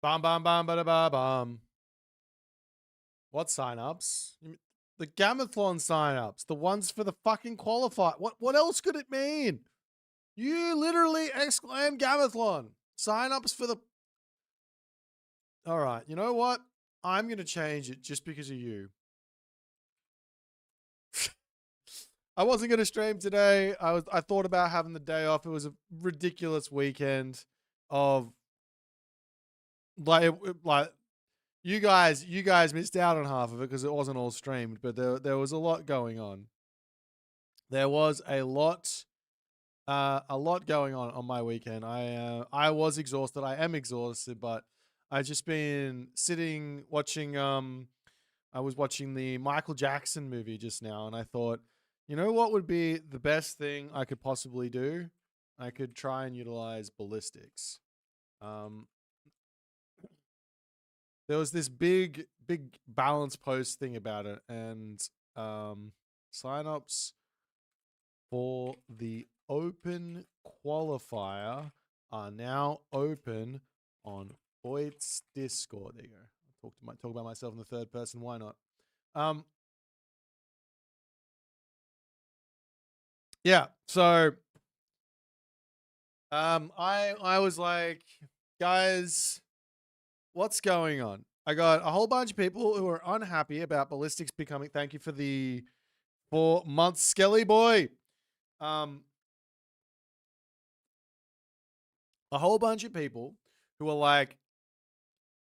Bum bum bum ba ba bum. What sign-ups? The Gamathlon sign-ups. The ones for the fucking qualifier. What else could it mean? You literally exclaim Gamathlon. Sign-ups for the... Alright, you know what? I'm going to change it just because of you. I wasn't going to stream today. I thought about having the day off. It was a ridiculous weekend of... Like you guys missed out on half of it because it wasn't all streamed, but there was a lot going on. There was a lot going on my weekend. I was exhausted. I am exhausted, but I've just been sitting watching. I was watching the Michael Jackson movie just now, and I thought, you know what would be the best thing I could possibly do? I could try and utilize ballistics. There was this big balance post thing about it, and signups for the open qualifier are now open on Boit's Discord. There you go. Talk about myself in the third person. Why not? Yeah. So, I was like, guys, what's going on? I got a whole bunch of people who are unhappy about ballistics becoming. Thank you for the 4 months, Skelly boy. A whole bunch of people who are like,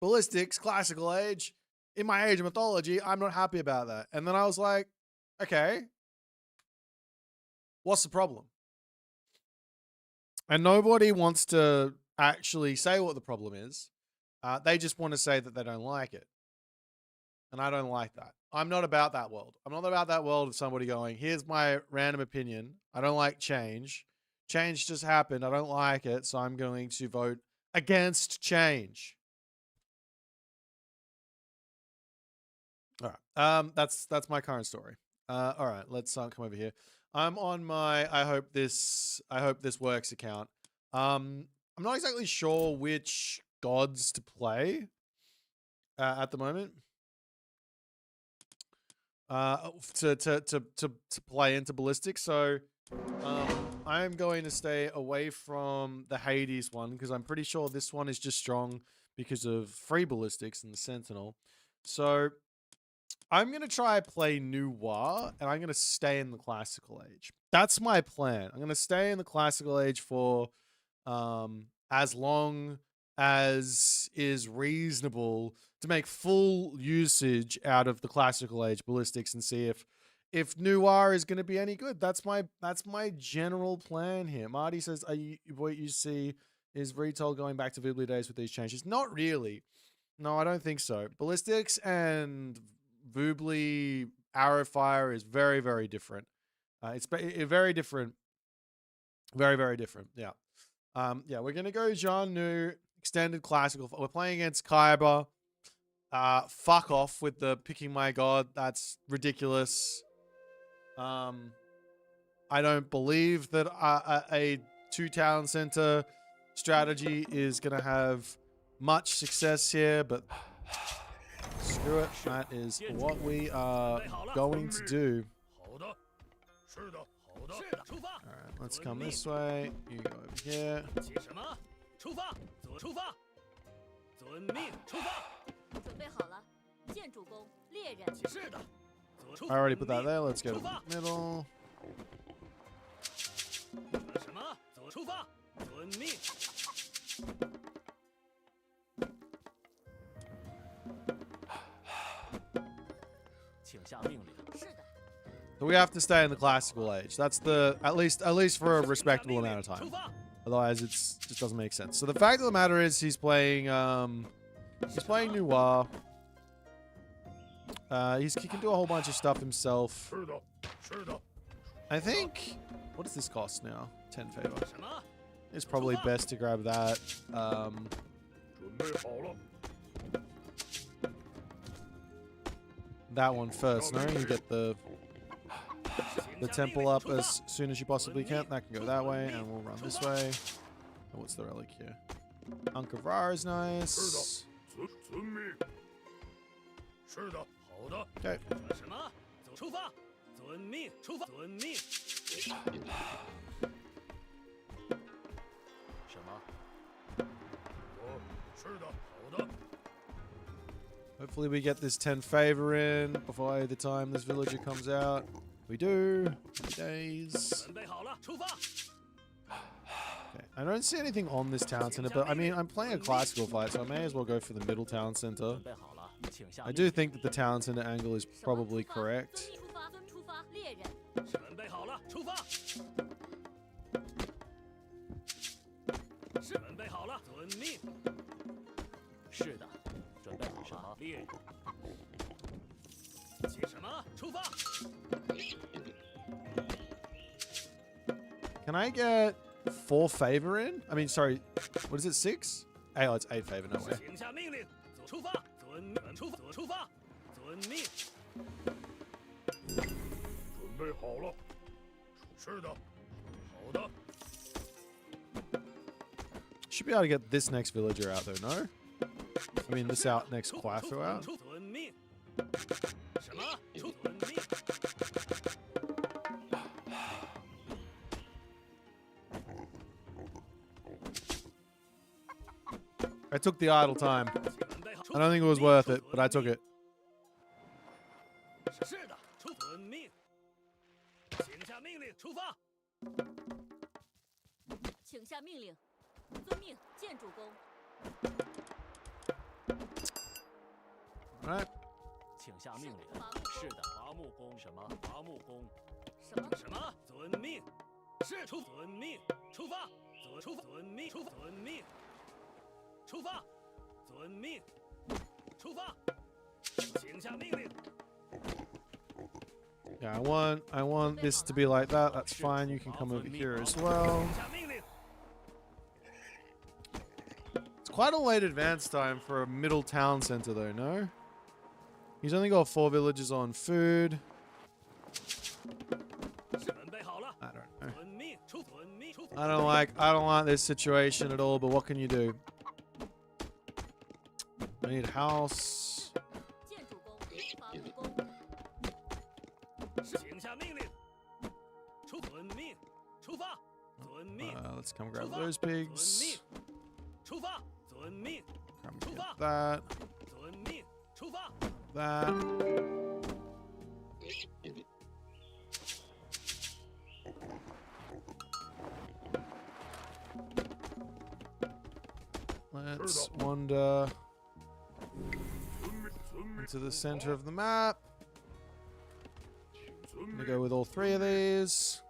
ballistics, classical age, in my age of mythology, I'm not happy about that. And then I was like, okay, what's the problem? And nobody wants to actually say what the problem is. They just want to say that they don't like it. And I don't like that. I'm not about that world. I'm not about that world of somebody going, here's my random opinion. I don't like change. Change just happened. I don't like it. So I'm going to vote against change. All right. That's my current story. All right. Let's come over here. I'm on my I hope this works account. I'm not exactly sure which gods to play at the moment. To play into ballistics. So I'm going to stay away from the Hades one because I'm pretty sure this one is just strong because of free ballistics and the Sentinel. So I'm going to try play Noir and I'm going to stay in the classical age. That's my plan. I'm going to stay in the classical age for as long as is reasonable to make full usage out of the classical age ballistics and see if Noir is going to be any good. That's my general plan here. Marty says, what you see is retail going back to Vibly days with these changes? Not really. No, I don't think so. Ballistics and Vubly arrow fire is very, very different. It's very different. Very, very different. Yeah. Yeah, we're going to go Jean Nu, extended classical. We're playing against Kaiba. Fuck off with the picking my god. That's ridiculous. I don't believe that a 2-town center strategy is going to have much success here, but screw it. That is what we are going to do. Alright, let's come this way. You go over here. I already put that there. Let's go to the middle. So we have to stay in the classical age. That's the at least for a respectable amount of time. Otherwise, it just doesn't make sense. So the fact of the matter is, he's playing Noir. He can do a whole bunch of stuff himself. I think. What does this cost now? 10 favor. It's probably best to grab that. That one first. No, you get the temple up as soon as you possibly can. That can go that way, and we'll run this way. Oh, what's the relic here? Ankh of Ra is nice. Okay. Hopefully we get this 10 favor in before the time this villager comes out. We do. Days. Okay. I don't see anything on this town center, but I mean, I'm playing a classical fight, so I may as well go for the middle town center. I do think that the town center angle is probably correct. Can I get 4 favor in? I mean, sorry, what is it, 6? Oh, it's 8 favor, no way. Should be able to get this next villager out though, no? I mean, this out next Quafu out. I took the idle time. I don't think it was worth it, but I took it. Alright. Yeah, I want this to be like that. That's fine. You can come over here as well. It's quite a late advance time for a middle town center though, no? He's only got 4 villages on food. I don't know. I don't like this situation at all, but what can you do? I need a house. Let's come grab those pigs. Come get that. That. Let's wander into the center of the map. I'm gonna go with all 3 of these.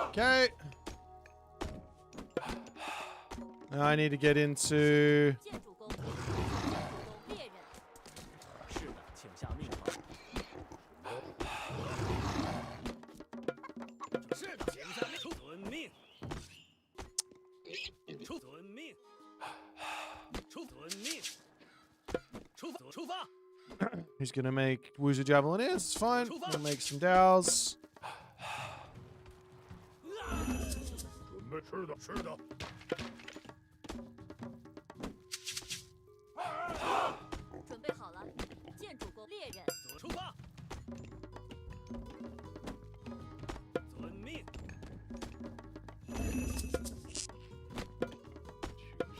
Okay. Now I need to get into He's gonna make Wuzu Javelin. It's fine. We'll make some Dows. 准备吃的，吃的。准备好了，见主公，猎人，出发。遵命。请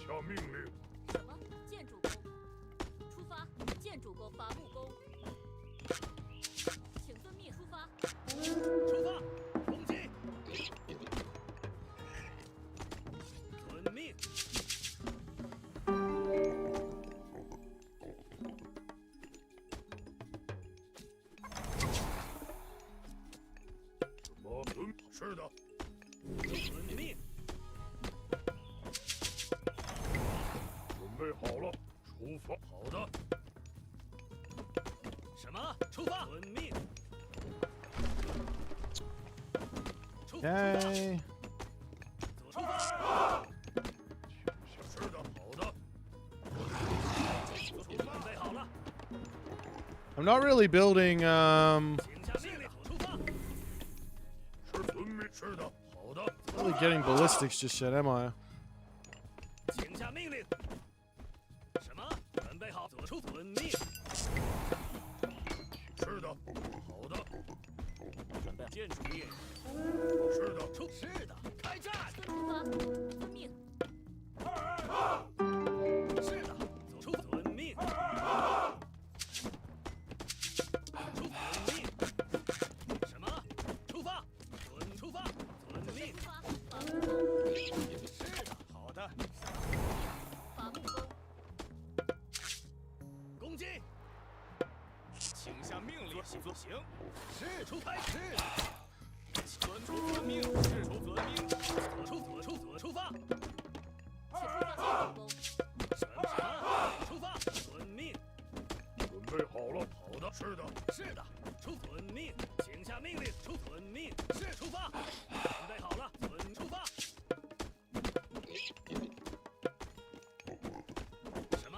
下命令。什么？见主公，出发！见主公，伐木工，请遵命出发。出发，攻击。遵命。什么？是的。遵命。准备好了，出发。好的。什么？出发。遵命。Okay. 出发。是的，好的。准备好了。 I'm not really building 请下命令，出发。是遵命，是的，好的。 really getting ballistics just yet, am I? 请下命令。什么？准备好，出遵命。是的，好的。准备建筑业。是的，是的，开战。出发，遵命。是的，出遵命。出遵命。什么？出发，出发，遵命。出发，伐木工，是的，好的。伐木工，攻击。请下命令，行。是出牌，是的。 遵命，是出遵命，出发。请出发，见主公。什么？出发，遵命。准备好了，好的，是的，是的，出遵命，请下命令，出遵命，是出发。准备好了，出发。什么？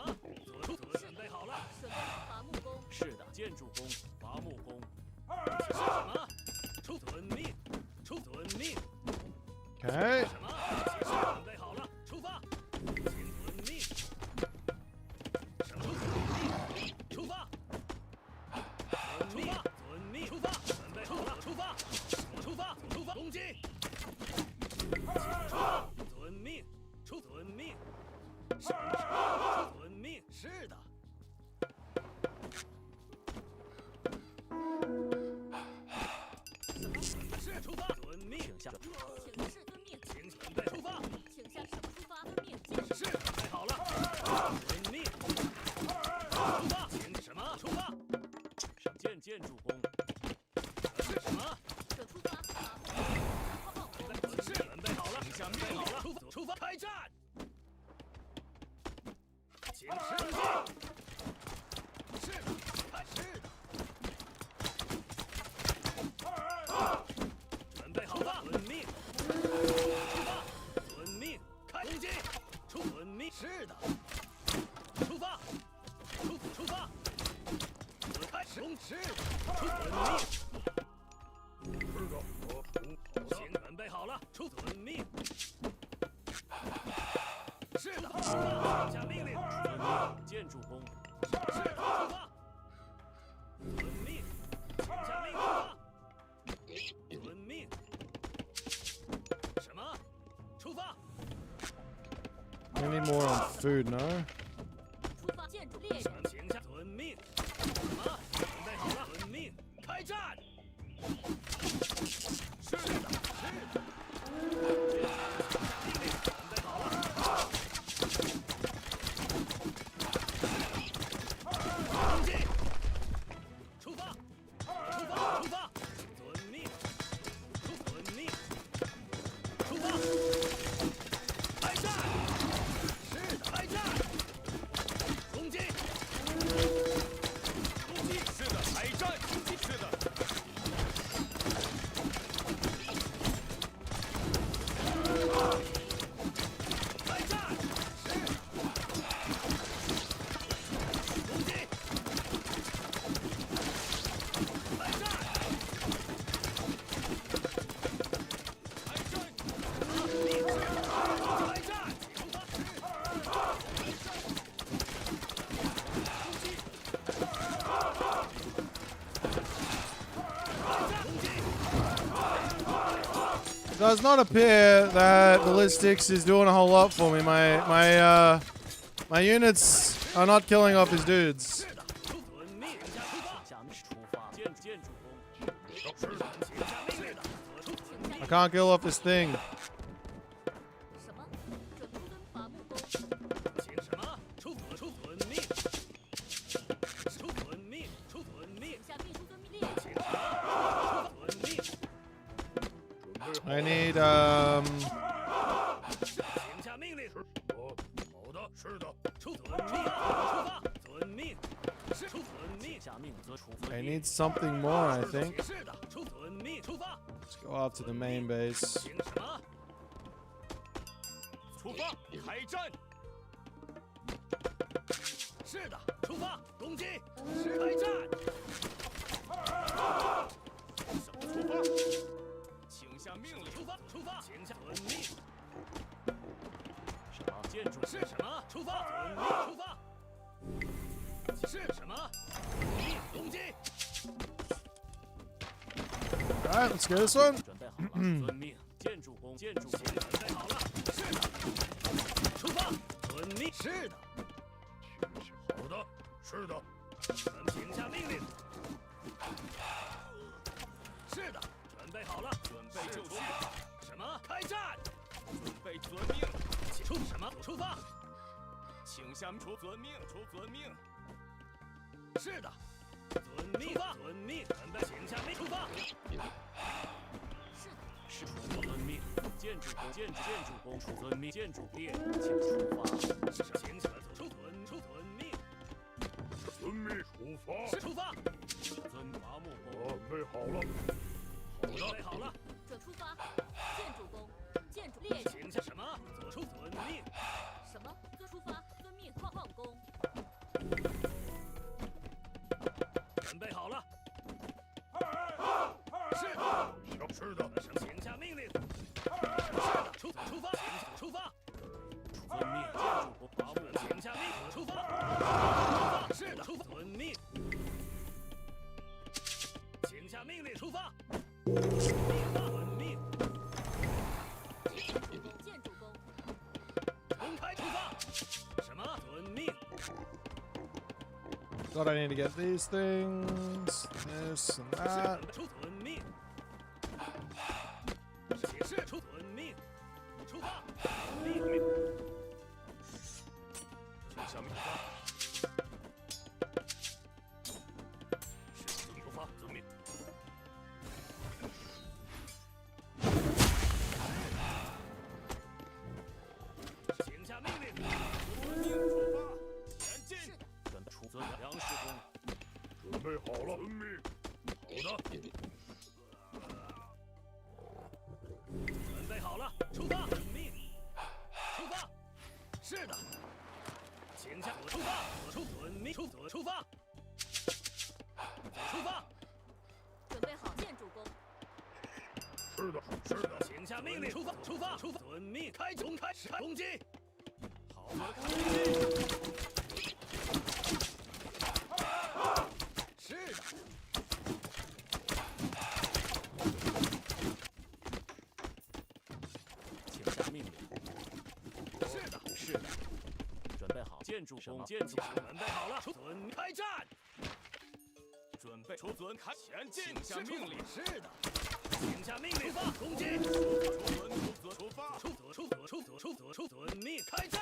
准备好了。准备好伐木工。是的，建筑工，伐木工。是什么？出遵命，出遵命。 Okay. 什么？准备好了，出发。请遵命。什么？出发。遵命。遵命。出发。准备好了，出发。出发。出发。攻击。出发。遵命。出遵命。是。出遵命。是的。 是出发，遵命。请下，请示遵命。请准备出发。请下什么出发？遵命。见是准备好了，遵命。出发，请什么？出发。上见主公。是什么？这出发，伐木工。是准备好了，请下命令好了，出发，开战。请示命。是，是的。 准备好了，遵命。出发，遵命，开攻击，出遵命。是的，出发，出发，开始攻。是的，出遵命。是的，请准备好了，出遵命。是的，出发，下命令。遵命，建筑工。是的，出发。遵命，请下命令出发。 遵命。什么？出发。 I need more on food, no? 出发，建筑猎人。请下遵命。什么？准备好了，遵命，开战。是的，是的。命令，准备好了。攻击。出发，出发，出发。 遵命，出遵命，出发，开战！是的，开战！攻击！攻击！是的，开战！攻击！是的。开战！是。攻击！ does not appear that ballistics is doing a whole lot for me. My units are not killing off his dudes. 是的，出遵命，请下出发，建主公。是的，请下命令的，出遵命。 I can't kill off this thing. 什么？准出遵伐木工。请什么？出遵命。出遵命，出遵命。请下命出遵命令。请什么？出遵命。 I need 请下命令。好的，是的。出遵命，出发，遵命。是出遵命，下命则出遵 I 命。 need something more. I think. 是的，出遵命，出发。 Let's go up to the main base. 请什么？出发，开战。是的，出发，攻击，开战。出发，请下命令。出发，出发，请下遵命。什么？建筑是什么？出发，遵命，出发。是什么？攻击。 All right, let's get this one. 准备好了，遵命。建筑工，建筑工，准备好了。是的。出发，遵命。是的。好的，是的。请下命令。是的，准备好了。准备就绪。什么？开战。准备遵命。出什么？出发。请下出遵命，出遵命。是的。遵命，遵命，准备，请下命，出发。是出遵命，建筑工，出遵命，建筑列，请出发。是请下出遵命。遵命，出发。是出发。遵伐木工，准备好了。准备好了。准出发。建筑工，建筑列。请下什么？做出遵命。什么？遵出发，遵命矿工。 准备好了。是的，是的，请下命令。是的，出发，出发。遵命，建筑工，伐木，请下命令，出发。是的，遵命。请下命令，出发。遵命。建筑工。公开出发。什么？遵命。 God, I need to get these things, this and that. 出遵命。是出遵命。出发。命令。请下命发。是出发，遵命。请下命令。遵命出发，前进。准备出遵粮食工。准备好了，遵命。好的。准备好了，出发。遵命。出发。是的。请下出发，出遵命，出发。出发。准备好，建筑工。是的，是的，请下命令，出发，遵命，开攻击。好的，攻击。是的。请下命令。是的，是的。准备好，建筑工，准备好了，准开战。准备出遵开前进，请下命令。是的，请下命令，出发，攻击。出发，出遵命，开战。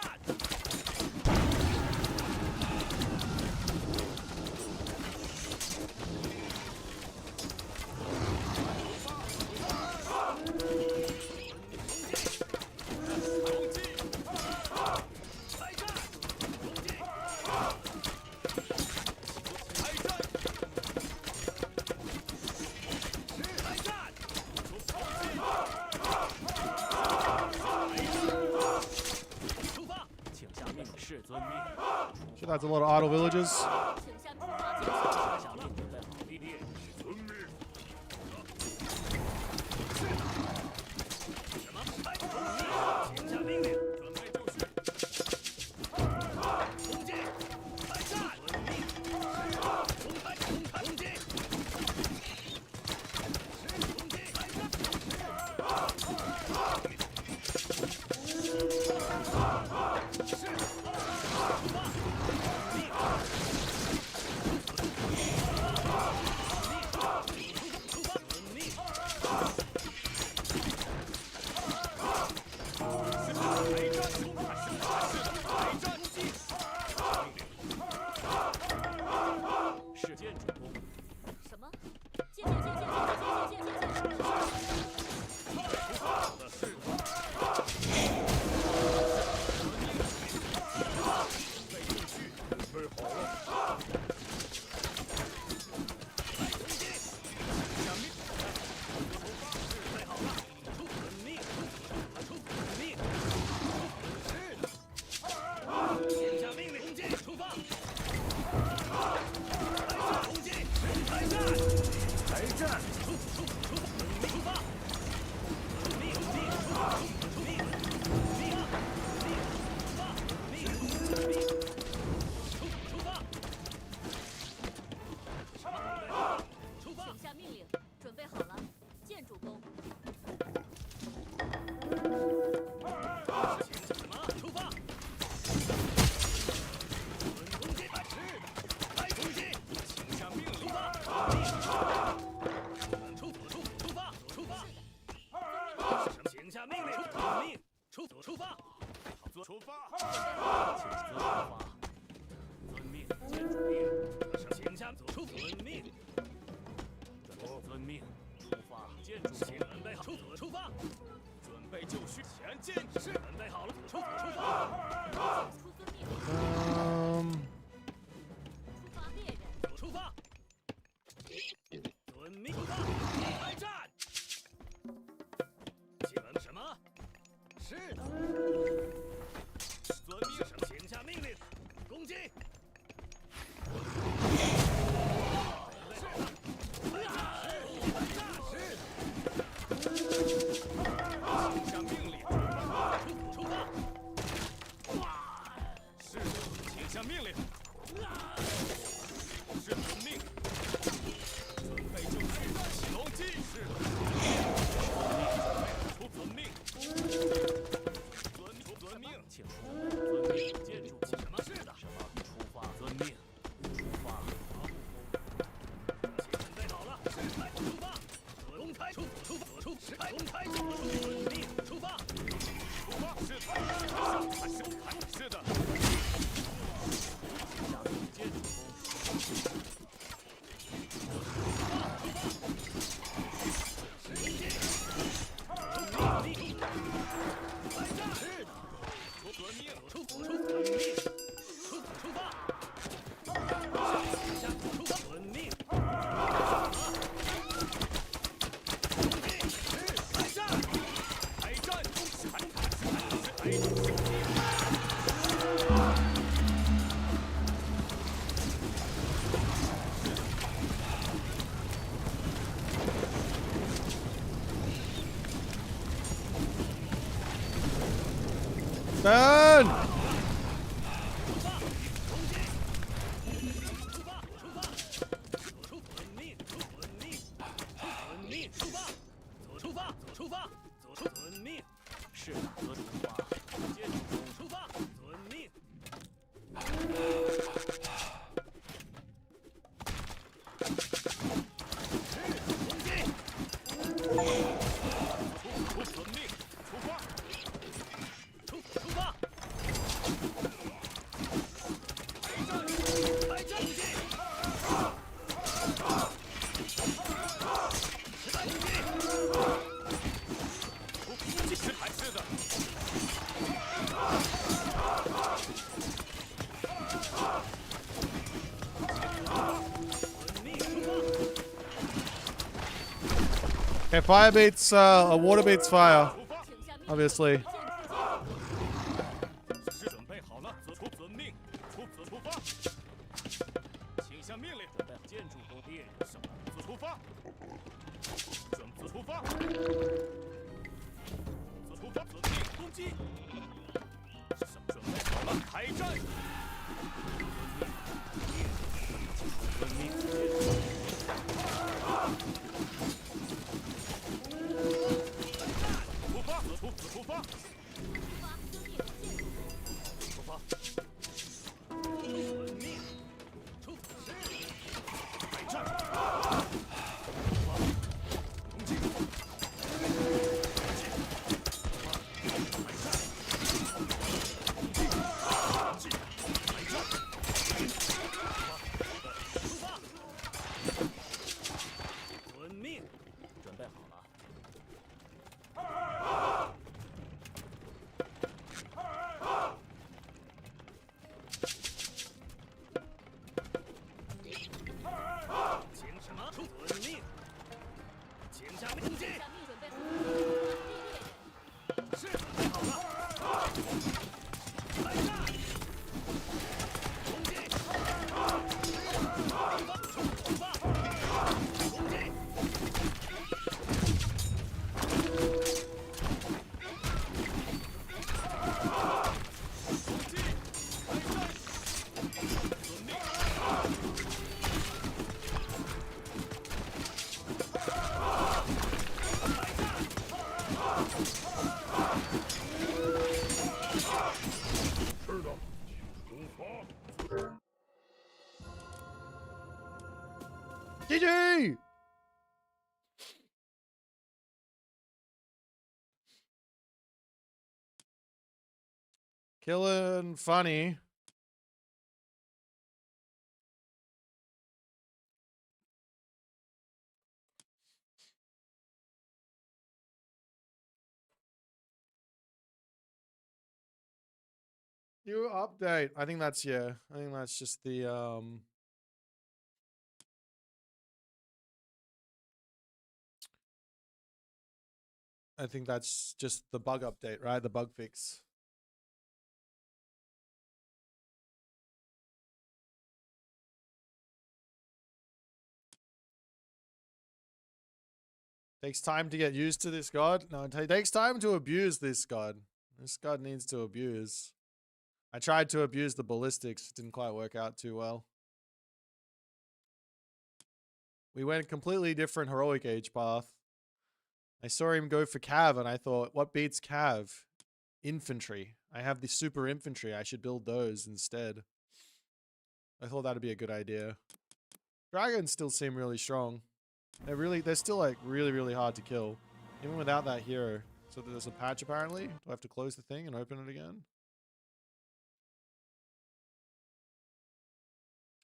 Sure, that's a lot of idle villagers. 请下出发，下命准备好，立列。遵命。什么？请下命令，准备就绪。攻击！开战！遵命。公开！攻击！攻击！开战！什么？剑剑剑剑剑剑剑剑剑剑！请下命令，准备好了，剑主攻！出发！攻击！来攻击！请下命令！出发！请下命令！出发！出发！遵命，剑主令。请下遵命。遵命，出发！剑主请准备好，出发！准备就绪，前进！是，准备好了，出发！出遵命，出发猎人！出发！遵命，出发！开战！请什么？是的。遵命，什么？请下命令，攻击！下命令！是遵命。准备就绪，起龙机。是的。遵命。遵命，请出。遵命，建筑什么？是的。什么？出发。遵命。出发。准备好了。来，出发。公开出发。公开遵命。出发。出发。是的。是的。等。出发！遵命。是的，出发。接着出发，遵命。攻击！遵命，出发。出发！开战！攻击！是的。Okay, fire beats water beats fire, obviously. 是准备好了，遵命，出发。请下命令，建筑工地什么？出发。出发。出发，遵命，攻击。什么？准备好了，开战。遵命。出发，出发。出发。遵命。开战。攻击。攻击，下命准备好是准备好了，来战！攻击，出发，攻击，攻击，开战！遵命，来战！是的，请出发。GG! Killing funny. New update. I think that's, yeah. I think that's just the I think that's just the bug update, right? The bug fix. Takes time to get used to this god. No, it takes time to abuse this god. This god needs to abuse. I tried to abuse the ballistics. It didn't quite work out too well. We went a completely different heroic age path. I saw him go for cav and I thought, what beats cav? Infantry. I have the super infantry. I should build those instead. I thought that'd be a good idea. Dragons still seem really strong. They're still like really hard to kill. Even without that hero. So there's a patch apparently. Do I have to close the thing and open it again?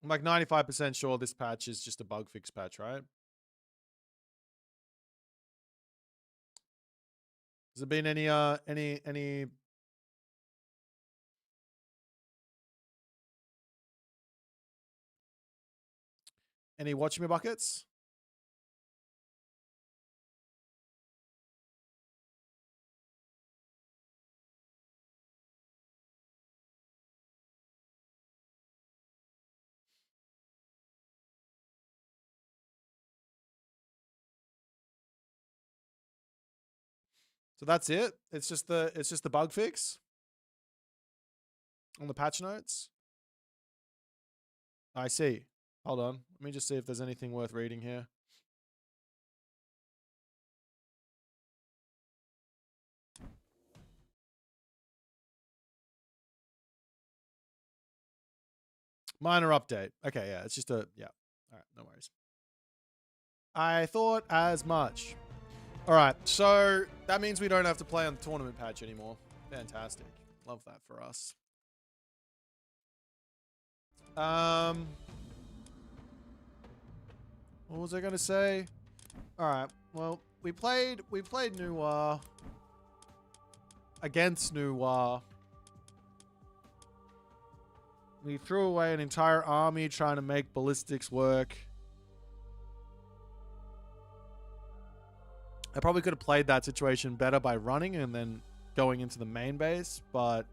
I'm like 95% sure this patch is just a bug fix patch, right? Has there been any watch me buckets? So that's it. It's just the bug fix on the patch notes. I see. Hold on. Let me just see if there's anything worth reading here. Minor update. Okay, yeah, it's just a yeah. All right, no worries. I thought as much. All right, so that means we don't have to play on the tournament patch anymore. Fantastic. Love that for us. What was I gonna say? All right. Well, we played Noir against Noir. We threw away an entire army trying to make ballistics work. I probably could have played that situation better by running and then going into the main base, but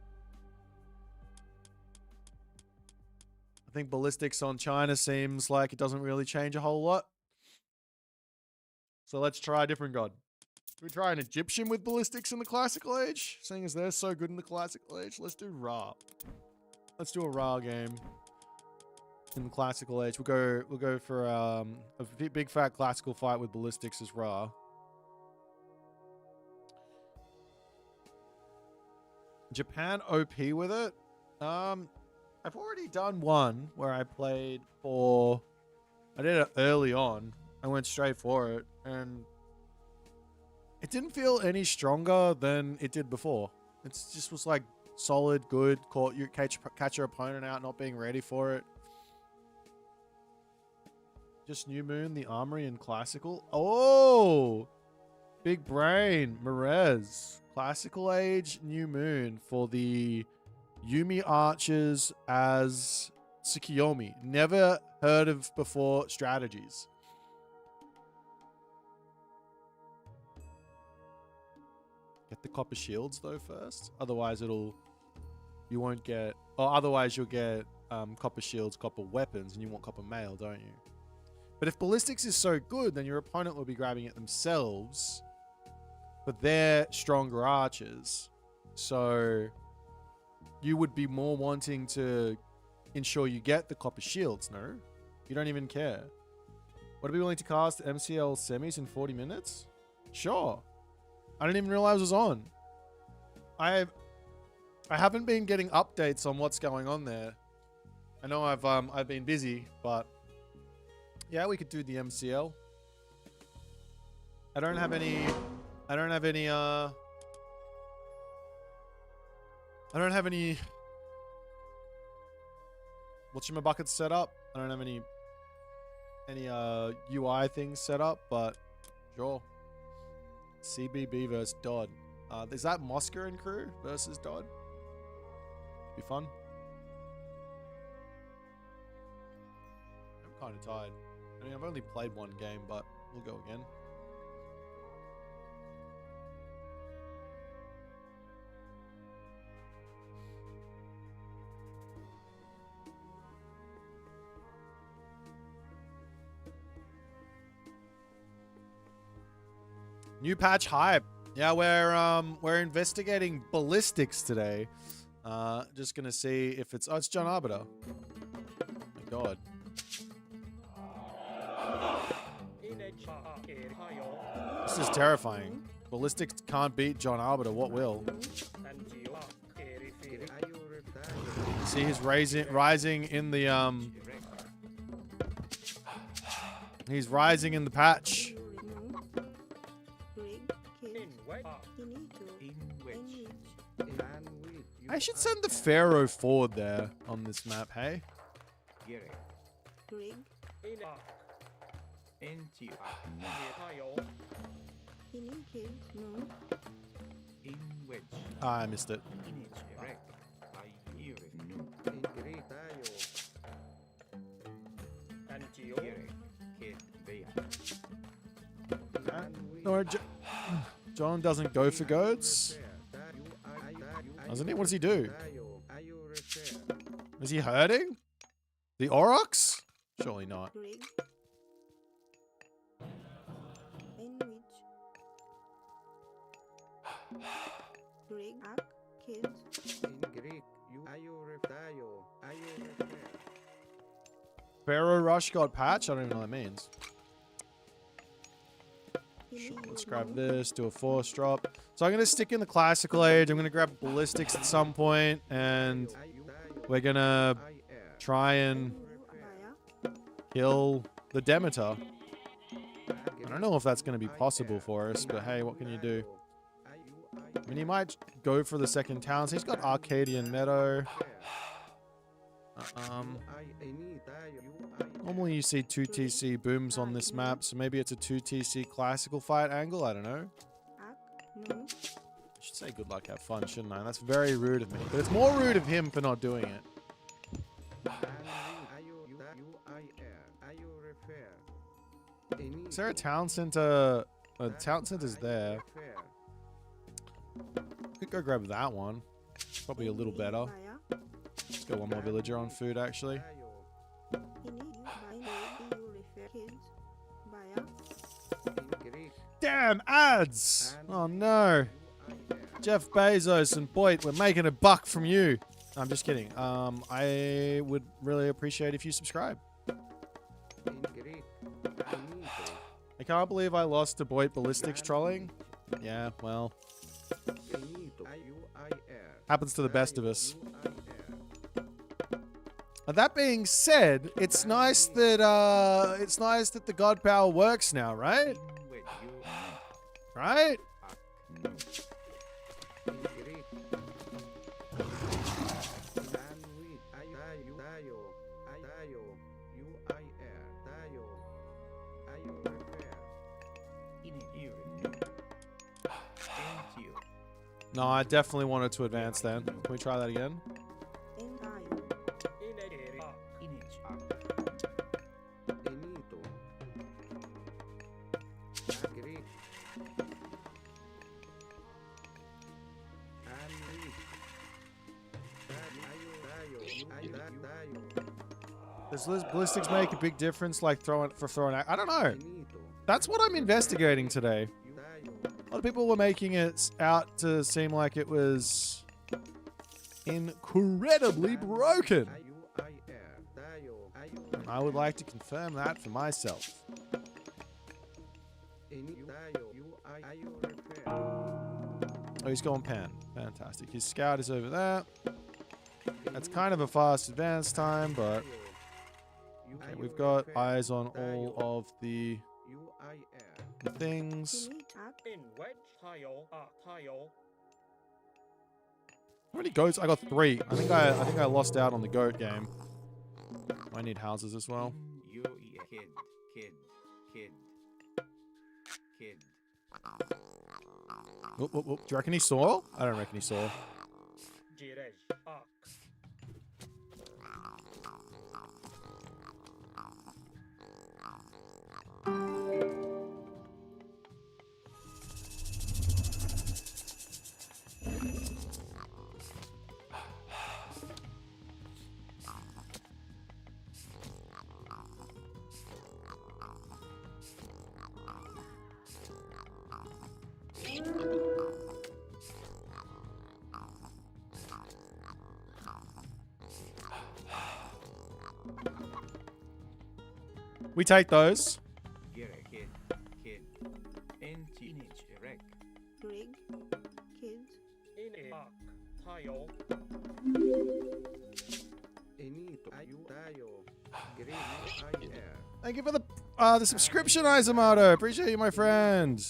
I think ballistics on China seems like it doesn't really change a whole lot. So let's try a different god. Should we try an Egyptian with ballistics in the classical age? Seeing as they're so good in the classical age, let's do Ra. Let's do a Ra game in the classical age. We'll go for a big fat classical fight with ballistics as Ra. Japan OP with it. I've already done one where I played for. I did it early on. I went straight for it, and it didn't feel any stronger than it did before. It just was like solid, good. Catch your opponent out, not being ready for it. Just New Moon, the Armory, and Classical. Oh, big brain, Merez. Classical Age, New Moon for the Yumi Archers as Tsukiyomi. Never heard of before strategies. Get the copper shields though first. Otherwise you won't get, or otherwise you'll get copper shields, copper weapons, and you want copper mail, don't you? But if ballistics is so good, then your opponent will be grabbing it themselves. But they're stronger archers. So you would be more wanting to ensure you get the copper shields, no? You don't even care. Would I be willing to cast MCL semis in 40 minutes? Sure. I didn't even realize it was on. I haven't been getting updates on what's going on there. I know I've been busy, but yeah, we could do the MCL. I don't have any whatchamacallit set up. I don't have any UI things set up, but sure. CBB versus Dodd. Is that Mosca and crew versus Dodd? Be fun. I'm kind of tired. I mean, I've only played one game, but we'll go again. New patch hype. Yeah, we're investigating ballistics today. Just gonna see if it's it's John Arbiter. Oh my god. This is terrifying. Ballistics can't beat John Arbiter. What will? See, he's rising in the He's rising in the patch. I should send the Pharaoh forward there on this map, hey? I missed it. No, John doesn't go for goats. Doesn't he? What does he do? Is he hurting? The Aurochs? Surely not. Pharaoh Rush got patch? I don't even know what that means. Sure, let's grab this, do a force drop. So I'm going to stick in the classical age. I'm going to grab ballistics at some point, and we're going to try and kill the Demeter. I don't know if that's going to be possible for us, but hey, what can you do? I mean, he might go for the second town. So he's got Arcadian Meadow. Normally you see 2 TC booms on this map, so maybe it's a 2 TC classical fight angle. I don't know. I should say good luck, have fun, shouldn't I? That's very rude of me, but it's more rude of him for not doing it. Is there a town center? Town center's there. Could go grab that one. Probably a little better. Let's go one more villager on food, actually. Damn, ads! Oh no. Jeff Bezos and Boit, we're making a buck from you. I'm just kidding. I would really appreciate if you subscribe. I can't believe I lost to Boit Ballistics trolling. Yeah, well. Happens to the best of us. That being said, it's nice that the god power works now, right? Right? No, I definitely wanted to advance then. Can we try that again? Does ballistics make a big difference, like throwing out? I don't know. That's what I'm investigating today. A lot of people were making it out to seem like it was incredibly broken. I would like to confirm that for myself. Oh, he's going pan. Fantastic. His scout is over there. That's kind of a fast advance time, but okay, we've got eyes on all of the things. How many goats? I got 3. I think I lost out on the goat game. I need houses as well. Whoop, whoop, whoop. Do you reckon he saw? I don't reckon he saw. We take those. Thank you for the subscription, Isomato. Appreciate you, my friend.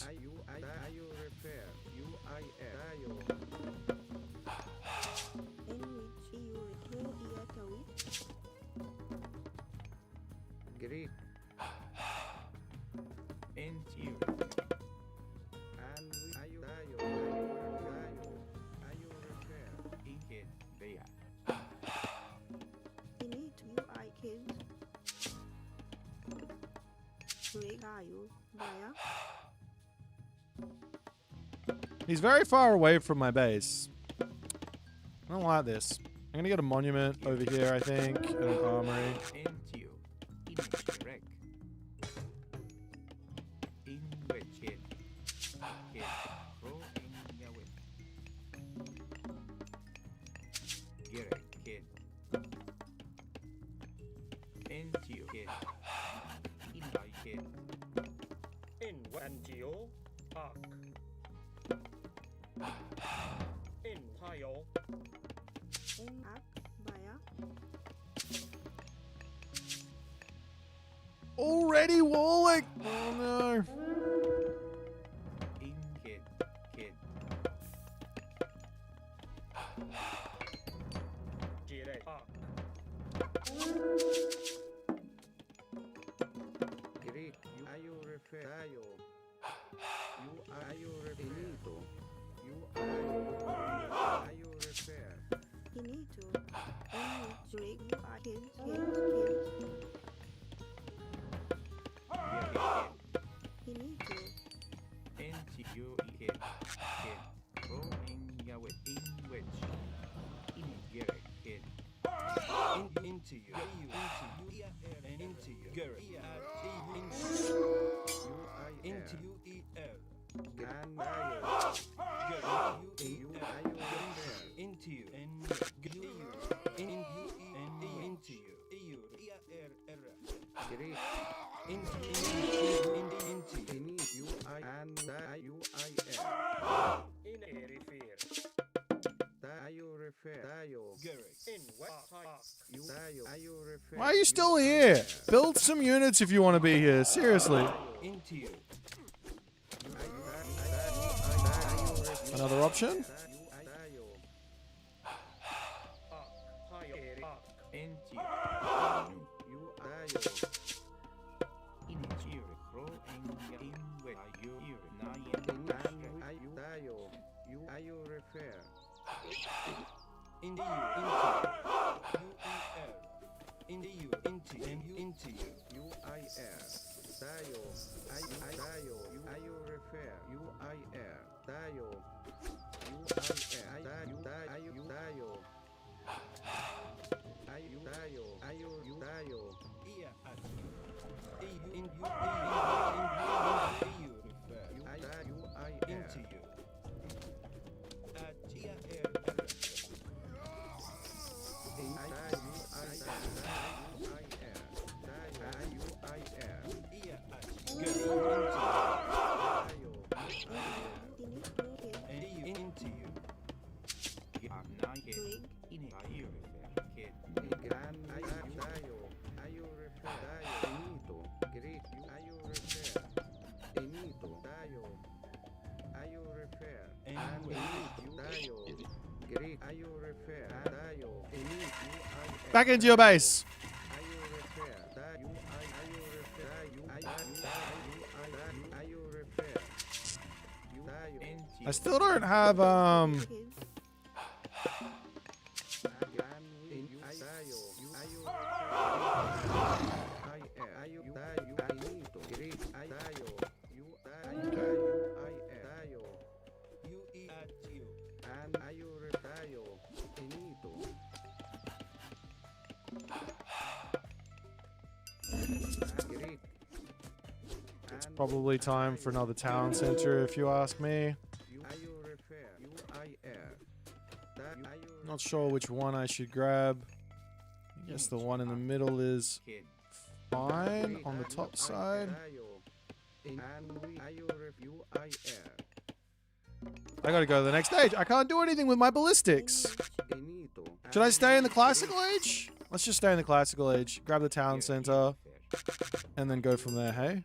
He's very far away from my base. I don't like this. I'm gonna get a monument over here, I think, and an armory. Already Warwick! Oh no. Why are you still here? Build some units if you want to be here. Seriously. Another option? Back into your base. I still don't have it's probably time for another town center if you ask me. Not sure which one I should grab. I guess the one in the middle is fine on the top side. I gotta go to the next stage. I can't do anything with my ballistics. Should I stay in the classical age? Let's just stay in the classical age. Grab the town center and then go from there, hey?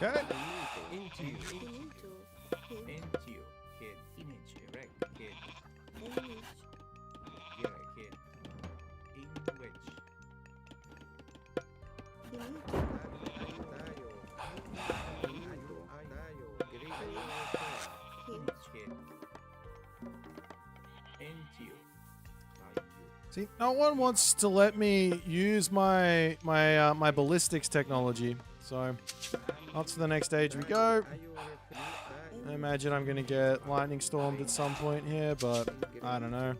Okay. See, no one wants to let me use my ballistics technology. So, on to the next stage we go. I imagine I'm going to get lightning stormed at some point here, but I don't know.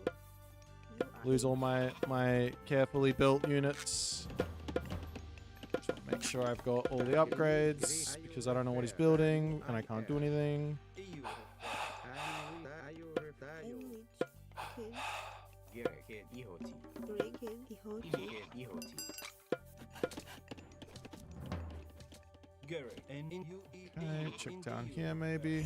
Lose all my carefully built units. Just want to make sure I've got all the upgrades, because I don't know what he's building, and I can't do anything. Okay, check down here maybe.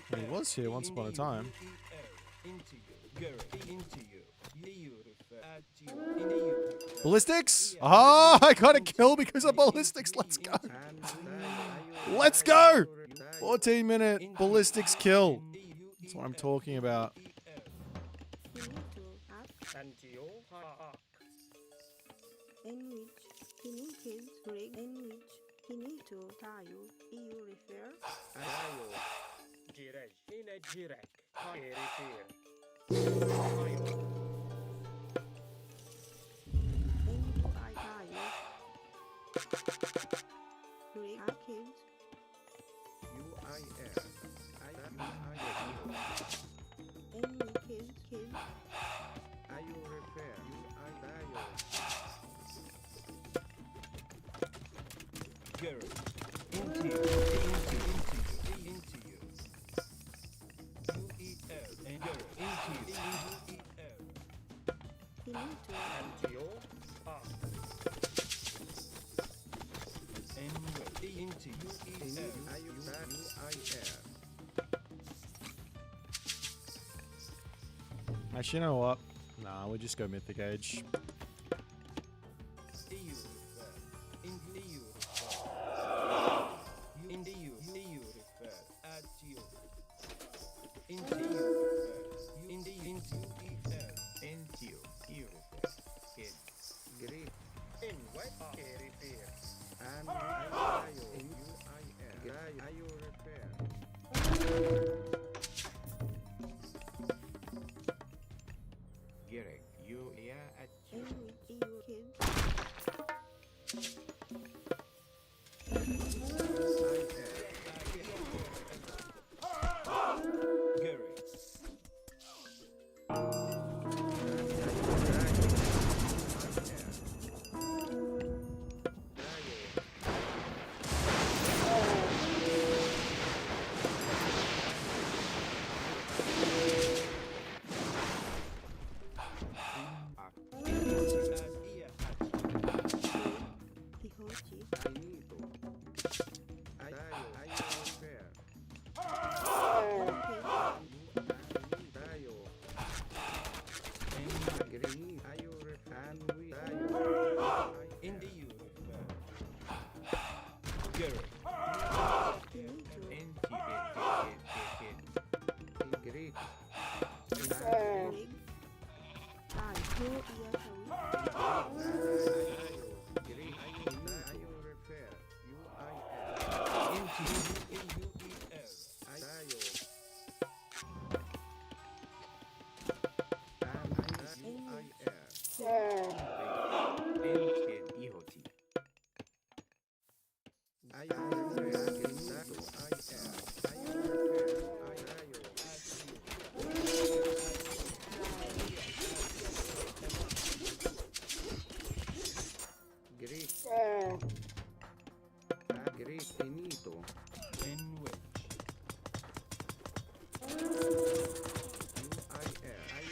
He was here once upon a time. Ballistics? Ah, I got a kill because of ballistics. Let's go. Let's go. 14-minute ballistics kill. That's what I'm talking about. Actually, you know what? Nah, we'll just go Mythic Age.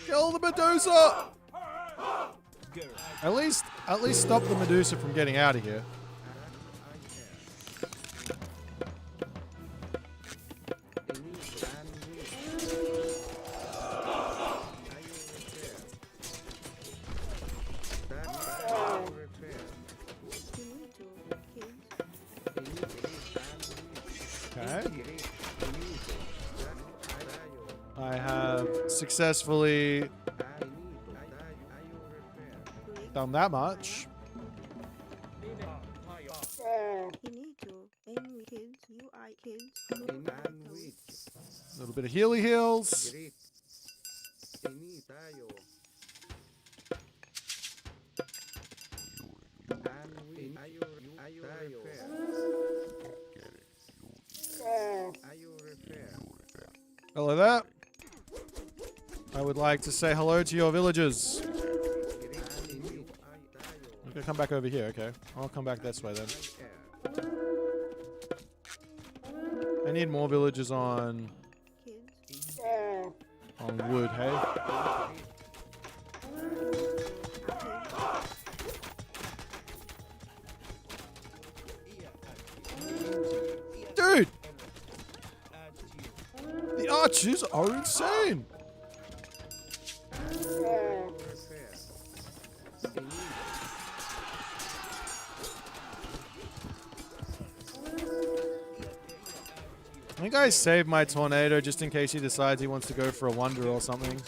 Kill the Medusa! At least stop the Medusa from getting out of here. Okay. I have successfully done that much. A little bit of healy heals. Hello there. I would like to say hello to your villagers. I'm gonna come back over here, okay. I'll come back this way then. I need more villagers on wood, hey? Dude! The archers are insane! I think I saved my tornado just in case he decides he wants to go for a wonder or something.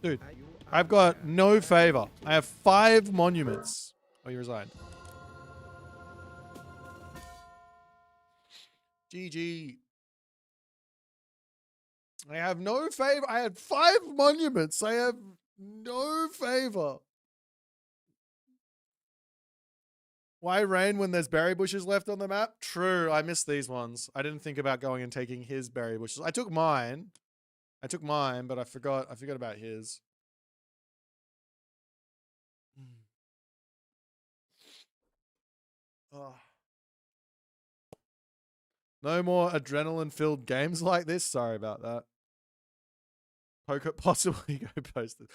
Dude, I've got no favor. I have 5 monuments. Oh, you resigned. GG. I have no favor. I had 5 monuments. I have no favor. Why rain when there's berry bushes left on the map? True, I missed these ones. I didn't think about going and taking his berry bushes. I took mine. But I forgot about his. Oh. No more adrenaline-filled games like this. Sorry about that. Poke it possibly go post it.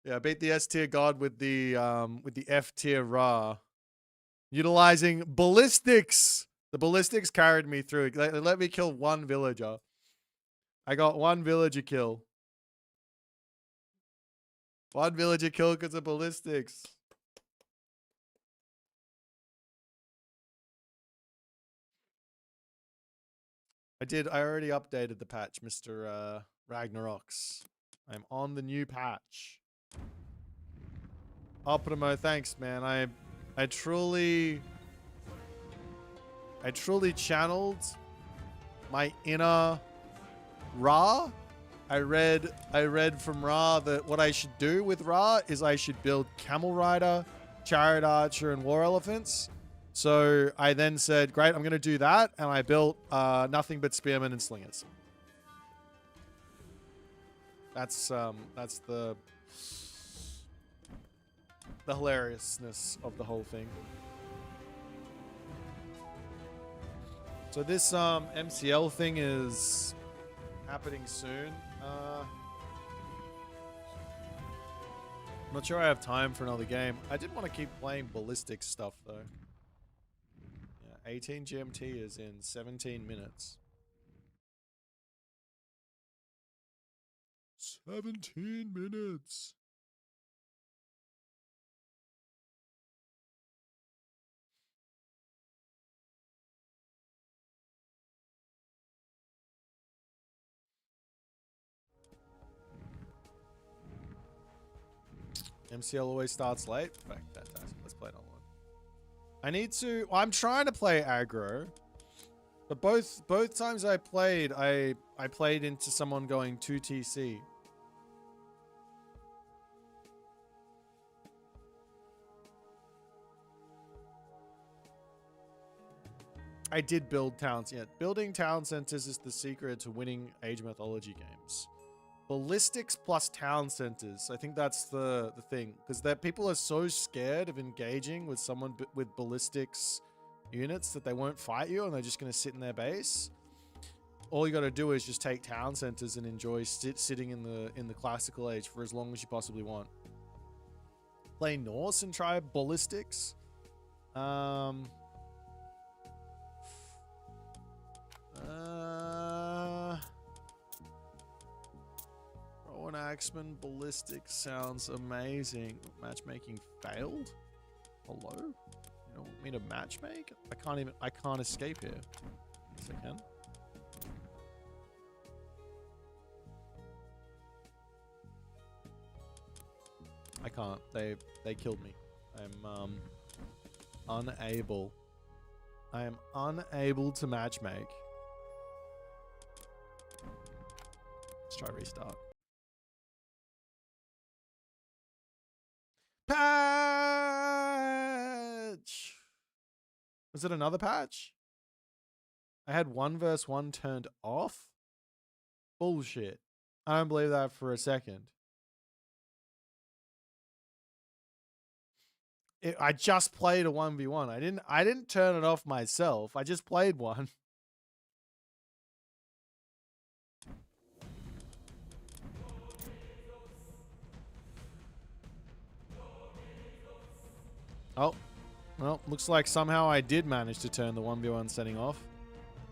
Yeah, beat the S tier god with the F tier Ra. Utilizing ballistics. The ballistics carried me through. They let me kill 1 villager. I got 1 villager kill. 1 villager kill because of ballistics. I already updated the patch, Mr. Ragnaroks. I'm on the new patch. Optimo, thanks, man. I truly channeled my inner Ra. I read from Ra that what I should do with Ra is I should build Camel Rider, Chariot Archer, and War Elephants. So I then said, great, I'm going to do that. And I built nothing but Spearmen and Slingers. That's the hilariousness of the whole thing. So this MCL thing is happening soon. I'm not sure I have time for another game. I did want to keep playing ballistic stuff though. Yeah, 18 GMT is in 17 minutes. 17 minutes. MCL always starts late. Fantastic. Let's play another one. I need to. Well, I'm trying to play aggro, but both times I played, I played into someone going 2TC. I did build towns. Yeah, building town centers is the secret to winning Age Mythology games. Ballistics plus town centers. I think that's the thing, because that people are so scared of engaging with someone with ballistics units that they won't fight you and they're just going to sit in their base. All you got to do is just take town centers and enjoy sitting in the classical age for as long as you possibly want. Play Norse and try ballistics. Rowan Axeman Ballistic sounds amazing. Matchmaking failed? Hello? You don't want me to matchmake? I can't escape here. Yes, I can. I can't. They killed me. I'm unable. I am unable to matchmake. Let's try restart. Patch! Was it another patch? I had 1 versus 1 turned off? Bullshit. I don't believe that for a second. I just played a 1v1. I didn't turn it off myself. I just played one. Oh. Well, looks like somehow I did manage to turn the 1v1 setting off.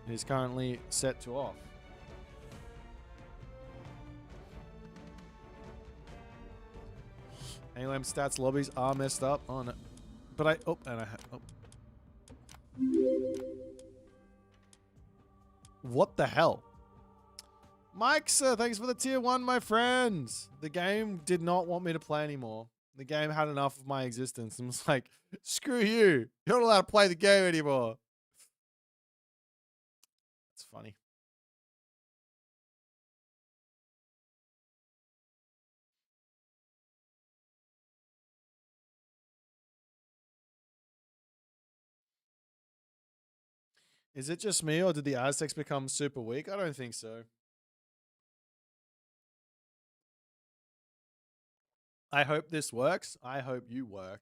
It is currently set to off. ALM stats lobbies are messed up. Oh no. But What the hell? Mike, sir, thanks for the tier 1, my friend. The game did not want me to play anymore. The game had enough of my existence and was like, screw you. You're not allowed to play the game anymore. It's funny. Is it just me, or did the Aztecs become super weak? I don't think so. I hope this works. I hope you work.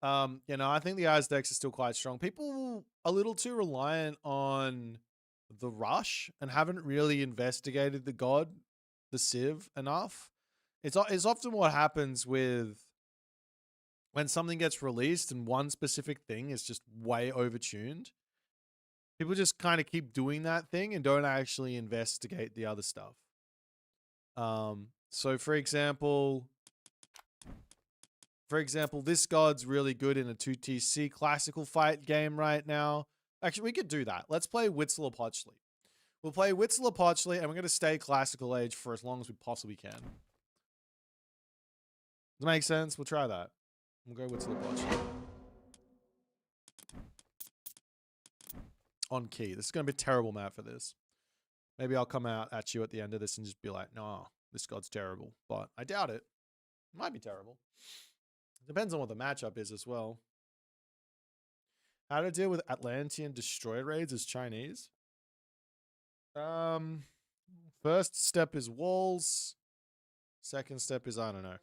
I think the Aztecs are still quite strong. People are a little too reliant on the rush and haven't really investigated the Civ enough. It's often what happens with when something gets released and one specific thing is just way overtuned. People just kind of keep doing that thing and don't actually investigate the other stuff. So for example, this god's really good in a 2TC classical fight game right now. Actually, we could do that. Let's play Huitzilopochtli. We'll play Huitzilopochtli, and we're going to stay classical age for as long as we possibly can. Does that make sense? We'll try that. We'll go Huitzilopochtli. On key. This is going to be a terrible map for this. Maybe I'll come out at you at the end of this and just be like, nah, this god's terrible. But I doubt it. It might be terrible. Depends on what the matchup is as well. How to deal with Atlantean destroyer raids as Chinese? First step is walls. Second step is I don't know.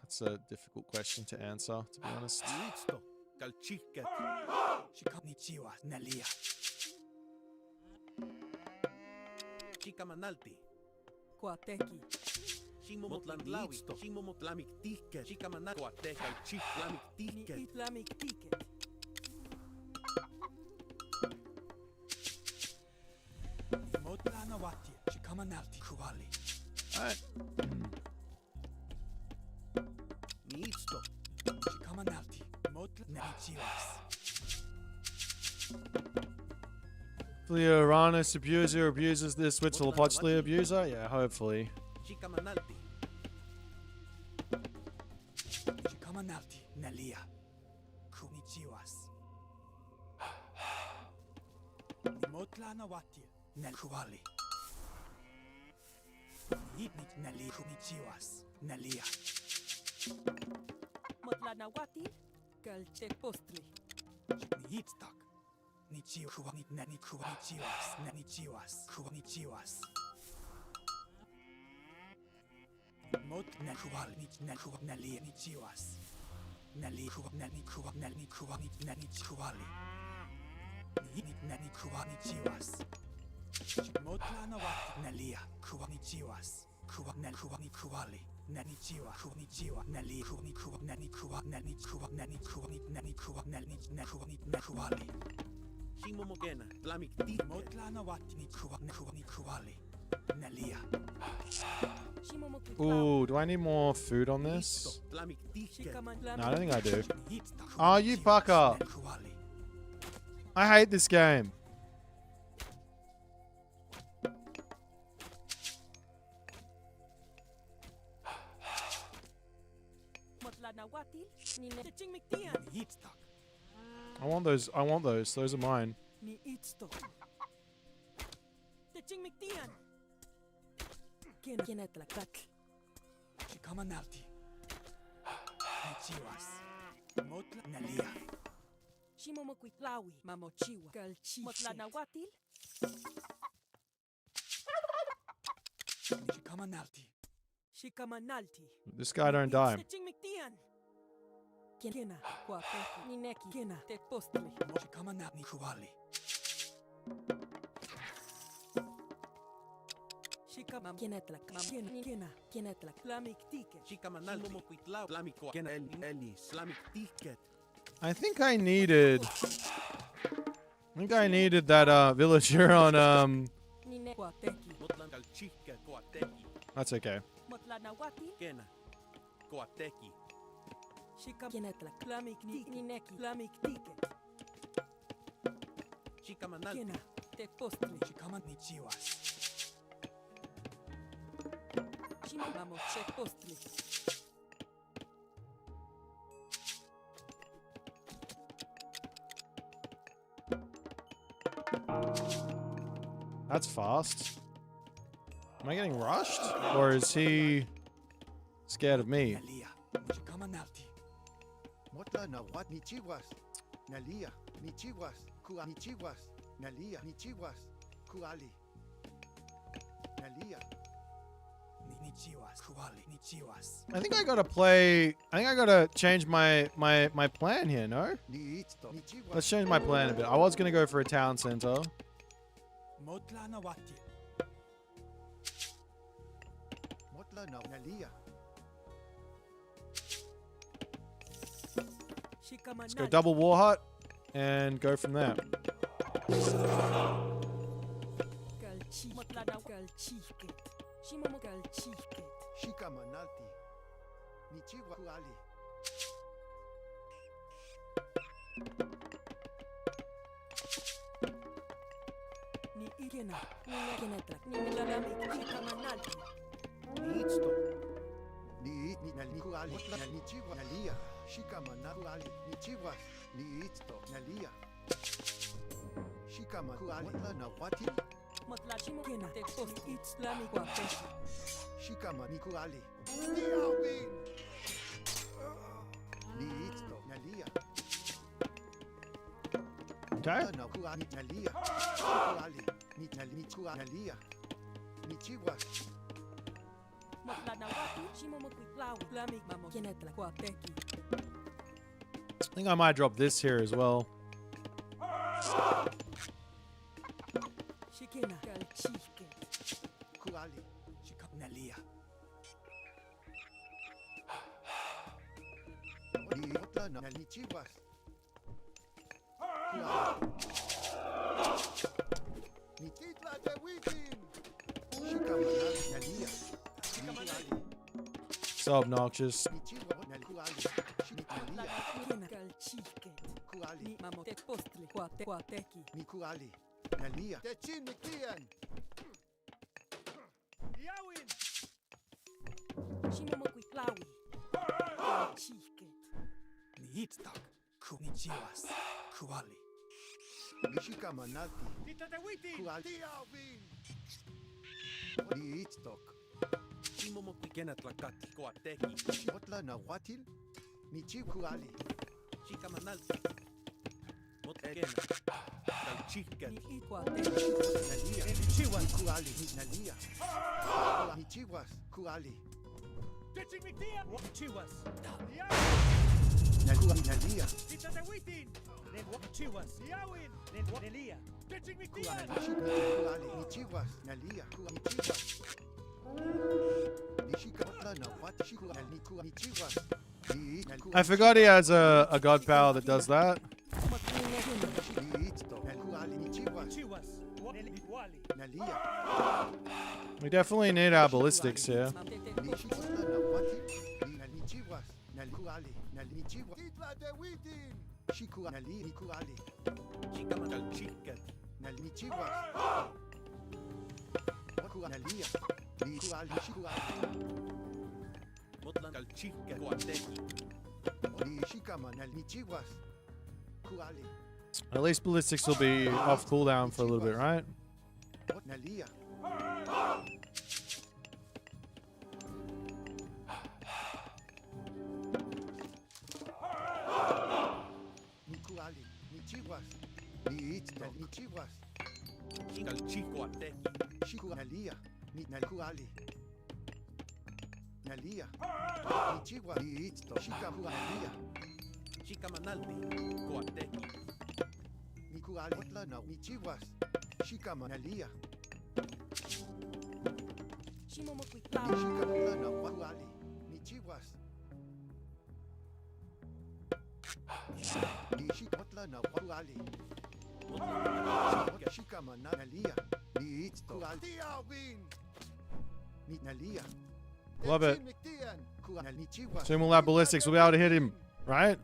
That's a difficult question to answer, to be honest. Alright. Uranus abuser abuses this Huitzilopochtli abuser? Yeah, hopefully. Ooh, do I need more food on this? No, I don't think I do. Oh, you fucker. I hate this game. I want those. I want those. Those are mine. This guy don't die. I think I needed. That villager on That's okay. That's fast. Am I getting rushed? Or is he scared of me? I think I gotta change my plan here, no? Let's change my plan a bit. I was gonna go for a town center. Let's go double war hut and go from there. Okay. I think I might drop this here as well. So obnoxious. I forgot he has a god power that does that. We definitely need our ballistics here. At least ballistics will be off cooldown for a little bit, right? Love it. Soon we'll have ballistics. We'll be able to hit him, right?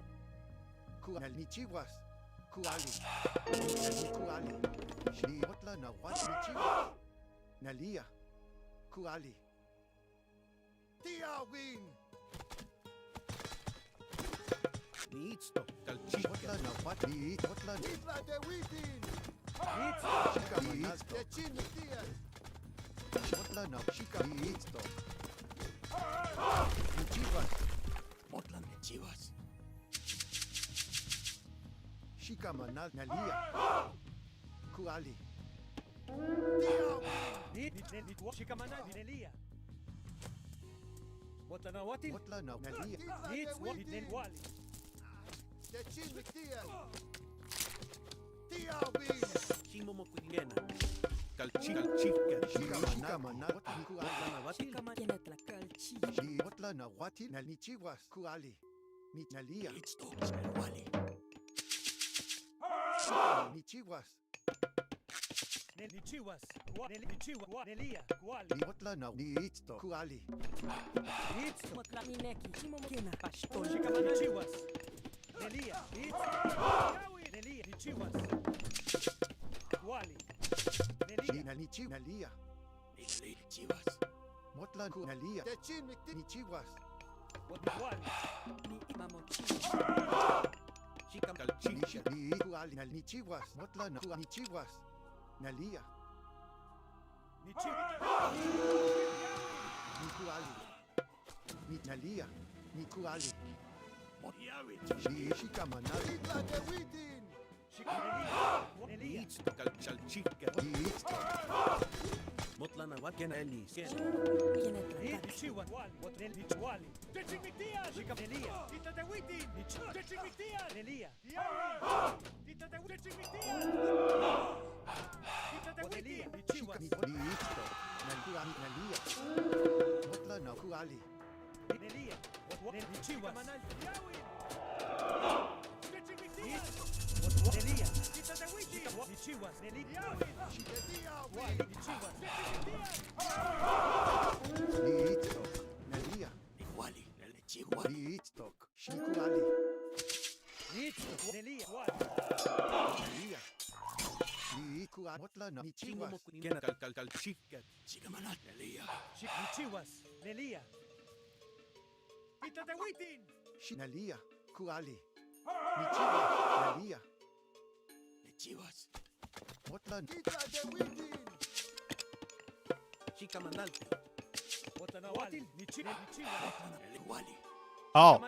Oh.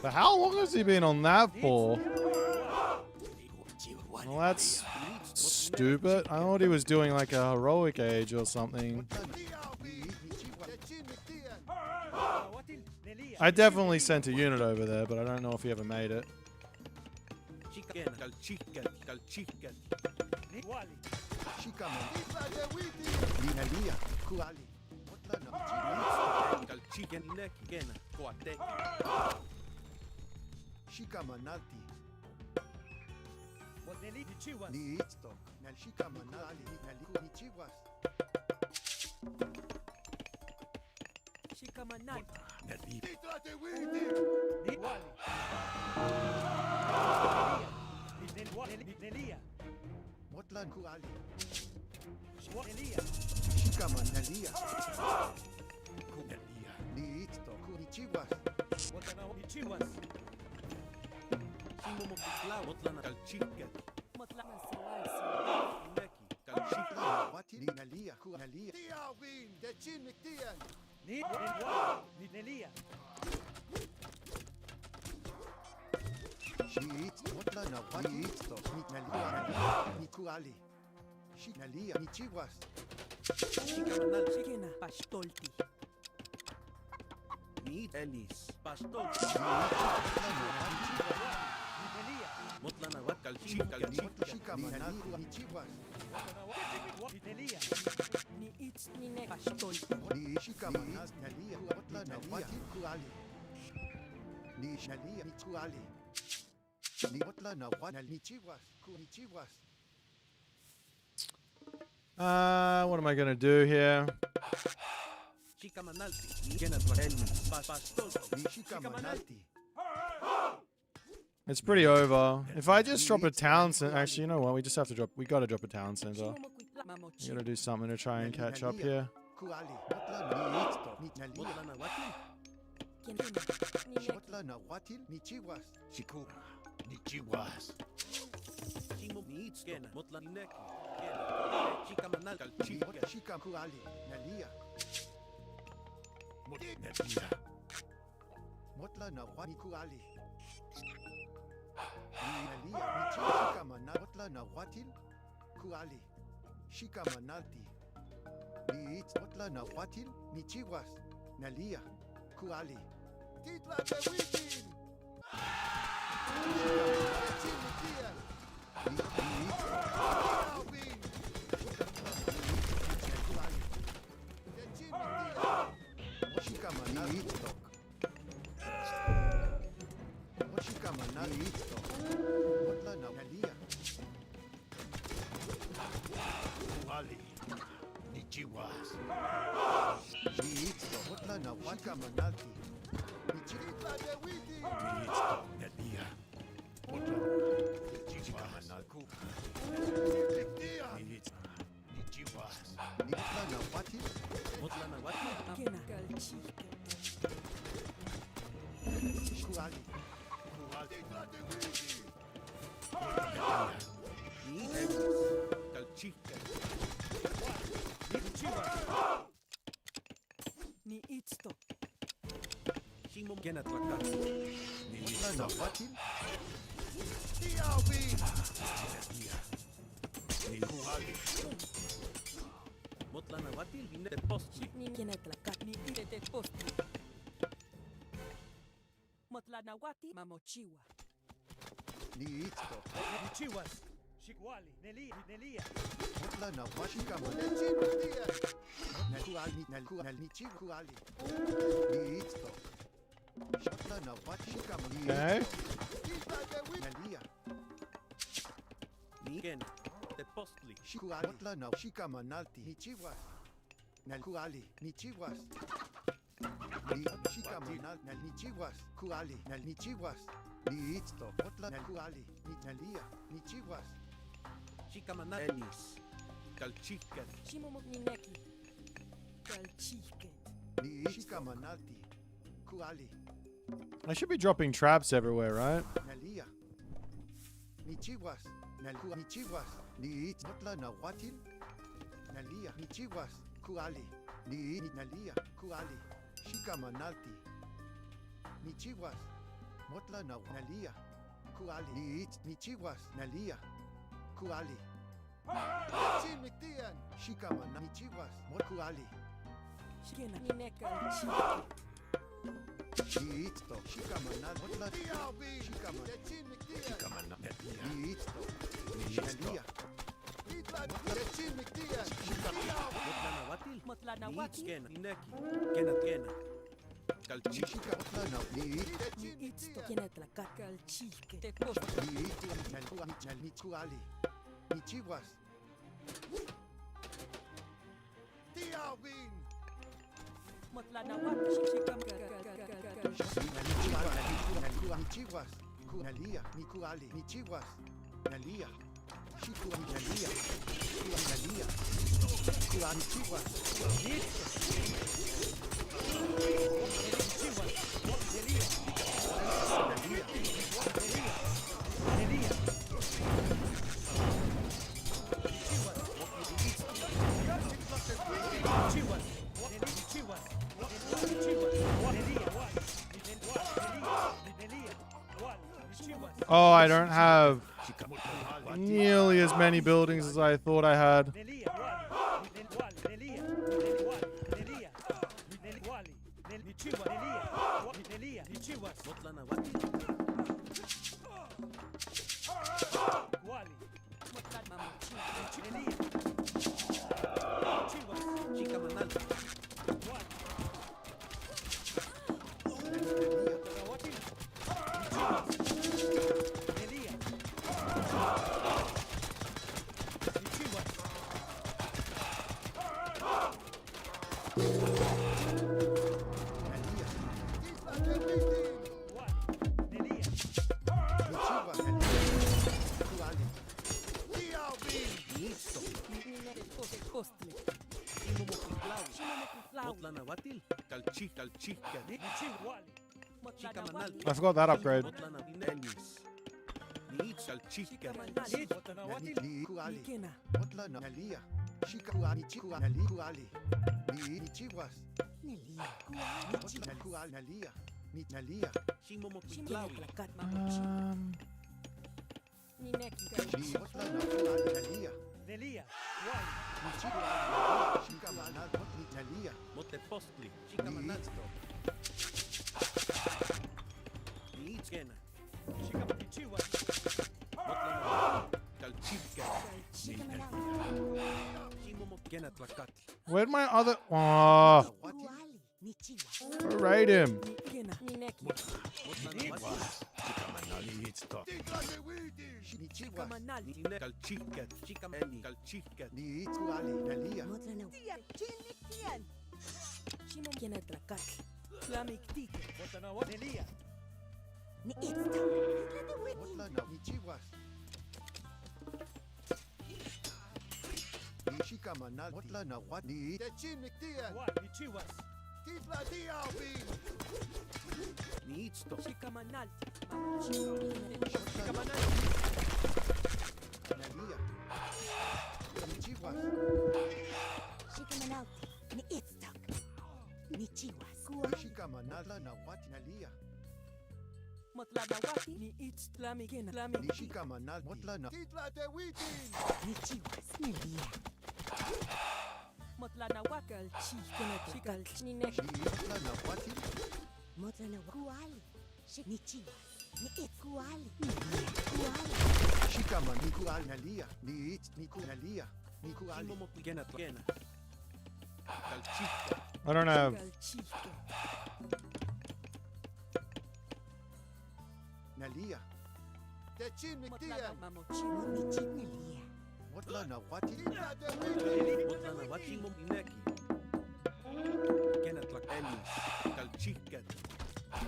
But how long has he been on that for? Well, that's stupid. I thought he was doing like a heroic age or something. I definitely sent a unit over there, but I don't know if he ever made it. Chicken, calchicken, calchicken. Wali. Shikaman. Linalia. Kuali. Motla na Calchicken, neck, gena, coate. Shikamanalti. What the lead chihuahua? Ni isto. Nal shikamanali. Nal chihuas. Shikamanal. Nelia. Motla kuali. Nelia. Shikamannalia. Kunalia. Ni isto. Kunichiwas. What the now chihuahua? Simo mokla, motlana calchicken. Motlana salasi. Neki, calchicken. Wati. Linalia. Kunalia. Tiawin. De chinmiktian. Nelia. Shit, motla na wati isto. Nalia. Ni kuali. Shinalia. Ni chiwas. Shikamanal. Shikena pastolti. Need Ellis. Pastor. Nelia. Motlana wat calchicken. Shikamanal. Ni chiwas. Nelia. Ni it's ni ne pastolti. Ni shikamanal. Nalia. Motla na wati kuali. Ni shinalia. Ni kuali. Ni motla na wati. Ni chiwas. Kunichiwas. What am I gonna do here? Shikamanalti. Gena Ellis. Pastor. Ni shikamanalti. It's pretty over. If I just drop a town center, actually, you know what? We just have to drop. We gotta drop a town center. We gotta do something to try and catch up here. Kuali. Motla ni isto. Ni nalia. Motlana wati. Motla na wati. Ni chiwas. Shikura. Ni chihuas. Shimo needs Gena. Motlana neki. Gena. Shikamanal calchicken. Shika kuali. Nalia. Nelia. Motla na wati kuali. Ni nalia. Ni shika mana. Motla na wati kuali. Shika manalti. Ni it. Motla na wati. Ni chiwas. Nalia. Kuali. Titla de witin. Motlana wati. Kena galchi. Ni Ellis. Calchicken. Ni chihuahua. Ni it's to. Shimo Gena trakat. Motla na wati. Motlana wati. Line post. Ni kena klakat ni ite posti. Motlana wati mamochiwa. Ni isto. Ni chihuas. Shikwali. Nelia. Motla na wati kama. Kuali. Ni kuali. Ni isto. Motla na wati kama. Okay. Nalia. Ni Gena. The postly. Shikuali. Motla na shikama nalti. Ni chiwas. Kuali. Ni chiwas. Ni shikama nalti. Ni chiwas. Kuali. Ni chiwas. Ni isto. Motla na kuali. Ni nalia. Ni chiwas. Shikamanal. Ellis. Calchicken. Shimo ni neki. Galchiken. Ni shikama nalti. Kuali. I should be dropping traps everywhere, right? Nalia. Ni chiwas. Ni chiwas. Ni it. Motla na watil. Nalia. Ni chiwas. Kuali. Ni nalia. Kuali. Shikama nalti. Ni chiwas. Motla na nalia. Kuali. Ni it. Ni chiwas. Nalia. Kuali. Chimitian. Shikama na ni chiwas. Mot kuali. Shikena ni ne galchi. Ni it to. Shikama na motla. Shikama. Shikama na. nawati. Skena, Ineki, Kena, Kena. Kalchi, Shika otla na ni Ni itsto kena tlakat kalchike. Te posto. ni ni kuali. Ni chiwas. Tiawin. Motla nawati. Shikam Ni chiwas. Nalia, ni kuali, ni chiwas. Nalia. Shiku nalia. Nalia. Kuali ni chiwas. Oh, I don't have nearly as many buildings as I thought I had. I forgot that upgrade. Ni kuali. Otla nalia. Shika kuali nali kuali. Ni chiwas. Otla kuali nalia. Ni nalia. Ni otla na kuali nalia. Nelia, Ni chiwas. Shika manal ni nalia. Mote postli, chica manalsto. Ni Skena, chica matichiwa. Kalchika, Shimomo Kena Tlakatl. Where'd my other... Oh, raid him. Ni chiwas. Kalchika, chica meni, kalchika. Ni kuali nalia. Nelia, Otla na ni chiwas. Ni shika manal. Otla na wat ni. Wal, Nichiwas, Shikamanal. ni Itzto, Shikamanal. Nalia. Ni chiwas. Shika manal na wat nalia. Motlanawati ni it's tlamikena. Ni shika manal. Otla na. Motlanawaka alchikena chikal Ni otla na wati. Shika man ni kuali nalia. Ni it ni kualia. Ni kuali. Shimomo Kena Tlakena. Kalchika, I don't have... alchike. Nalia. Mamochiwa. Otla na wati. Motlana Wachimom Ineki. Kena Tlakeni, Kalchika,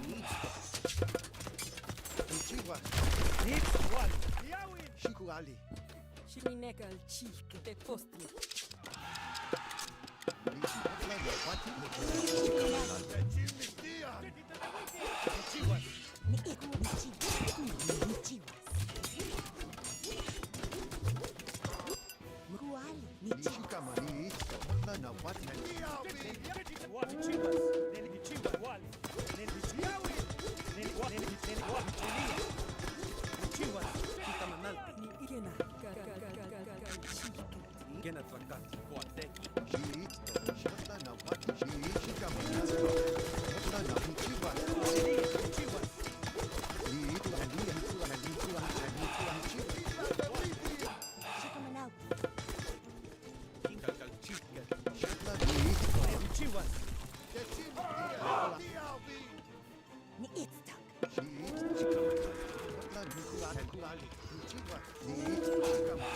ni Itzto, Ni chiwas. ni Itzto, Wal, Yawin. Shikuali. Shinineka alchike. Te postli. Ni otla na wati. Ni shika man ni it. Otla na wati. Wal, Nichiwas, Neli Nichiwas, Wal, Neli Yawin. Neli Wal, Neli Wal, Nelia. Nichiwas, Chica Manalti, Ni ikena. Alchike. Kena Tlakatl, Coateki. Shi it. Otla na wati. Shi shika manal. Otla na ni chiwas. Nelia, Nichiwas, Ni it nalia. Ni kuali. Ni kuali chiwas. Chica Kalchika, Otla ni it. Kurali, Nichiguas, Niit, Shikama,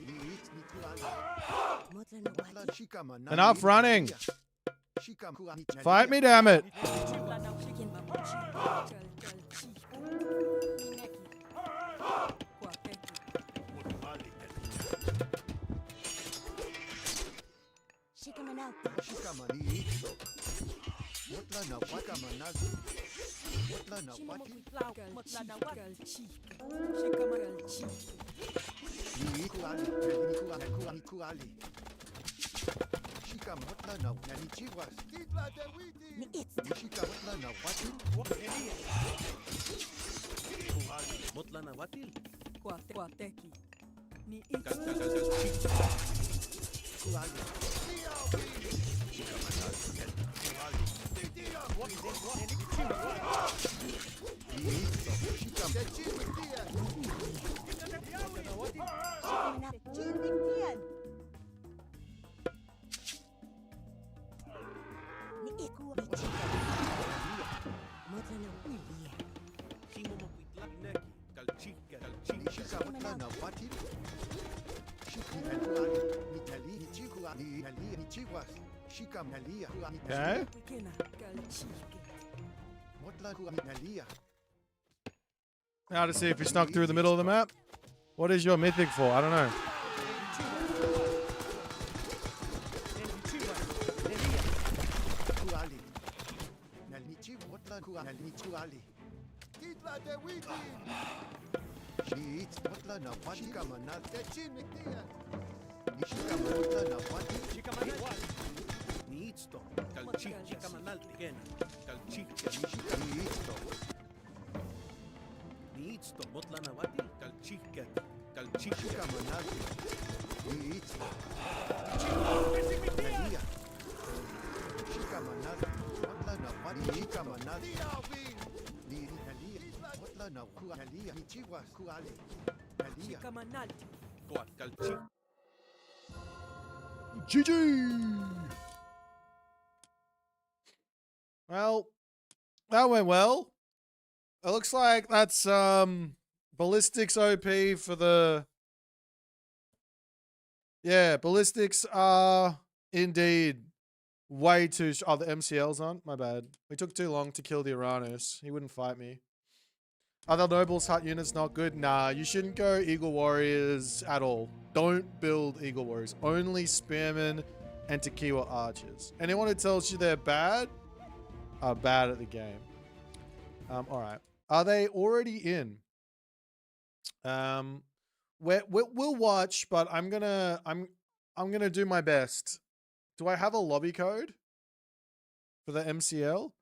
Niit, Nikurali, Motla na Motla, wati. Shikama, Enough running. Shikam, Kurani, Fight me, damn it. Chibla na chicken babuchi. Chal chal chika. Mineki. Kwa keki. Shikamanauta. Shikama, Niit, Motla, na Wakama, Nazi, Motla, na Wati, Motla na wati. Shikamanal chika. Niit, Kurali, Nikurali, Kurali, Shikama, Motla, na Nichiguas, Titla, de Witi, Ni it. Shika, Motla, na Wati, Motla Nahuatil. Kwa teki. Ni it. Kurali, Niit, Shikama, Shikamanal. Chindikian. Ni it. Kwa chika. Motla na ulia. Kimo Moquitlak Neki. Calchica. Shika, Motla, na Wati, Shika, Kurali, Nitali, Nichigua, Nali, Nichiguas, Shika, Nalia, Kurani, Okay. Kena. Kal chika. Motla, Kurani, Nalia, Now to see if he snuck through the middle of the map. What is your mythic for? I don't know. Kurali, Nalichi, Motla, Kurani, Kurali, Titla, de Witi, Shit, Motla, na Wati, Shika, Manal, Techin, Nikia, Nishika, Motla, na Wati, Niitsto. Calchica Manal Tigena. Calchica. Nishika, Niito, Niitsto. Motla Nahuatil. Calchica. Shika, Manal, Niito, Nalia, Shika, Manal, Motla, na Wati, Shika, Manal, Nalia, Motla, na Kura, Nalia, Nichiguas, Kurali, Nalia, Shikamanal. Calchica. GG. Well, that went well. It looks like that's ballistics OP for the. Yeah, ballistics are indeed way too. Oh, the MCL's on. My bad. We took too long to kill the Uranus. He wouldn't fight me. Other nobles hut units not good. Nah, you shouldn't go Eagle Warriors at all. Don't build Eagle Warriors. Only Spearmen and Tequila Archers. Anyone who tells you they're bad are bad at the game. All right. Are they already in? We'll watch, but I'm gonna do my best. Do I have a lobby code for the MCL?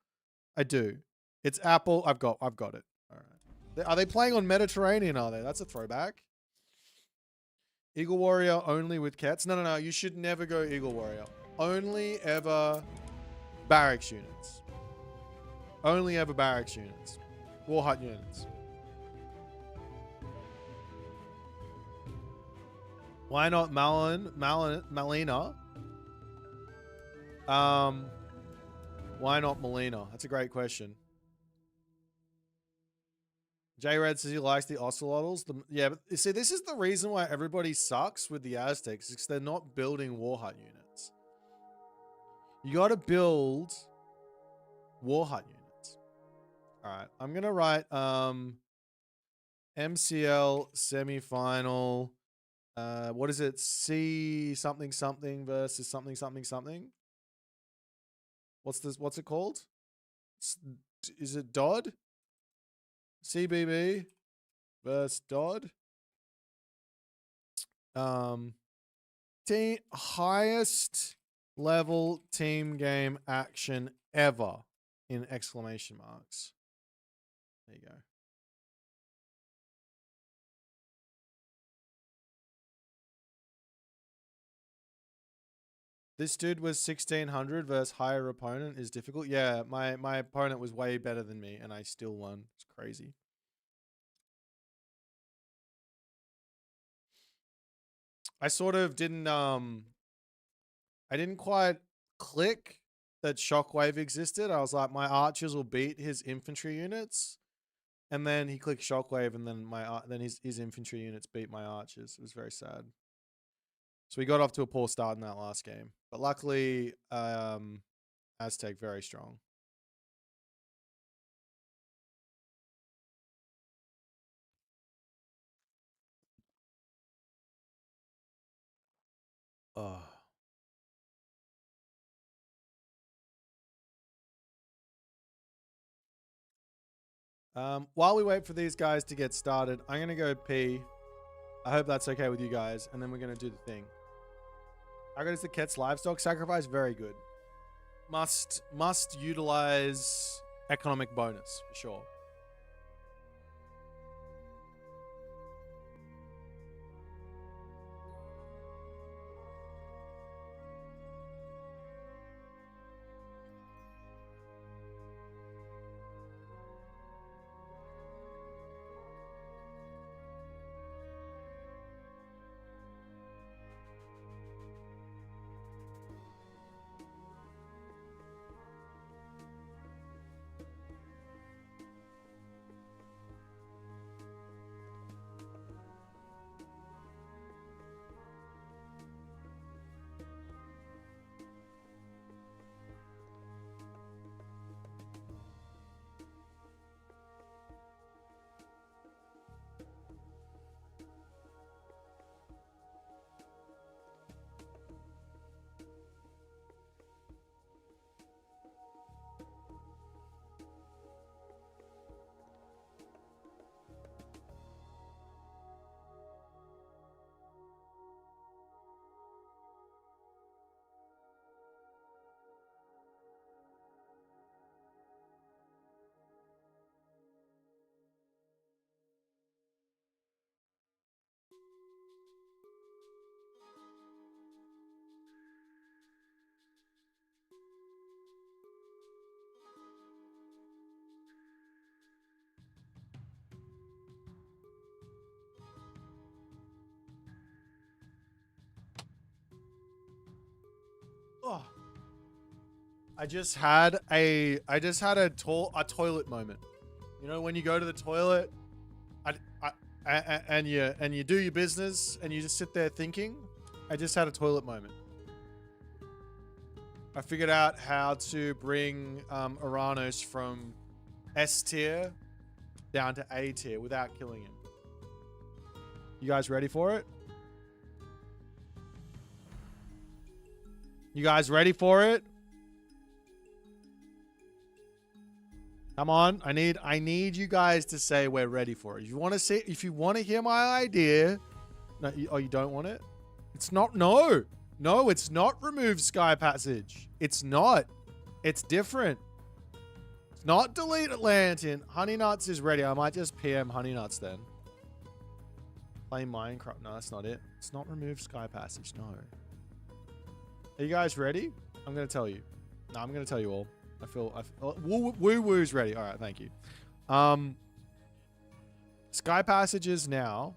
I do. It's Apple. I've got it. All right. Are they playing on Mediterranean? Are they? That's a throwback. Eagle Warrior only with cats. No. You should never go Eagle Warrior. Only ever barracks units. Only ever barracks units. War hut units. Why not Malina? Why not Melina? That's a great question. J-Red says he likes the ocelotls. Yeah, but you see, this is the reason why everybody sucks with the Aztecs, because they're not building war hut units. You got to build war hut units. All right, I'm gonna write MCL semifinal. What is it? C something something versus something something something. What's this? What's it called? Is it Dodd? CBB versus Dodd. Team highest level team game action ever in exclamation marks. There you go. This dude was 1600 versus higher opponent is difficult. Yeah, my opponent was way better than me and I still won. It's crazy. I sort of didn't I didn't quite click that Shockwave existed. I was like, my archers will beat his infantry units. And then he clicked shockwave, and then then his infantry units beat my archers. It was very sad. So we got off to a poor start in that last game, but luckily, Aztec very strong. Oh. While we wait for these guys to get started, I'm gonna go pee. I hope that's okay with you guys, and then we're gonna do the thing. How good is the Ket's livestock sacrifice? Very good. Must utilize economic bonus for sure. Oh. I just had a toilet moment. You know, when you go to the toilet, and you do your business and you just sit there thinking. I just had a toilet moment. I figured out how to bring Uranos from S tier down to A tier without killing him. You guys ready for it? You guys ready for it? Come on. I need you guys to say we're ready for it. If you want to hear my idea. No, you don't want it? It's not. No, it's not remove Sky Passage. It's not. It's different. It's not delete Atlantean. Honey Nuts is ready. I might just PM Honey Nuts then. Play Minecraft. No, that's not it. It's not remove Sky Passage. No. Are you guys ready? I'm going to tell you. No, I'm going to tell you all. I feel woo-woo's ready. All right, thank you. Sky Passages now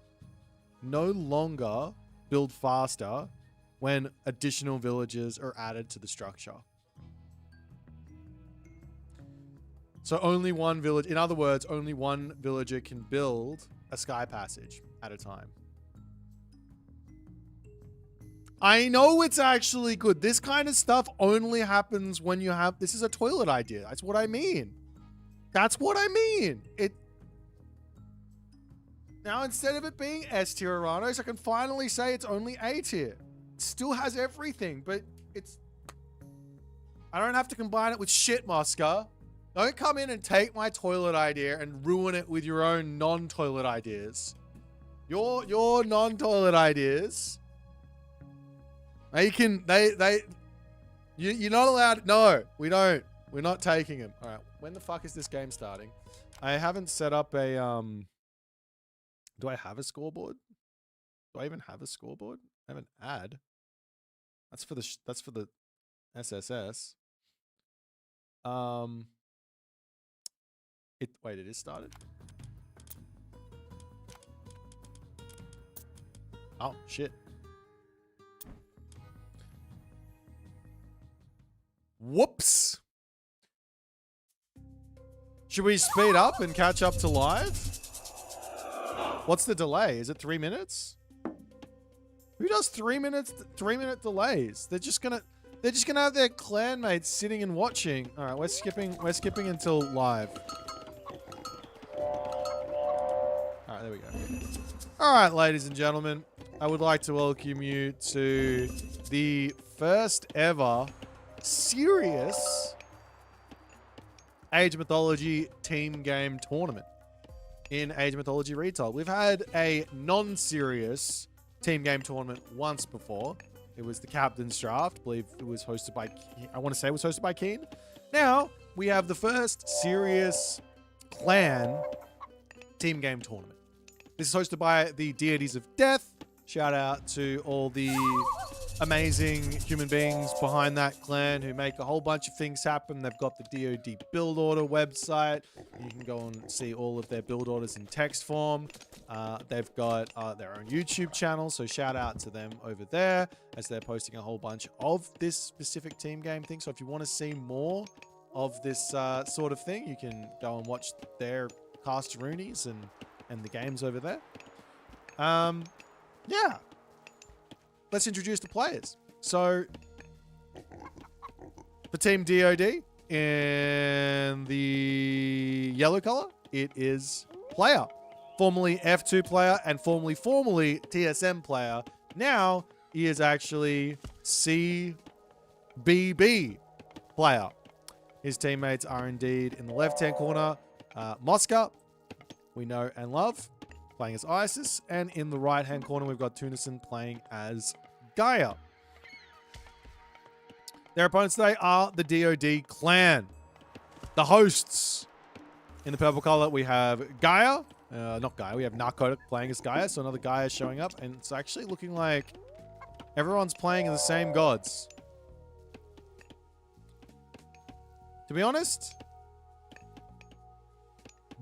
no longer build faster when additional villages are added to the structure. So only one village, in other words, only one villager can build a Sky Passage at a time. I know it's actually good. This kind of stuff only happens when you have... This is a toilet idea. That's what I mean. That's what I mean. Now, instead of it being S tier Uranos, I can finally say it's only A tier. It still has everything, but it's... I don't have to combine it with shit, Mosca. Don't come in and take my toilet idea and ruin it with your own non-toilet ideas. Your non-toilet ideas... You're not allowed. No, we don't. We're not taking him. All right. When the fuck is this game starting? I haven't set up a, do I have a scoreboard? Do I even have a scoreboard? I have an ad. That's for the SSS. Wait, it is started. Oh, shit. Whoops. Should we speed up and catch up to live? What's the delay? Is it 3 minutes? Who does 3 minutes? 3-minute delays? They're just gonna have their clanmates sitting and watching. All right, we're skipping until live. All right, there we go. All right, ladies and gentlemen, I would like to welcome you to the first ever serious Age of Mythology team game tournament in Age of Mythology Retold. We've had a non-serious team game tournament once before. It was the Captain's Draft. I believe it was hosted by, I want to say it was hosted by Keen. Now, we have the first serious clan team game tournament. This is hosted by the Deities of Death. Shout out to all the amazing human beings behind that clan who make a whole bunch of things happen. They've got the DoD build order website. You can go and see all of their build orders in text form. They've got their own YouTube channel, so shout out to them over there as they're posting a whole bunch of this specific team game thing. So if you want to see more of this sort of thing, you can go and watch their cast roonies and the games over there. Yeah. Let's introduce the players. So, for Team DoD, in the yellow color, it is player. Formerly F2 player and formerly TSM player. Now, he is actually CBB player. His teammates are indeed in the left-hand corner, Mosca, we know and love, playing as Isis, and in the right-hand corner, we've got Tunison playing as Gaia. Their opponents today are the DoD clan. The hosts. In the purple color, we have Gaia. Not Gaia, we have Narcotic playing as Gaia, so another Gaia showing up, and it's actually looking like everyone's playing the same gods. To be honest,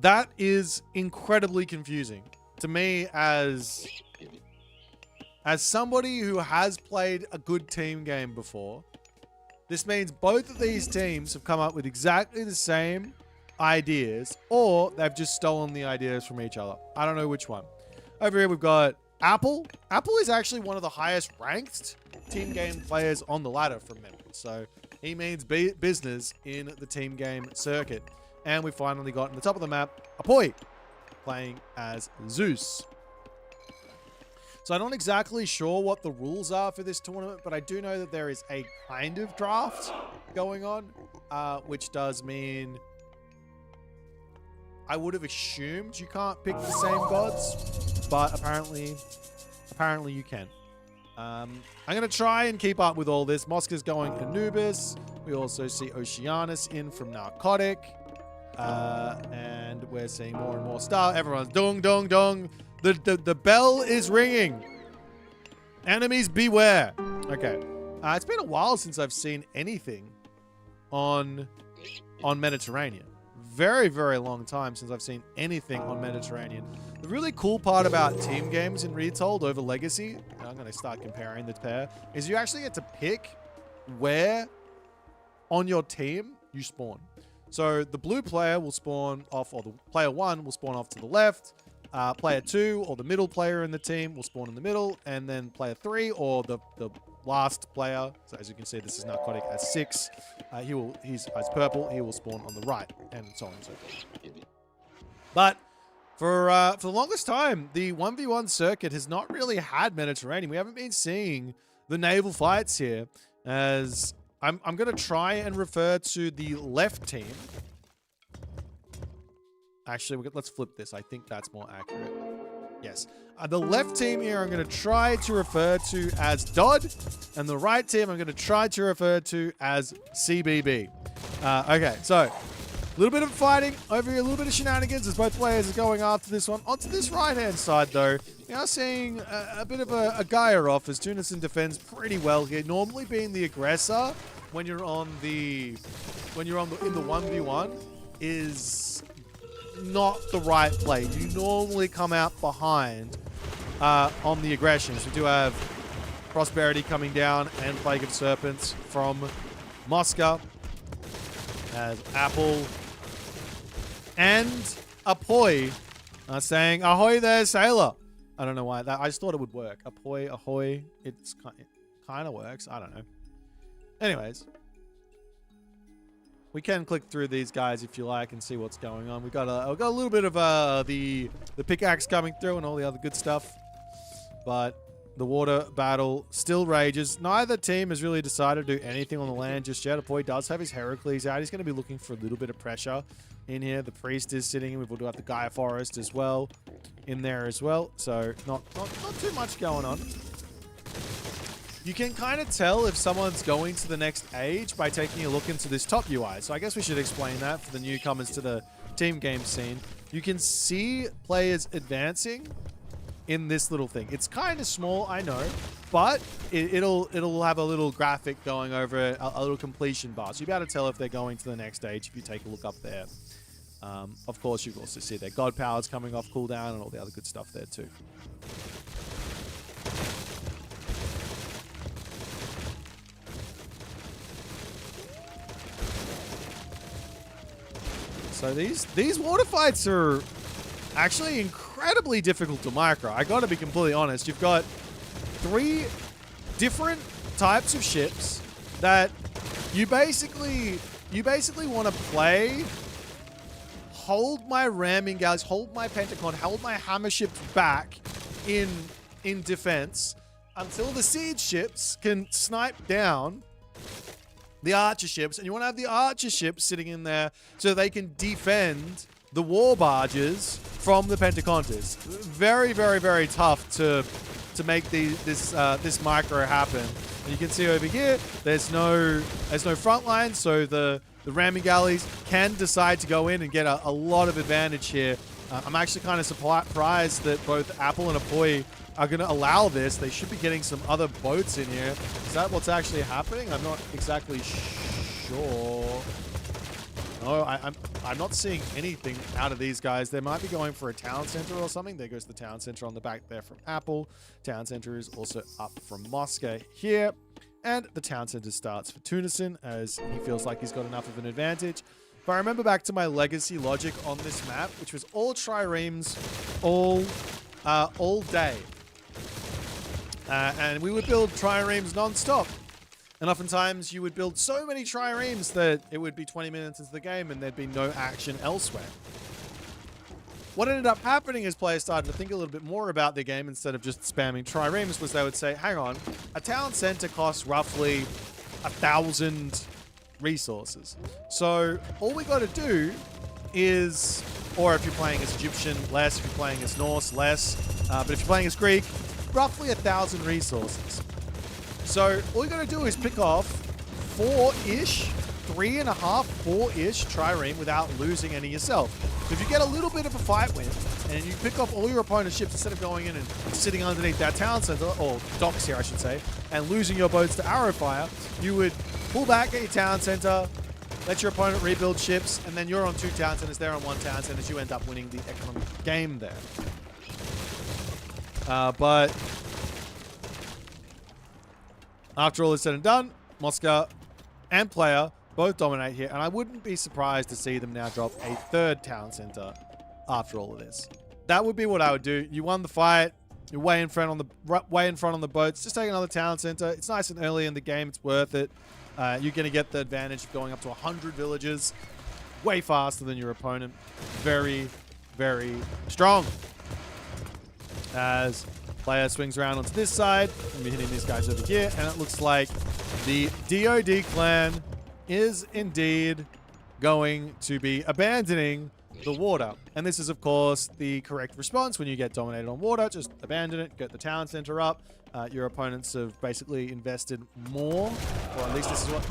that is incredibly confusing. To me, as somebody who has played a good team game before, this means both of these teams have come up with exactly the same ideas, or they've just stolen the ideas from each other. I don't know which one. Over here, we've got Apple. Apple is actually one of the highest ranked team game players on the ladder from memory. So he means business in the team game circuit. And we finally got in the top of the map, a Boit playing as Zeus. So I'm not exactly sure what the rules are for this tournament, but I do know that there is a kind of draft going on, which does mean I would have assumed you can't pick the same gods, but apparently you can. I'm going to try and keep up with all this. Mosca's going Anubis. We also see Oceanus in from Narcotic. And we're seeing more and more stuff. Everyone's dong, dong, dong. The bell is ringing. Enemies beware. Okay. It's been a while since I've seen anything on Mediterranean. Very, very long time since I've seen anything on Mediterranean. The really cool part about team games in Retold over Legacy, and I'm going to start comparing the pair, is you actually get to pick where on your team you spawn. So the blue player will spawn off, or the player 1 will spawn off to the left. Player 2, or the middle player in the team, will spawn in the middle. And then player 3, or the last player, so as you can see, this is Narcotic as 6. He's as purple, he will spawn on the right, and so on and so forth. But for the longest time, the 1v1 circuit has not really had Mediterranean. We haven't been seeing the naval fights here, as I'm going to try and refer to the left team. Actually, let's flip this. I think that's more accurate. Yes. The left team here I'm going to try to refer to as Dodd, and the right team I'm going to try to refer to as CBB. Okay, so a little bit of fighting over here, a little bit of shenanigans as both players are going after this one. Onto this right-hand side, though, we are seeing a bit of a Gaia off as Tunison defends pretty well here. Normally being the aggressor when you're in the 1v1 is not the right play. You normally come out behind on the aggressions. We do have Prosperity coming down and Plague of Serpents from Mosca as Apple and Apoy are saying, ahoy there, sailor. I don't know why. I just thought it would work. Apoy, ahoy. It kind of works. I don't know. Anyways. We can click through these guys if you like and see what's going on. We've got a little bit of the pickaxe coming through and all the other good stuff. But the water battle still rages. Neither team has really decided to do anything on the land just yet. Apoy does have his Heracles out. He's going to be looking for a little bit of pressure in here. The priest is sitting. We will have the Gaia Forest as well in there as well. So not too much going on. You can kind of tell if someone's going to the next age by taking a look into this top UI. So I guess we should explain that for the newcomers to the team game scene. You can see players advancing in this little thing. It's kind of small, I know, but it'll have a little graphic going over a little completion bar. So you'll be able to tell if they're going to the next stage if you take a look up there. Of course, you can also see their god powers coming off cooldown and all the other good stuff there too. So these water fights are actually incredibly difficult to micro. I gotta be completely honest. You've got 3 different types of ships that you basically want to play, hold my ramming galleys, hold my Pentacon, hold my hammer ships back in defense until the siege ships can snipe down the archer ships, and you want to have the archer ships sitting in there so they can defend the war barges from the Pentacontas. Very, very, very tough to make this micro happen. And you can see over here, there's no front line, so the ramming galleys can decide to go in and get a lot of advantage here. I'm actually kind of surprised that both Apple and Apoy are going to allow this. They should be getting some other boats in here. Is that what's actually happening? I'm not exactly sure. No, I'm not seeing anything out of these guys. They might be going for a town center or something. There goes the town center on the back there from Apple. Town center is also up from Moscow here. And the town center starts for Tunison as he feels like he's got enough of an advantage. If I remember back to my legacy logic on this map, which was all triremes all day. And we would build triremes non-stop. And oftentimes you would build so many triremes that it would be 20 minutes into the game and there'd be no action elsewhere. What ended up happening is players started to think a little bit more about their game instead of just spamming triremes, was they would say, hang on, a town center costs roughly 1,000 resources. So all we got to do is, or if you're playing as Egyptian, less. If you're playing as Norse, less. But if you're playing as Greek, roughly 1,000 resources. So all you got to do is pick off 4-ish, 3.5, 4-ish trireme without losing any yourself. So if you get a little bit of a fight win and you pick off all your opponent's ships instead of going in and sitting underneath that town center, or docks here I should say, and losing your boats to arrow fire, you would pull back at your town center, let your opponent rebuild ships, and then you're on 2 town centers, they're on 1 town center, you end up winning the economic game there. But after all is said and done, Moscow and Player both dominate here, and I wouldn't be surprised to see them now drop a 3rd town center after all of this. That would be what I would do. You won the fight. You're way in front on the boats. Just take another town center. It's nice and early in the game. It's worth it. You're going to get the advantage of going up to 100 villages way faster than your opponent. Very, very strong. As Player swings around onto this side, and we're hitting these guys over here, and it looks like the DOD clan is indeed going to be abandoning the water. And this is, of course, the correct response when you get dominated on water. Just abandon it, get the town center up. Your opponents have basically invested more, or at least this is what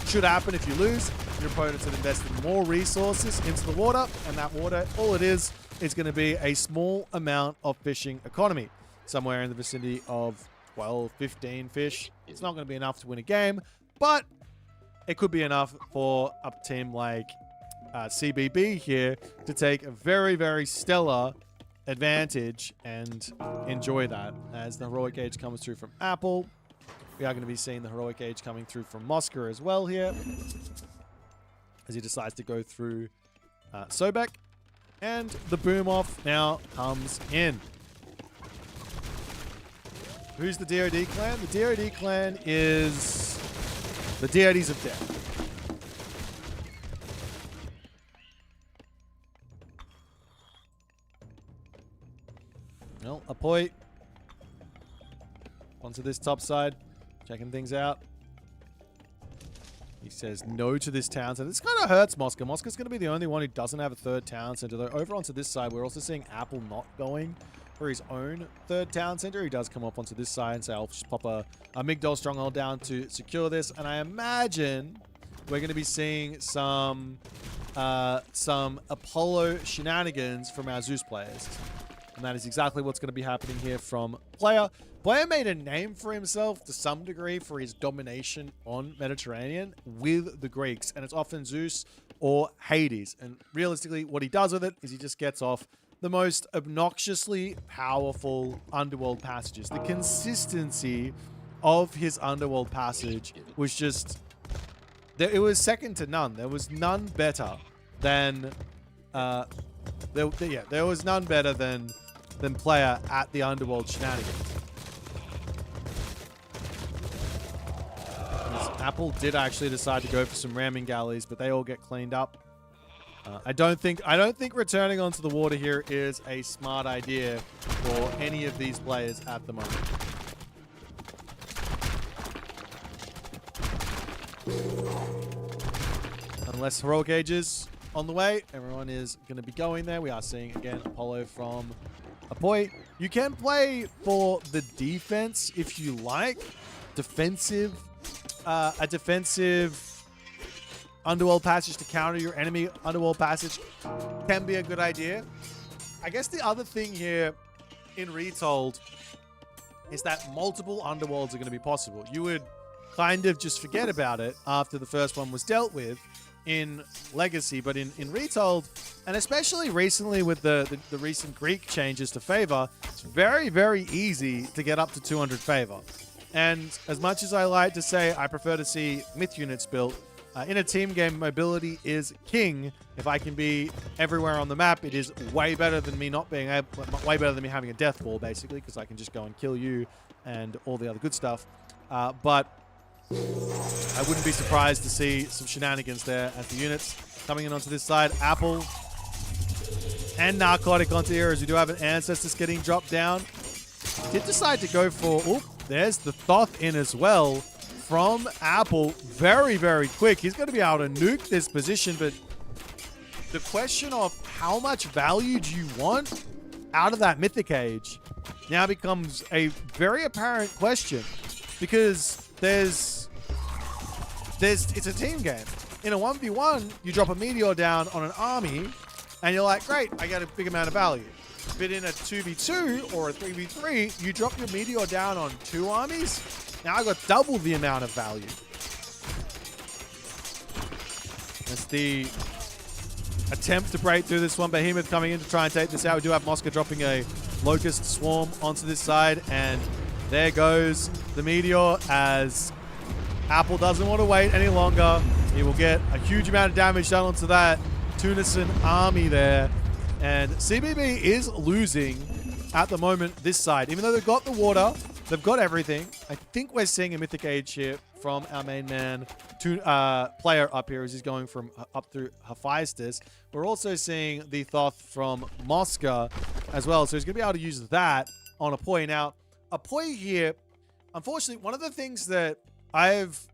should happen if you lose. Your opponents have invested more resources into the water, and that water, all it is going to be a small amount of fishing economy. Somewhere in the vicinity of 12, 15 fish. It's not going to be enough to win a game, but it could be enough for a team like CBB here to take a very, very stellar advantage and enjoy that. As the heroic age comes through from Apple, we are going to be seeing the heroic age coming through from Moscow as well here, as he decides to go through Sobek. And the boom off now comes in. Who's the DoD clan? The DoD clan is the deities of death. Well, Boit onto this top side, checking things out. He says no to this town center. This kind of hurts Mosca. Mosca's going to be the only one who doesn't have a third town center. Though over onto this side, we're also seeing Apple not going for his own third town center. He does come up onto this side and say, I'll just pop a Migdol stronghold down to secure this. And I imagine we're going to be seeing some Apollo shenanigans from our Zeus players. And that is exactly what's going to be happening here from Player. Player made a name for himself to some degree for his domination on Mediterranean with the Greeks. And it's often Zeus or Hades. And realistically, what he does with it is he just gets off the most obnoxiously powerful underworld passages. The consistency of his underworld passage was just... it was second to none. There was none better than... there was none better than Player at the underworld shenanigans. Apple did actually decide to go for some ramming galleys, but they all get cleaned up. I don't think returning onto the water here is a smart idea for any of these players at the moment. Unless Heroic Age is on the way, everyone is going to be going there. We are seeing, again, Apollo from Boit. You can play for the defense if you like. A defensive underworld passage to counter your enemy underworld passage can be a good idea. I guess the other thing here in Retold is that multiple underworlds are going to be possible. You would kind of just forget about it after the first one was dealt with in Legacy, but in Retold, and especially recently with the recent Greek changes to favor, it's very, very easy to get up to 200 favor. And as much as I like to say I prefer to see myth units built, in a team game, mobility is king. If I can be everywhere on the map, it is way better than me not being able, way better than me having a death ball, basically, because I can just go and kill you and all the other good stuff. But I wouldn't be surprised to see some shenanigans there as the units coming in onto this side. Apple and Narcotic onto here, as we do have an Ancestors getting dropped down. Did decide to go for... Oop, there's the Thoth in as well from Apple. Very, very quick. He's going to be able to nuke this position, but the question of how much value do you want out of that Mythic Age now becomes a very apparent question, because it's a team game. In a 1v1, you drop a meteor down on an army, and you're like, great, I get a big amount of value. But in a 2v2 or a 3v3, you drop your meteor down on 2 armies. Now I got double the amount of value. That's the attempt to break through this one. Behemoth coming in to try and take this out. We do have Mosca dropping a Locust Swarm onto this side. And there goes the meteor as Apple doesn't want to wait any longer. He will get a huge amount of damage done onto that Tunisian army there. And CBB is losing at the moment this side. Even though they've got the water, they've got everything. I think we're seeing a Mythic Age here from our main man to Player up here as he's going from up through Hephaestus. We're also seeing the Thoth from Mosca as well. So he's going to be able to use that on Apoy. Now, Apoy here, unfortunately, one of the things that I've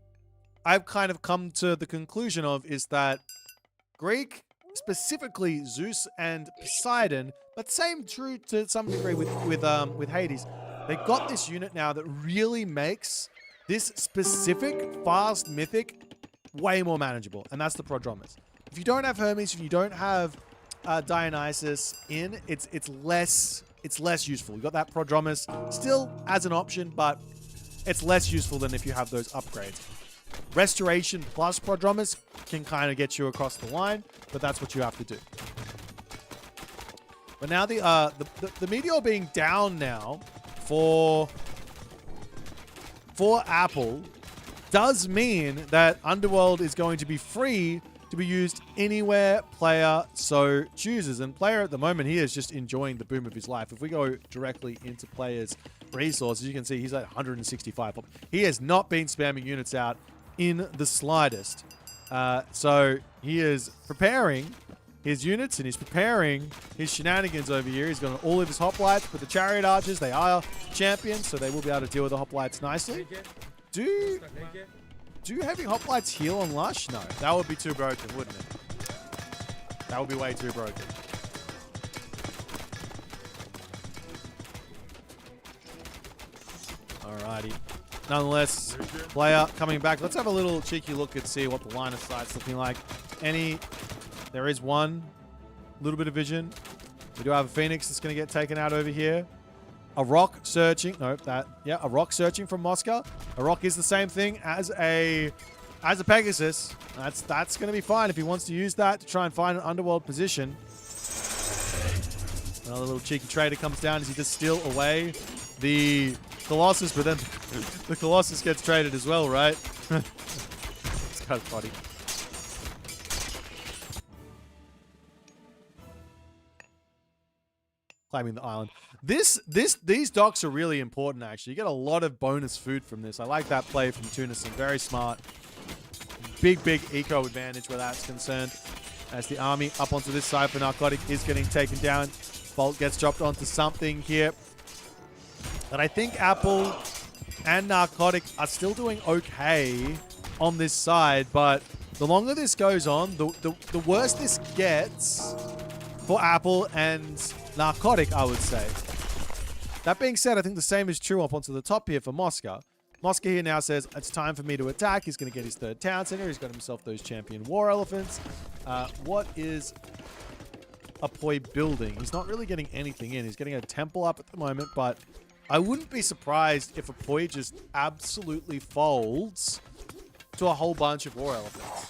kind of come to the conclusion of is that Greek, specifically Zeus and Poseidon, but same true to some degree with Hades. They got this unit now that really makes this specific fast mythic way more manageable, and that's the Prodromus. If you don't have Hermes, if you don't have Dionysus in, it's less useful. You got that Prodromus still as an option, but it's less useful than if you have those upgrades. Restoration plus Prodromus can kind of get you across the line, but that's what you have to do. But now the Meteor being down now for Apple does mean that Underworld is going to be free to be used anywhere player so chooses. And player at the moment, he is just enjoying the boom of his life. If we go directly into player's resources, you can see he's at 165. He has not been spamming units out in the slightest. So he is preparing his units and he's preparing his shenanigans over here. He's got all of his hoplites with the chariot archers. They are champions, so they will be able to deal with the hoplites nicely. Do having hoplites heal on Lush? No, that would be too broken, wouldn't it? That would be way too broken. Alrighty. Nonetheless, player coming back. Let's have a little cheeky look and see what the line of sight's looking like. There is one little bit of vision. We do have a Phoenix that's going to get taken out over here. A rock searching. No, a rock searching from Moscow. A rock is the same thing as a Pegasus. That's going to be fine if he wants to use that to try and find an underworld position. Another little cheeky trader comes down as he just steal away the Colossus, but then the Colossus gets traded as well, right? It's kind of funny. Climbing the island. These docks are really important, actually. You get a lot of bonus food from this. I like that play from Tunison. Very smart. Big eco advantage where that's concerned. As the army up onto this side for Narcotic is getting taken down. Bolt gets dropped onto something here. But I think Apple and Narcotic are still doing okay on this side. But the longer this goes on, the worse this gets for Apple and Narcotic, I would say. That being said, I think the same is true up onto the top here for Moscow. Moscow here now says, it's time for me to attack. He's going to get his third town center. He's got himself those champion war elephants. What is Apoy building? He's not really getting anything in. He's getting a temple up at the moment, but I wouldn't be surprised if Apoy just absolutely folds to a whole bunch of war elephants.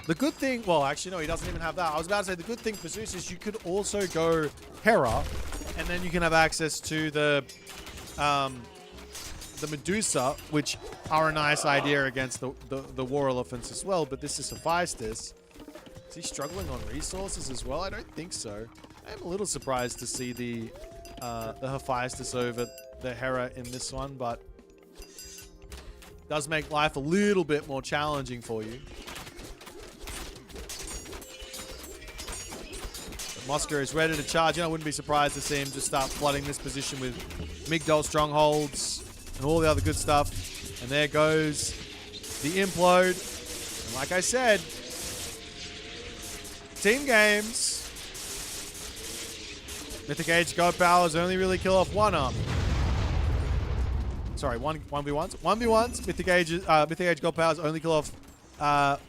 The good thing, well, actually, no, he doesn't even have that. I was about to say the good thing for Zeus is you could also go Hera, and then you can have access to the Medusa, which are a nice idea against the war elephants as well. But this is Hephaestus. Is he struggling on resources as well? I don't think so. I'm a little surprised to see the Hephaestus over the Hera in this one, but does make life a little bit more challenging for you. Moscow is ready to charge in. I wouldn't be surprised to see him just start flooding this position with Migdol strongholds and all the other good stuff. And there goes the implode. And like I said, team games. Mythic Age God Powers only really kill off one arm. Sorry, 1v1s. 1v1s, Mythic Age God Powers only kill off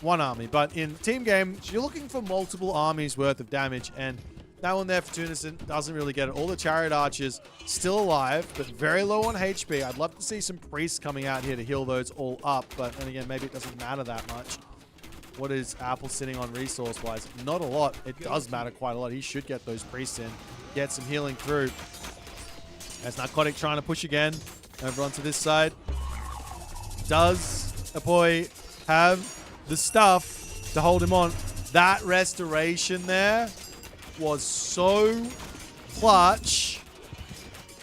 one army, but in team game, you're looking for multiple armies worth of damage, and that one there for Tunison doesn't really get it. All the chariot archers still alive, but very low on HP. I'd love to see some priests coming out here to heal those all up, but then again, maybe it doesn't matter that much. What is Apple sitting on resource-wise? Not a lot. It does matter quite a lot. He should get those priests in, get some healing through. As Narcotic trying to push again over onto this side. Does Apoy have the stuff to hold him on? That restoration there was so clutch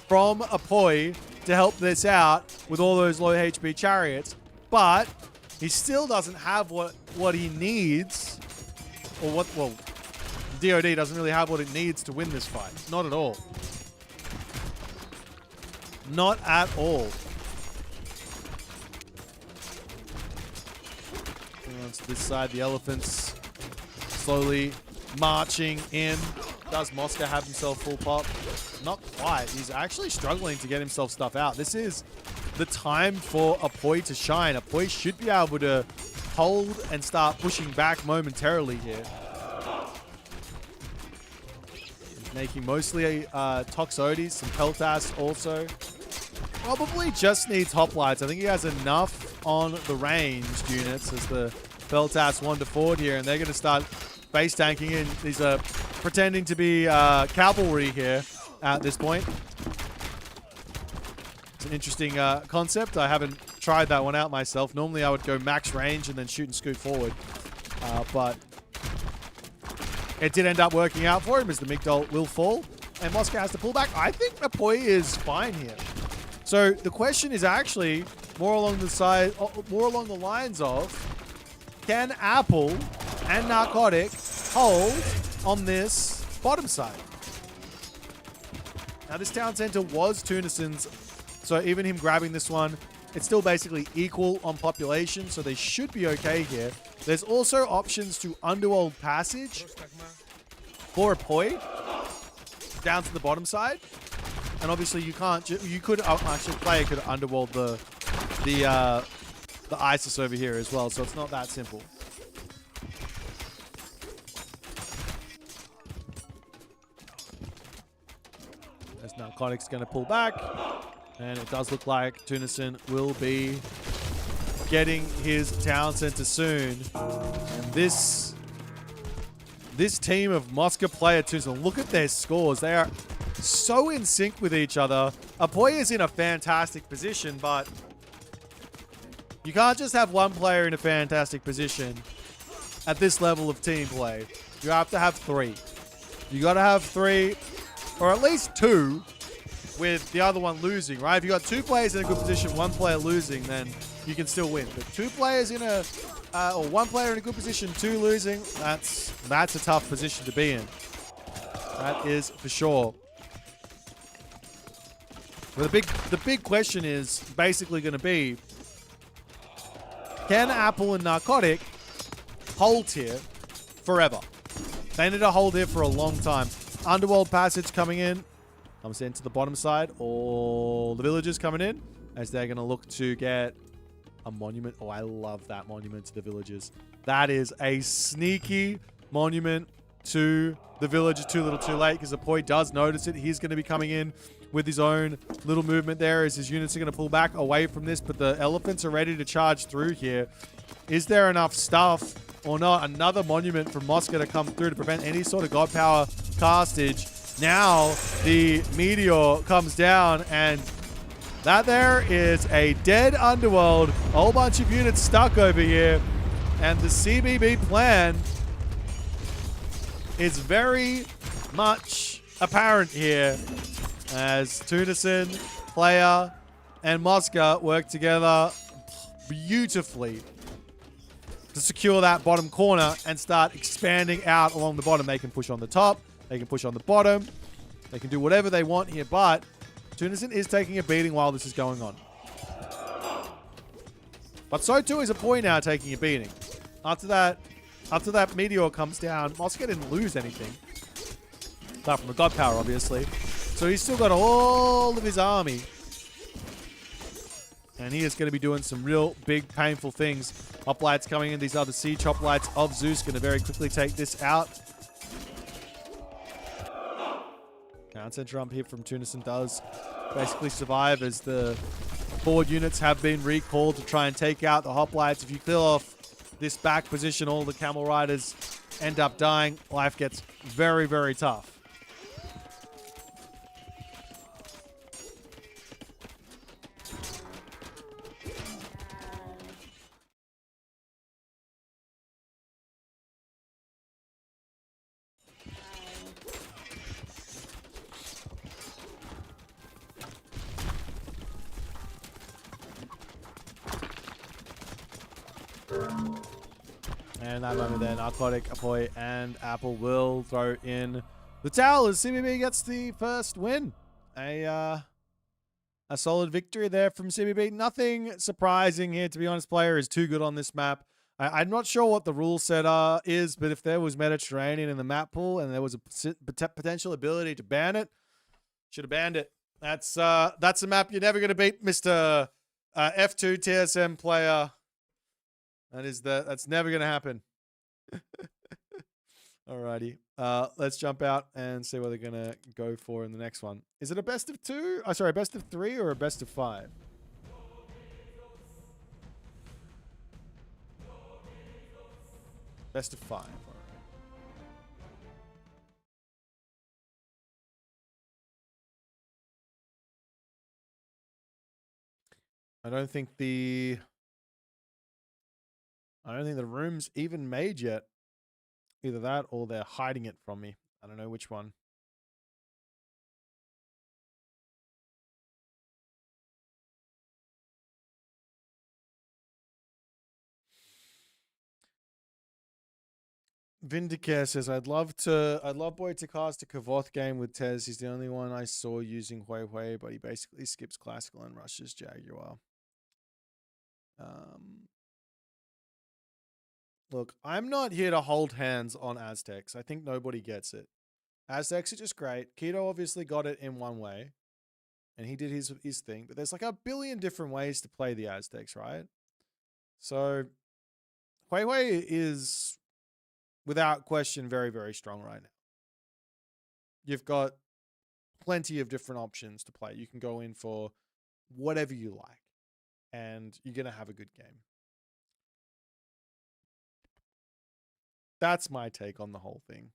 from Apoy to help this out with all those low HP chariots, but he still doesn't have what he needs, or well, DoD doesn't really have what it needs to win this fight. Not at all. Not at all. Onto this side, the elephants slowly marching in. Does Moscow have himself full pop? Not quite. He's actually struggling to get himself stuff out. This is the time for Apoy to shine. Apoy should be able to hold and start pushing back momentarily here. He's making mostly Toxotes, some Peltas also. Probably just needs hoplites. I think he has enough on the ranged units as the Peltas wander forward here, and they're going to start base tanking in. These are pretending to be cavalry here at this point. It's an interesting concept. I haven't tried that one out myself. Normally I would go max range and then shoot and scoot forward. But it did end up working out for him as the Migdol will fall. And Moscow has to pull back. I think Apoy is fine here. So the question is actually more along the lines of, can Apple and Narcotic hold on this bottom side? Now this town center was Tunison's, so even him grabbing this one, it's still basically equal on population, so they should be okay here. There's also options to Underworld Passage for Apoy down to the bottom side. And obviously you can't, you could, actually player could Underworld the ISIS over here as well, so it's not that simple. As Narcotics going to pull back, and it does look like Tunison will be getting his town center soon. And this team of Moscow player Tunison, look at their scores. They are so in sync with each other. Apoy is in a fantastic position, but you can't just have one player in a fantastic position at this level of team play. You have to have three. You got to have three, or at least two, with the other one losing, right? If you got two players in a good position, one player losing, then you can still win. But two players in a, or one player in a good position, two losing, that's a tough position to be in. That is for sure. But the big question is basically going to be, can Apple and Narcotic hold here forever? They need to hold here for a long time. Underworld Passage coming in. Comes into the bottom side. All the villagers coming in as they're going to look to get a monument. Oh, I love that monument to the villagers. That is a sneaky monument to the villagers. Too little too late, because Apoy does notice it. He's going to be coming in with his own little movement there as his units are going to pull back away from this, but the elephants are ready to charge through here. Is there enough stuff or not? Another monument from Moscow to come through to prevent any sort of god power castage. Now the meteor comes down, and that there is a dead underworld. A whole bunch of units stuck over here, and the CBB plan is very much apparent here as Tunison, player, and Moscow work together beautifully to secure that bottom corner and start expanding out along the bottom. They can push on the top, they can push on the bottom, they can do whatever they want here, but Tunison is taking a beating while this is going on. But so too is Apoy now taking a beating. After that meteor comes down, Moscow didn't lose anything. Apart from a god power, obviously. So he's still got all of his army. And he is going to be doing some real big, painful things. Hoplites coming in. These are the siege hoplites of Zeus. Going to very quickly take this out. Town center up here from Tunison does basically survive as the forward units have been recalled to try and take out the hoplites. If you clear off this back position, all the camel riders end up dying. Life gets very, very tough. And that moment there, Narcotic, Apoy, and Apple will throw in the towel as CBB gets the first win. A solid victory there from CBB. Nothing surprising here, to be honest. Player is too good on this map. I'm not sure what the rule set is, but if there was Mediterranean in the map pool and there was a potential ability to ban it, should have banned it. That's a map you're never going to beat, Mr. F2 TSM player. That's never going to happen. Alrighty. Let's jump out and see what they're going to go for in the next one. Is it a best of two? Oh, sorry, best of three or a best of five? Best of five. I don't think the room's even made yet. Either that or they're hiding it from me. I don't know which one. Vindicare says, I'd love Boit to cast a Kavoth game with Tez. He's the only one I saw using Hui Hui, but he basically skips classical and rushes Jaguar. Look, I'm not here to hold hands on Aztecs. I think nobody gets it. Aztecs are just great. Keto obviously got it in one way, and he did his thing. But there's like a billion different ways to play the Aztecs, right? So Hui Hui is, without question, very, very strong right now. You've got plenty of different options to play. You can go in for whatever you like, and you're going to have a good game. That's my take on the whole thing.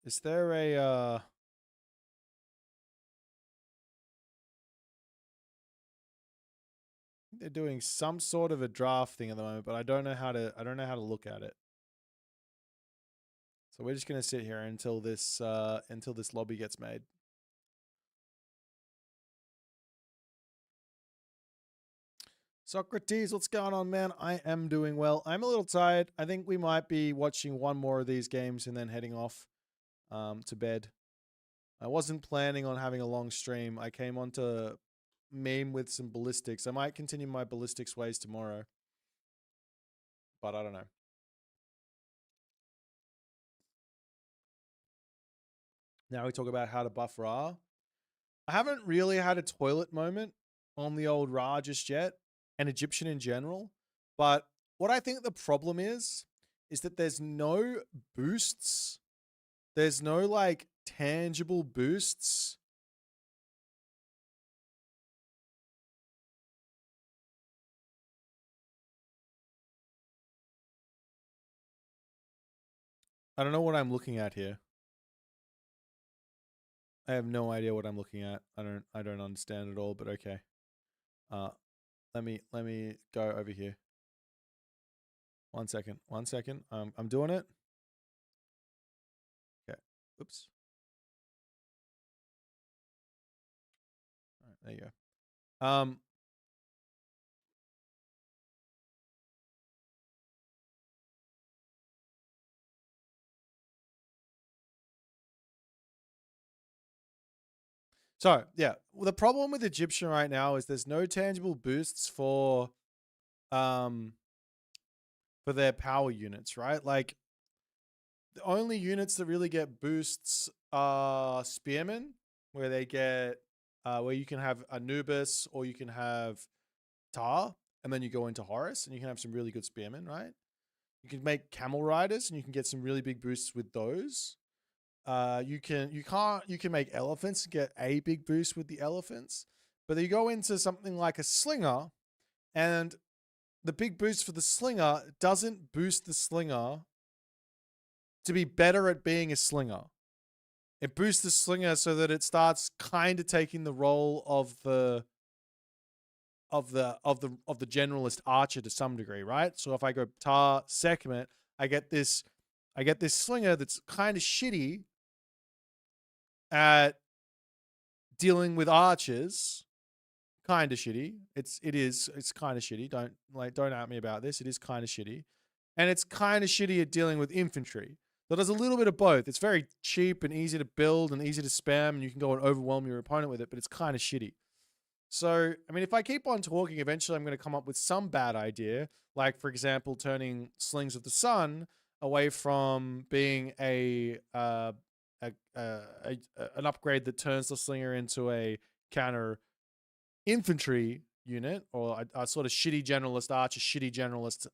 Is there a they're doing some sort of a draft thing at the moment, but I don't know how to look at it. So we're just gonna sit here until this lobby gets made. Socrates, what's going on, man? I am doing well. I'm a little tired. I think we might be watching one more of these games and then heading off to bed. I wasn't planning on having a long stream. I came on to meme with some ballistics. I might continue my ballistics ways tomorrow, but I don't know. Now we talk about how to buff Ra. I haven't really had a toilet moment on the old Ra just yet, and Egyptian in general. But what I think the problem is that there's no boosts. There's no like tangible boosts. I don't know what I'm looking at here. I have no idea what I'm looking at. I don't understand at all, but okay. Let me go over here. 1 second. 1 second. I'm doing it. Okay. Oops. All right, there you go. So yeah, well, the problem with Egyptian right now is there's no tangible boosts for their power units, right? Like the only units that really get boosts are spearmen, where they get where you can have Anubis or you can have Tar, and then you go into Horus and you can have some really good spearmen, right? You can make camel riders and you can get some really big boosts with those. You can make elephants and get a big boost with the elephants, but then you go into something like a slinger, and the big boost for the slinger doesn't boost the slinger to be better at being a slinger. It boosts the slinger so that it starts kind of taking the role of the generalist archer to some degree, right? So if I go Tar Sekhmet, I get this slinger that's kind of shitty at dealing with archers. Kind of shitty. It's kind of shitty. Don't at me about this. It is kind of shitty. And it's kind of shitty at dealing with infantry. So there's a little bit of both. It's very cheap and easy to build and easy to spam, and you can go and overwhelm your opponent with it, but it's kind of shitty. So, I mean, if I keep on talking, eventually I'm going to come up with some bad idea, like, for example, turning Slings of the Sun away from being an upgrade that turns the slinger into a counter infantry unit, or a sort of shitty generalist archer, shitty generalist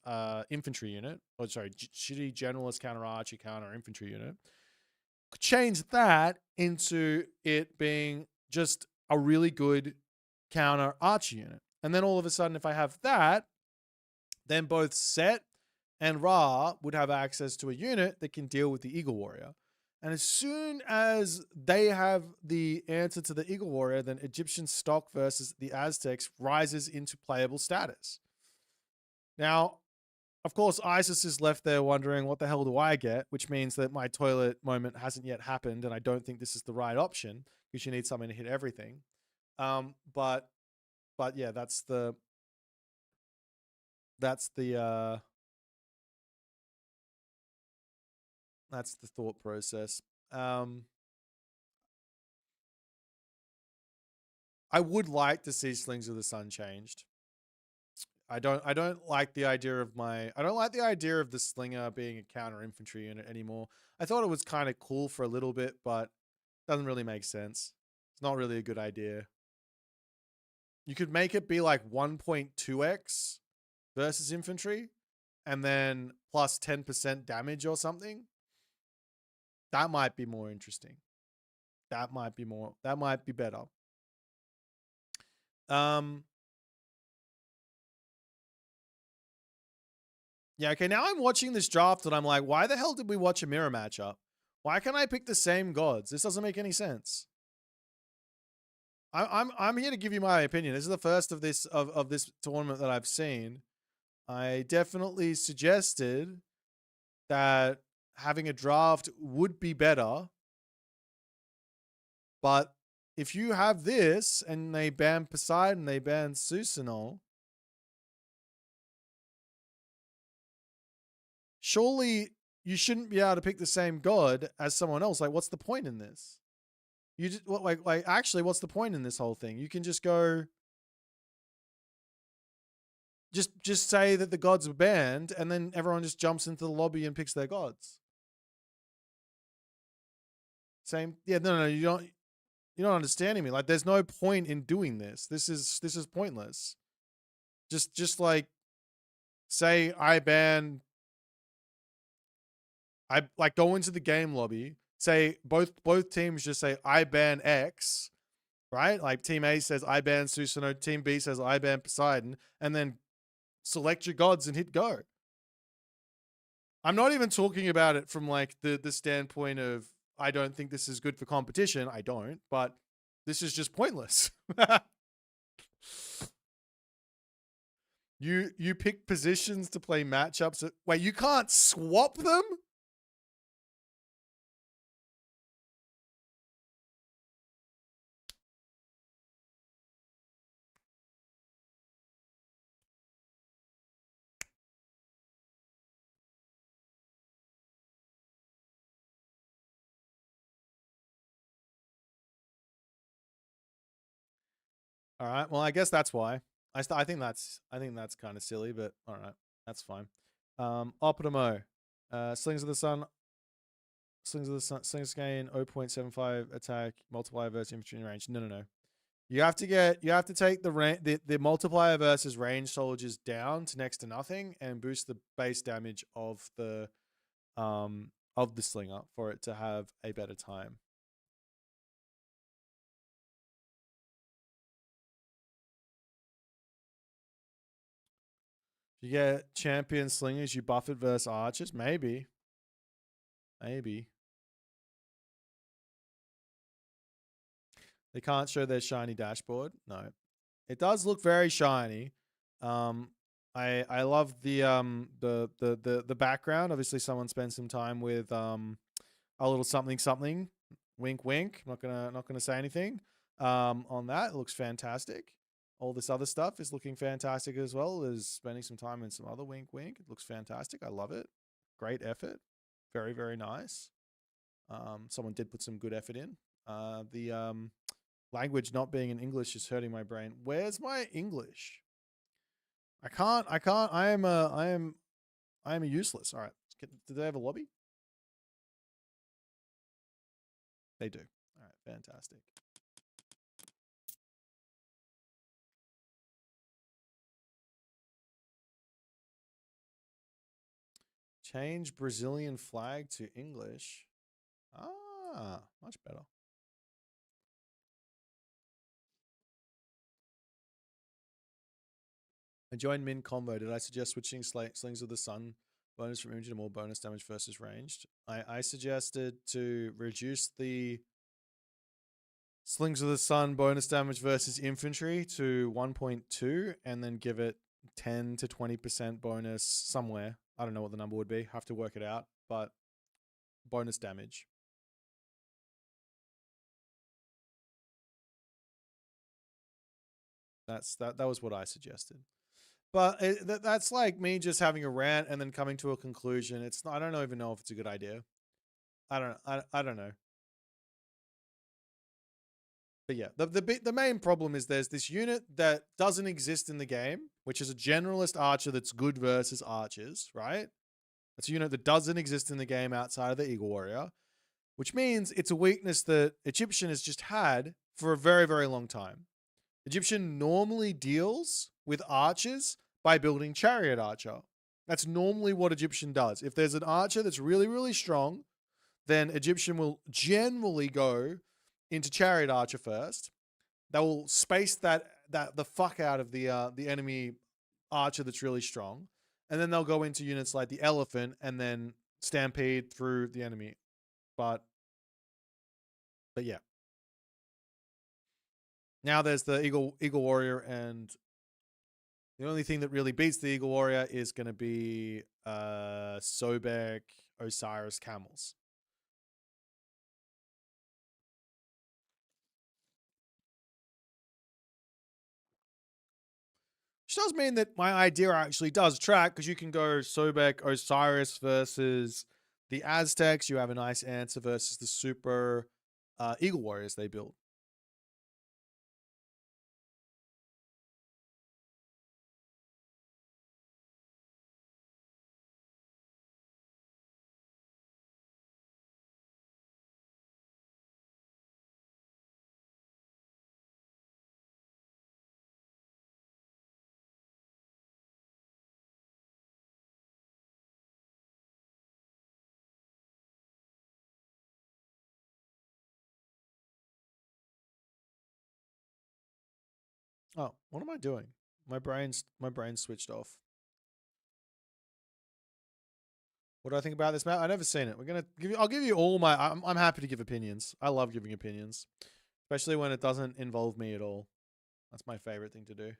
infantry unit, or sorry, shitty generalist counter archer, counter infantry unit. Change that into it being just a really good counter archer unit. And then all of a sudden, if I have that, then both Set and Ra would have access to a unit that can deal with the Eagle Warrior. And as soon as they have the answer to the Eagle Warrior, then Egyptian stock versus the Aztecs rises into playable status. Now, of course, Isis is left there wondering, what the hell do I get? Which means that my toilet moment hasn't yet happened, and I don't think this is the right option because you need something to hit everything. But yeah, that's the thought process. I would like to see Slings of the Sun changed. I don't like the idea of the slinger being a counter infantry unit anymore. I thought it was kind of cool for a little bit, but it doesn't really make sense. It's not really a good idea. You could make it be like 1.2x versus infantry and then plus 10% damage or something. That might be more interesting. That might be better. Yeah, okay, now I'm watching this draft and I'm like, why the hell did we watch a mirror matchup? Why can't I pick the same gods? This doesn't make any sense. I'm here to give you my opinion. This is the first of this tournament that I've seen. I definitely suggested that having a draft would be better. But if you have this and they ban Poseidon, they ban Susanoo, surely you shouldn't be able to pick the same god as someone else. Like, what's the point in this? You just actually, what's the point in this whole thing? You can just go, just say that the gods were banned, and then everyone just jumps into the lobby and picks their gods. Same, yeah, no, you're not understanding me. Like, there's no point in doing this. This is pointless. Just like, say I go into the game lobby, say both teams just say I ban X, right? Like team A says I ban Susanoo, team B says I ban Poseidon, and then select your gods and hit go. I'm not even talking about it from like the standpoint of I don't think this is good for competition. I don't, but this is just pointless. You pick positions to play matchups. Wait, you can't swap them? All right. Well, I guess that's why. I think that's kind of silly, but all right, that's fine. Optimo, Slings of the Sun. Slings gain 0.75 attack multiplier versus infantry range. No. You have to take the multiplier versus range soldiers down to next to nothing and boost the base damage of the slinger for it to have a better time. You get champion slingers, you buff it versus archers? Maybe. Maybe. They can't show their shiny dashboard? No. It does look very shiny. I love the background. Obviously someone spent some time with a little something. Wink wink. Not gonna say anything. On that. It looks fantastic. All this other stuff is looking fantastic as well. There's spending some time in some other wink wink. It looks fantastic. I love it. Great effort. Very, very nice. Someone did put some good effort in. The language not being in English is hurting my brain. Where's my English? I can't. I am useless. All right. Do they have a lobby? They do. All right. Fantastic. Change Brazilian flag to English. Ah, much better. I joined min combo. Did I suggest switching slings of the sun bonus from image to more bonus damage versus ranged? I suggested to reduce the slings of the sun bonus damage versus infantry to 1.2 and then give it 10 to 20% bonus somewhere. I don't know what the number would be. Have to work it out, but bonus damage. That was what I suggested. But that's like me just having a rant and then coming to a conclusion. It's not, I don't even know if it's a good idea. I don't know. But yeah, the main problem is there's this unit that doesn't exist in the game, which is a generalist archer that's good versus archers, right? It's a unit that doesn't exist in the game outside of the Eagle Warrior, which means it's a weakness that Egyptian has just had for a very, very long time. Egyptian normally deals with archers by building Chariot Archer. That's normally what Egyptian does. If there's an archer that's really, really strong, then Egyptian will generally go into Chariot Archer first. They will space the fuck out of the enemy archer that's really strong, and then they'll go into units like the Elephant and then stampede through the enemy. But yeah. Now there's the Eagle Warrior, and the only thing that really beats the Eagle Warrior is going to be Sobek, Osiris, Camels. Which does mean that my idea actually does track, because you can go Sobek, Osiris versus the Aztecs. You have a nice answer versus the super Eagle Warriors they build. Oh, what am I doing? My brain's switched off. What do I think about this map? I've never seen it. I'll give you all my. I'm happy to give opinions. I love giving opinions, especially when it doesn't involve me at all. That's my favorite thing to do.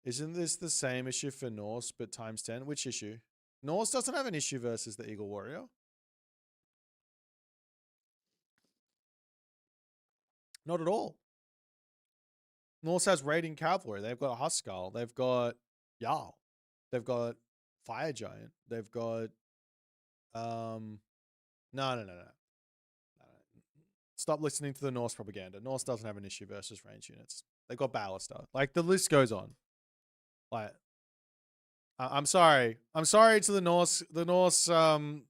Isn't this the same issue for Norse but times 10? Which issue? Norse doesn't have an issue versus the Eagle Warrior. Not at all. Norse has raiding cavalry. They've got a Huskal. They've got Jarl. They've got Fire Giant. They've got no. Stop listening to the Norse propaganda. Norse doesn't have an issue versus range units. They've got Ballister. Like, the list goes on. Like, I'm sorry. I'm sorry to the Norse. I'm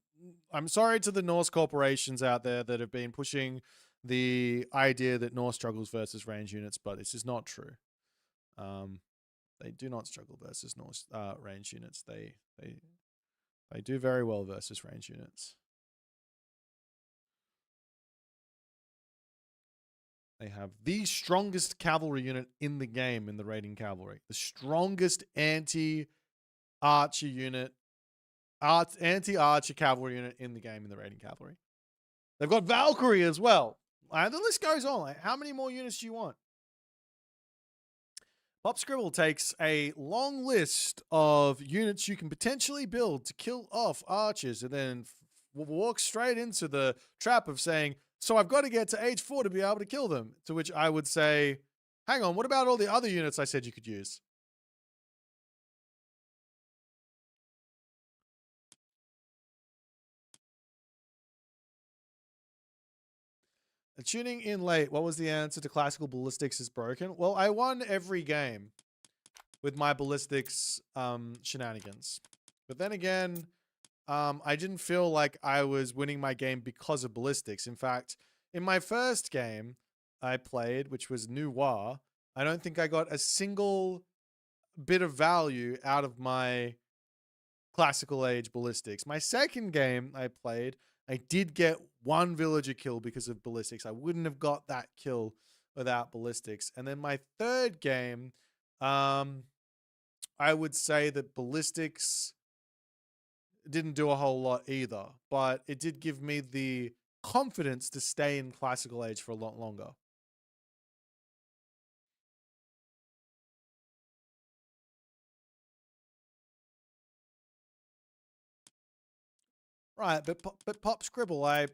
sorry to the Norse corporations out there that have been pushing the idea that Norse struggles versus range units, but this is not true. They do not struggle versus Norse range units. They do very well versus range units. They have the strongest cavalry unit in the game in the raiding cavalry. The strongest anti-archer unit, anti-archer cavalry unit in the game in the raiding cavalry. They've got Valkyrie as well. The list goes on. Like, how many more units do you want? Pop Scribble takes a long list of units you can potentially build to kill off archers, and then walks straight into the trap of saying, so I've got to get to age 4 to be able to kill them. To which I would say, hang on, what about all the other units I said you could use? Tuning in late, what was the answer to classical ballistics is broken? Well, I won every game with my ballistics shenanigans. But then again, I didn't feel like I was winning my game because of ballistics. In fact, in my first game I played, which was Noir, I don't think I got a single bit of value out of my classical age ballistics. My second game I played, I did get one villager kill because of ballistics. I wouldn't have got that kill without ballistics. And then my third game, I would say that ballistics didn't do a whole lot either, but it did give me the confidence to stay in classical age for a lot longer. Right, but Pop Scribble, I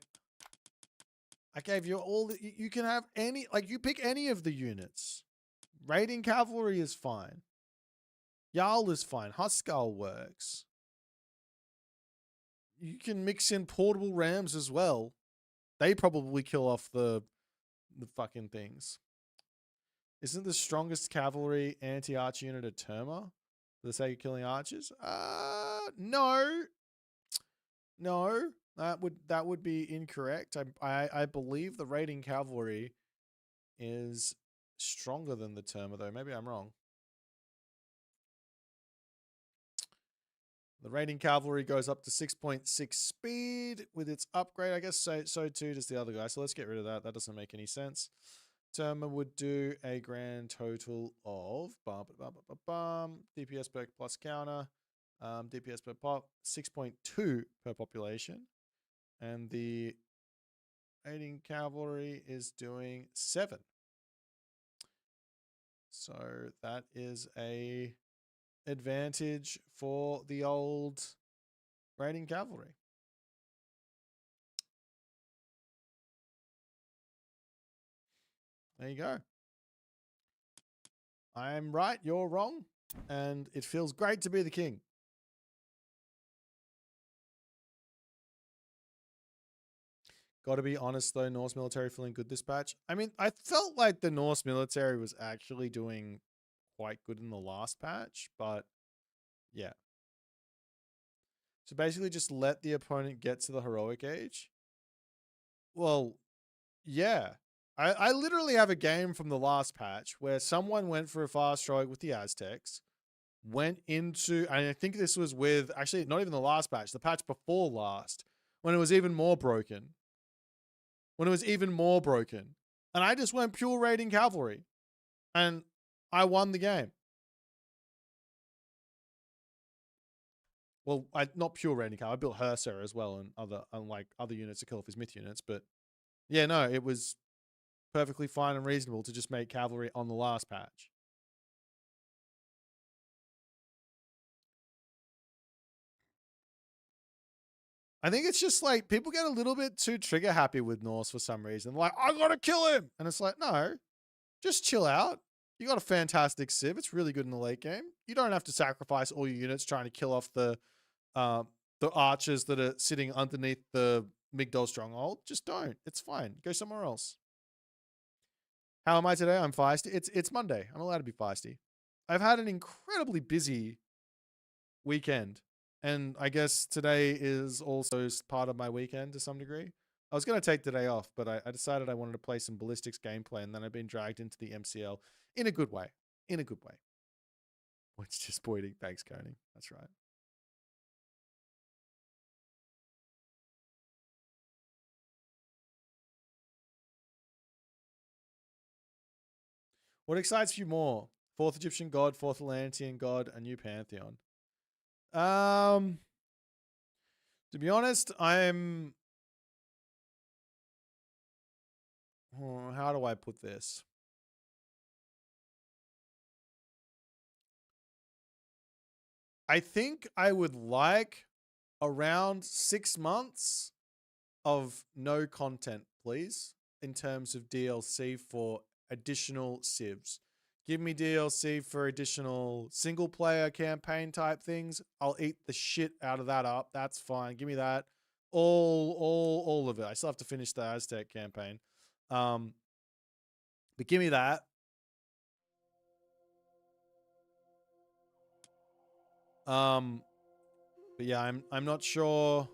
gave you all the, you can have any, like, you pick any of the units. Raiding cavalry is fine. Jarl is fine. Huskarl works. You can mix in portable rams as well. They probably kill off the fucking things. Isn't the strongest cavalry anti-arch unit a Terma for the sake of killing archers? No. No. That would be incorrect. I believe the raiding cavalry is stronger than the Terma, though. Maybe I'm wrong. The raiding cavalry goes up to 6.6 speed with its upgrade. I guess so too does the other guy. So let's get rid of that. That doesn't make any sense. Terma would do a grand total of DPS per plus counter, DPS per pop, 6.2 per population. And the raiding cavalry is doing 7. So that is a advantage for the old raiding cavalry. There you go. I'm right, you're wrong, and it feels great to be the king. Got to be honest though, Norse military feeling good this patch. I mean, I felt like the Norse military was actually doing quite good in the last patch, but yeah. So basically just let the opponent get to the heroic age. Well, yeah. I literally have a game from the last patch where someone went for a fast strike with the Aztecs, went into, and I think this was with, actually not even the last patch, the patch before last, when it was even more broken. And I just went pure raiding cavalry and I won the game. Well, not pure raiding cavalry. I built Herser as well and other units to kill off his myth units. But yeah, no, it was perfectly fine and reasonable to just make cavalry on the last patch. I think it's just like people get a little bit too trigger happy with Norse for some reason. Like, I gotta kill him. And it's like, no, just chill out. You got a fantastic civ. It's really good in the late game. You don't have to sacrifice all your units trying to kill off the archers that are sitting underneath the Migdol stronghold. Just don't. It's fine. Go somewhere else. How am I today? I'm feisty. It's Monday. I'm allowed to be feisty. I've had an incredibly busy weekend. And I guess today is also part of my weekend to some degree. I was going to take the day off, but I decided I wanted to play some ballistics gameplay, and then I've been dragged into the MCL in a good way. In a good way. It's just pointing. Thanks, Coney. That's right. What excites you more? Fourth Egyptian god, fourth Atlantean god, a new pantheon. To be honest, I'm... how do I put this? I think I would like around 6 months of no content, please, in terms of DLC for additional civs. Give me DLC for additional single player campaign type things. I'll eat the shit out of that up. That's fine. Give me that. All of it. I still have to finish the Aztec campaign. But give me that. But yeah, I'm not sure.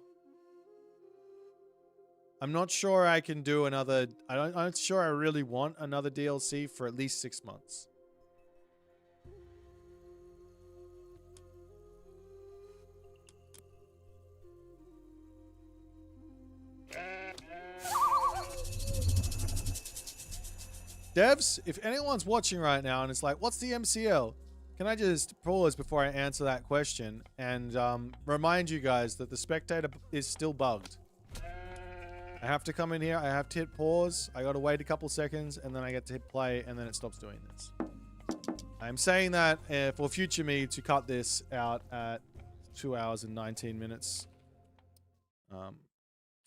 I'm not sure I can do another. I'm not sure I really want another DLC for at least 6 months. Devs, if anyone's watching right now and it's like, what's the MCL? Can I just pause before I answer that question and remind you guys that the spectator is still bugged. I have to come in here, I have to hit pause, I gotta wait a couple seconds, and then I get to hit play, and then it stops doing this. I'm saying that for future me to cut this out at 2 hours and 19 minutes.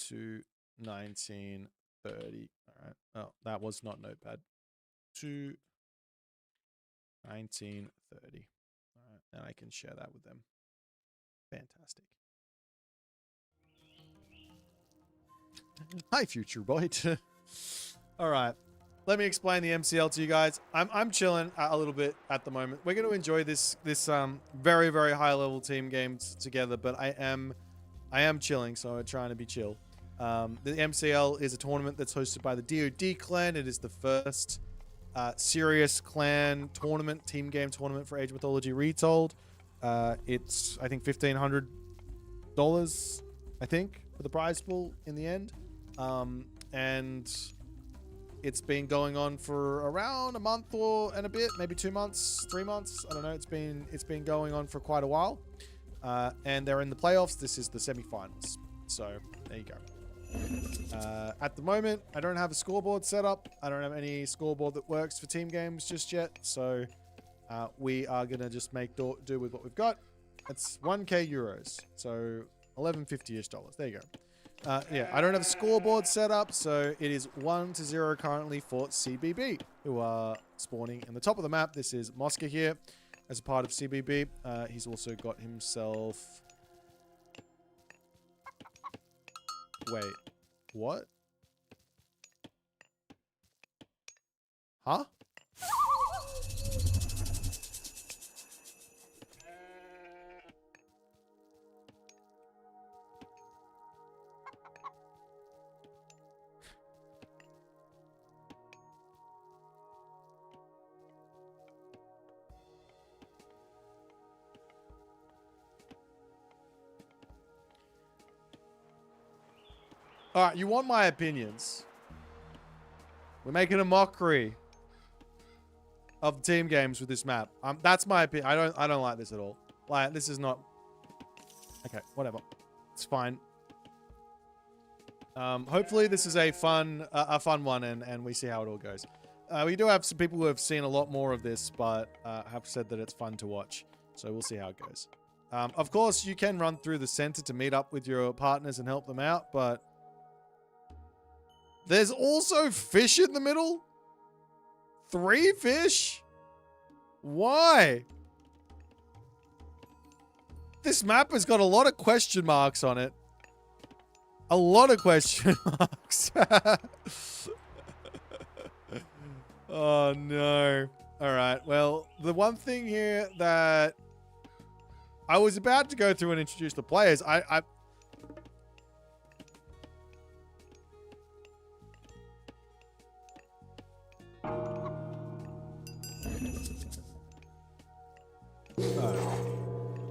To 19:30. Alright. Oh, that was not notepad. To 19:30. Alright, and I can share that with them. Fantastic. Hi, future Boit. Alright. Let me explain the MCL to you guys. I'm chilling a little bit at the moment. We're going to enjoy this very, very high level team games together, but I am chilling, so I'm trying to be chill. The MCL is a tournament that's hosted by the DoD clan. It is the first serious clan tournament, team game tournament for Age of Mythology Retold. It's, I think, $1,500, I think, for the prize pool in the end. And it's been going on for around a month and a bit, maybe 2 months, 3 months. I don't know. It's been going on for quite a while. And they're in the playoffs. This is the semifinals. So there you go. At the moment, I don't have a scoreboard set up. I don't have any scoreboard that works for team games just yet. So we are going to just make do with what we've got. It's 1k euros. So 1150-ish dollars. There you go. Yeah, I don't have a scoreboard set up. So it is 1-0 currently for CBB, who are spawning in the top of the map. This is Mosca here as a part of CBB. He's also got himself... Wait, what? Huh? Alright, you want my opinions. We're making a mockery of team games with this map. That's my opinion. I don't like this at all. Like, this is not... Okay, whatever. It's fine. Hopefully this is a fun one and we see how it all goes. We do have some people who have seen a lot more of this, but have said that it's fun to watch. So we'll see how it goes. Of course, you can run through the center to meet up with your partners and help them out, but... There's also fish in the middle? 3 fish? Why? This map has got a lot of question marks on it. A lot of question marks. Oh, no. All right. Well, the one thing here that I was about to go through and introduce the players,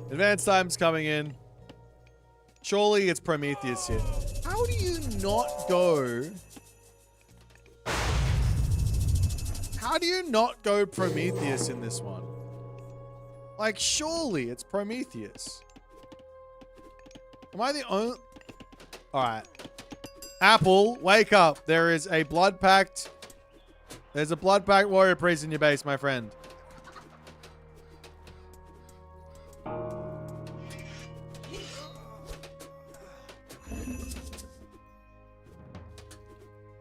Advanced time's coming in. Surely it's Prometheus here. How do you not go? How do you not go Prometheus in this one? Like, surely it's Prometheus. Am I the only... Alright. Apple, wake up. There is a blood pact. There's a blood pact warrior priest in your base, my friend.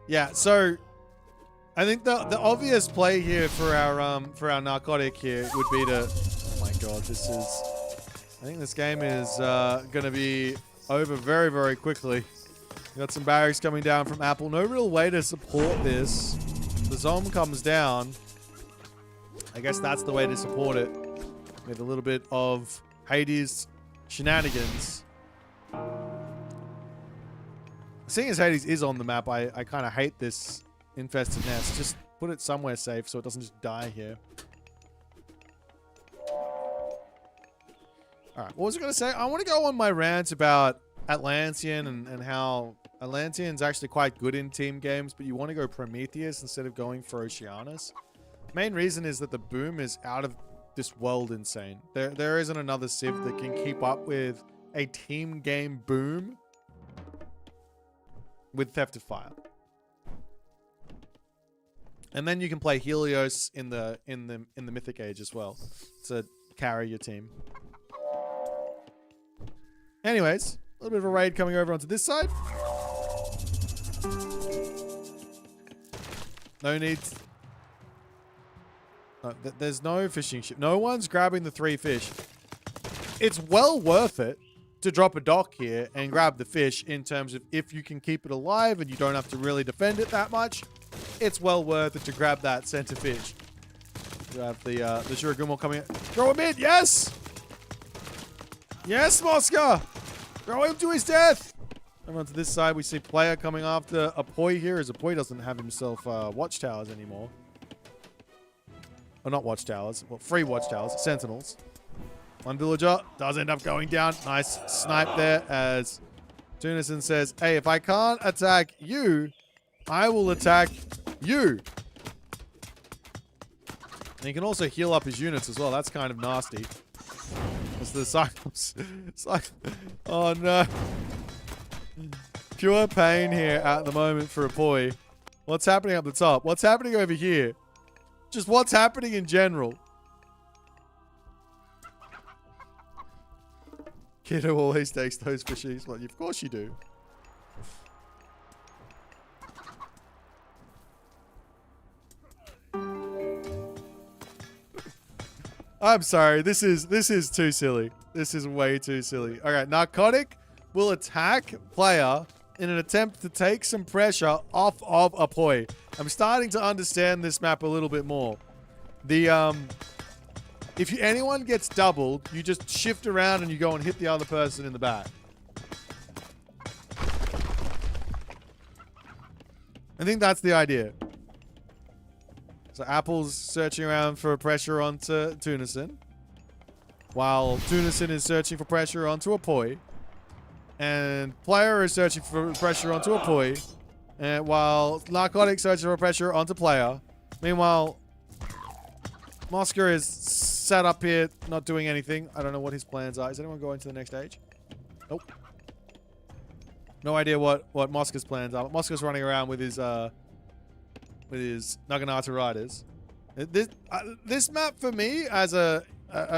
Yeah, so I think the obvious play here for our narcotic here would be to... Oh my god, this is... I think this game is gonna be over very, very quickly. We got some barracks coming down from Apple. No real way to support this. The Zom comes down. I guess that's the way to support it. With a little bit of Hades shenanigans. Seeing as Hades is on the map, I kind of hate this infested nest. Just put it somewhere safe so it doesn't just die here. Alright, what was I going to say? I want to go on my rant about Atlantean and how Atlantean's actually quite good in team games, but you want to go Prometheus instead of going for Oceanus. Main reason is that the boom is out of this world insane. There isn't another Civ that can keep up with a team game boom with Theft of Fire. And then you can play Helios in the Mythic Age as well to carry your team. Anyways, a little bit of a raid coming over onto this side. No need. There's no fishing ship. No one's grabbing the 3 fish. It's well worth it to drop a dock here and grab the fish in terms of if you can keep it alive and you don't have to really defend it that much. It's well worth it to grab that center fish. You have the Shuragumo coming in. Throw him in, yes! Yes, Mosca! Throw him to his death! Over onto this side, we see player coming after Apoy here, as Apoy doesn't have himself watchtowers anymore. Or not watchtowers, well, free watchtowers, sentinels. One villager does end up going down. Nice snipe there as Tunison says, hey, if I can't attack you, I will attack you. And he can also heal up his units as well. That's kind of nasty. It's the Cyclops. Oh no. Pure pain here at the moment for Apoy. What's happening up the top? What's happening over here? Just what's happening in general? Kiddo always takes those fishies. Well, of course you do. I'm sorry. This is too silly. This is way too silly. All right, Narcotic will attack player in an attempt to take some pressure off of Apoy. I'm starting to understand this map a little bit more. If anyone gets doubled, you just shift around and you go and hit the other person in the back. I think that's the idea. So Apple's searching around for pressure onto Tunison, while Tunison is searching for pressure onto Apoy. And player is searching for pressure onto Apoy. And while Narcotic searching for pressure onto player. Meanwhile, Mosca is sat up here, not doing anything. I don't know what his plans are. Is anyone going to the next stage? Nope. No idea what Mosca's plans are. But Mosca's running around with his Naginata riders. This map for me, as a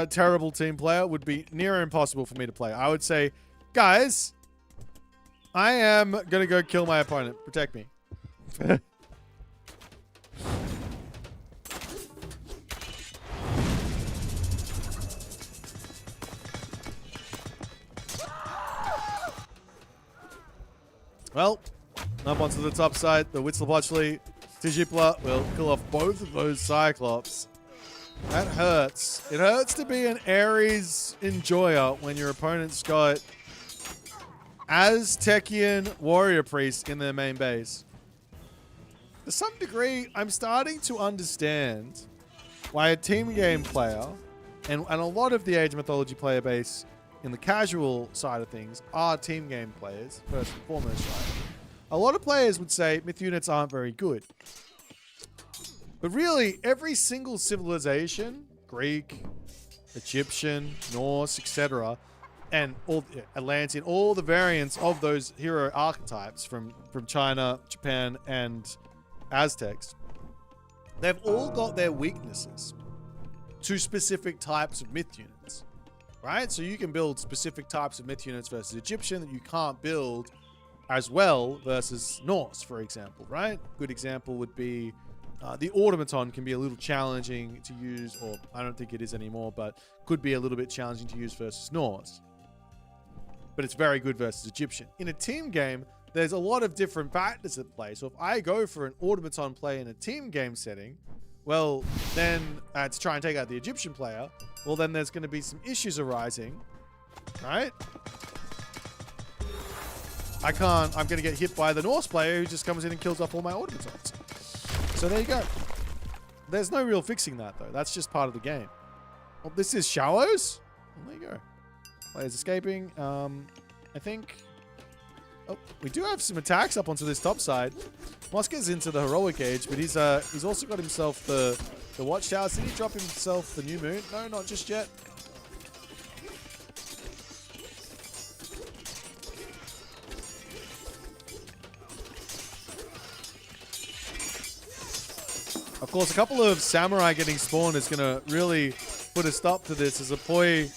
terrible team player, would be near impossible for me to play. I would say, guys, I am gonna go kill my opponent. Protect me. Well, up onto the top side, the Huitzilopochtli Tijipla will kill off both of those Cyclops. That hurts. It hurts to be an Ares enjoyer when your opponent's got Aztecian warrior priests in their main base. To some degree, I'm starting to understand why a team game player and a lot of the Age of Mythology player base in the casual side of things are team game players, first and foremost. Right? A lot of players would say myth units aren't very good. But really, every single civilization, Greek, Egyptian, Norse, etc., and all Atlantean, all the variants of those hero archetypes from China, Japan, and Aztecs, they've all got their weaknesses to specific types of myth units, right? So you can build specific types of myth units versus Egyptian that you can't build as well versus Norse, for example, right? Good example would be the automaton can be a little challenging to use, or I don't think it is anymore, but could be a little bit challenging to use versus Norse. But it's very good versus Egyptian. In a team game, there's a lot of different factors at play. So if I go for an automaton play in a team game setting, well, then to try and take out the Egyptian player, well, then there's going to be some issues arising, right? I'm going to get hit by the Norse player who just comes in and kills off all my automatons. So there you go. There's no real fixing that, though. That's just part of the game. Oh, this is Shallows? Well, there you go. Players escaping. I think Oh, we do have some attacks up onto this top side. Mosca's into the heroic age, but he's also got himself the watchtowers. Did he drop himself the new moon? No, not just yet. Of course, a couple of samurai getting spawned is going to really put a stop to this, as Apoy,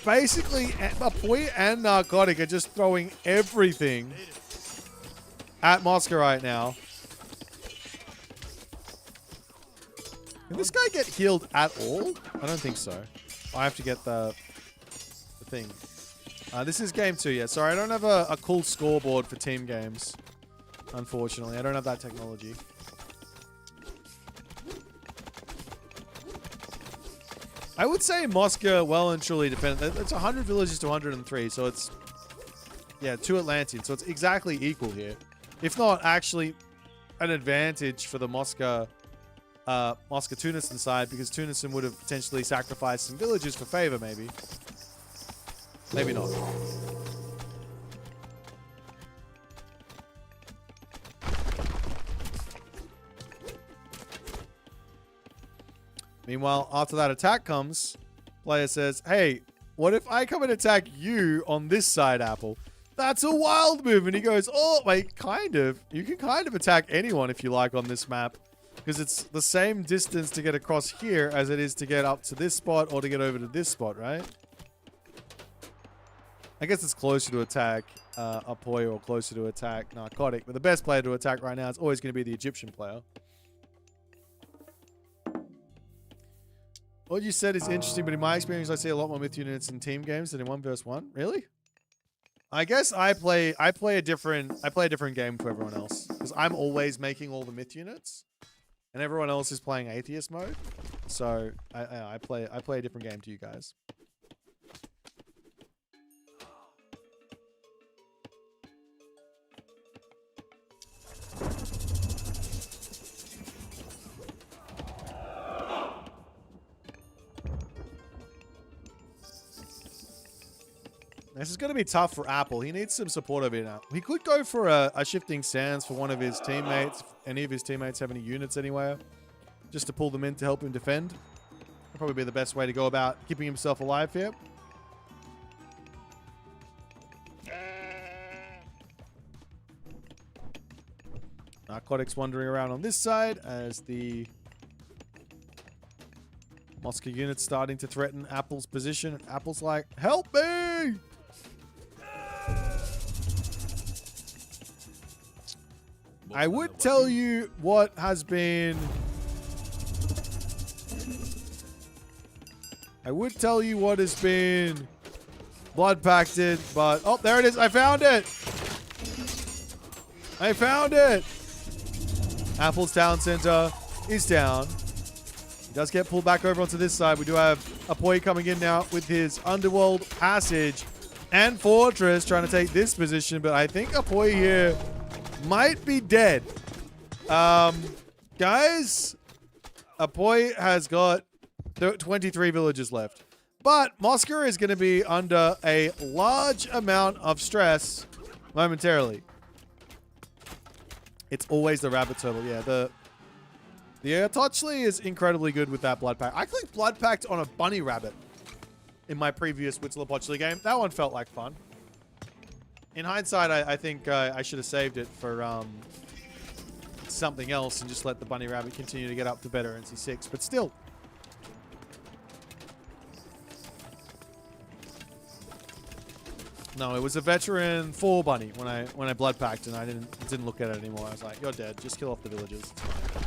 basically, Apoy and Narcotic are just throwing everything at Mosca right now. Can this guy get healed at all? I don't think so. I have to get the thing. This is game 2, yeah. Sorry, I don't have a cool scoreboard for team games. Unfortunately, I don't have that technology. I would say Mosca well and truly defended. It's 100 villages to 103, so it's, yeah, 2 Atlanteans. So it's exactly equal here. If not actually an advantage for the Mosca Tunison side, because Tunison would have potentially sacrificed some villages for favor, maybe. Maybe not. Meanwhile, after that attack comes, player says, hey, what if I come and attack you on this side, Apple? That's a wild move. And he goes, oh, wait, kind of. You can kind of attack anyone if you like on this map, because it's the same distance to get across here as it is to get up to this spot or to get over to this spot, right? I guess it's closer to attack Apoy or closer to attack Narcotic, but the best player to attack right now is always going to be the Egyptian player. What you said is interesting, but in my experience, I see a lot more myth units in team games than in 1v1. Really? I guess I play a different game to everyone else, because I'm always making all the myth units, and everyone else is playing atheist mode. So I play a different game to you guys. This is going to be tough for Apple. He needs some support over here now. He could go for a shifting sands for one of his teammates. If any of his teammates have any units anywhere, just to pull them in to help him defend. That'd probably be the best way to go about keeping himself alive here. Narcotics wandering around on this side as the Mosca unit's starting to threaten Apple's position. Apple's like, help me! I would tell you what has been... blood pacted, but... Oh, there it is. I found it. I found it. Apple's town center is down. He does get pulled back over onto this side. We do have Apoy coming in now with his underworld passage and fortress trying to take this position, but I think Apoy here might be dead. Guys, Apoy has got 23 villages left. But Mosca is going to be under a large amount of stress momentarily. It's always the rabbit turtle. Yeah, the Touchley is incredibly good with that blood pack. I clicked blood packed on a bunny rabbit in my previous Whittle game. That one felt like fun. In hindsight, I think I should have saved it for something else and just let the bunny rabbit continue to get up to better NC6. But still. No, it was a veteran 4 bunny when I blood packed, and I didn't look at it anymore. I was like, you're dead. Just kill off the villagers. It's fine.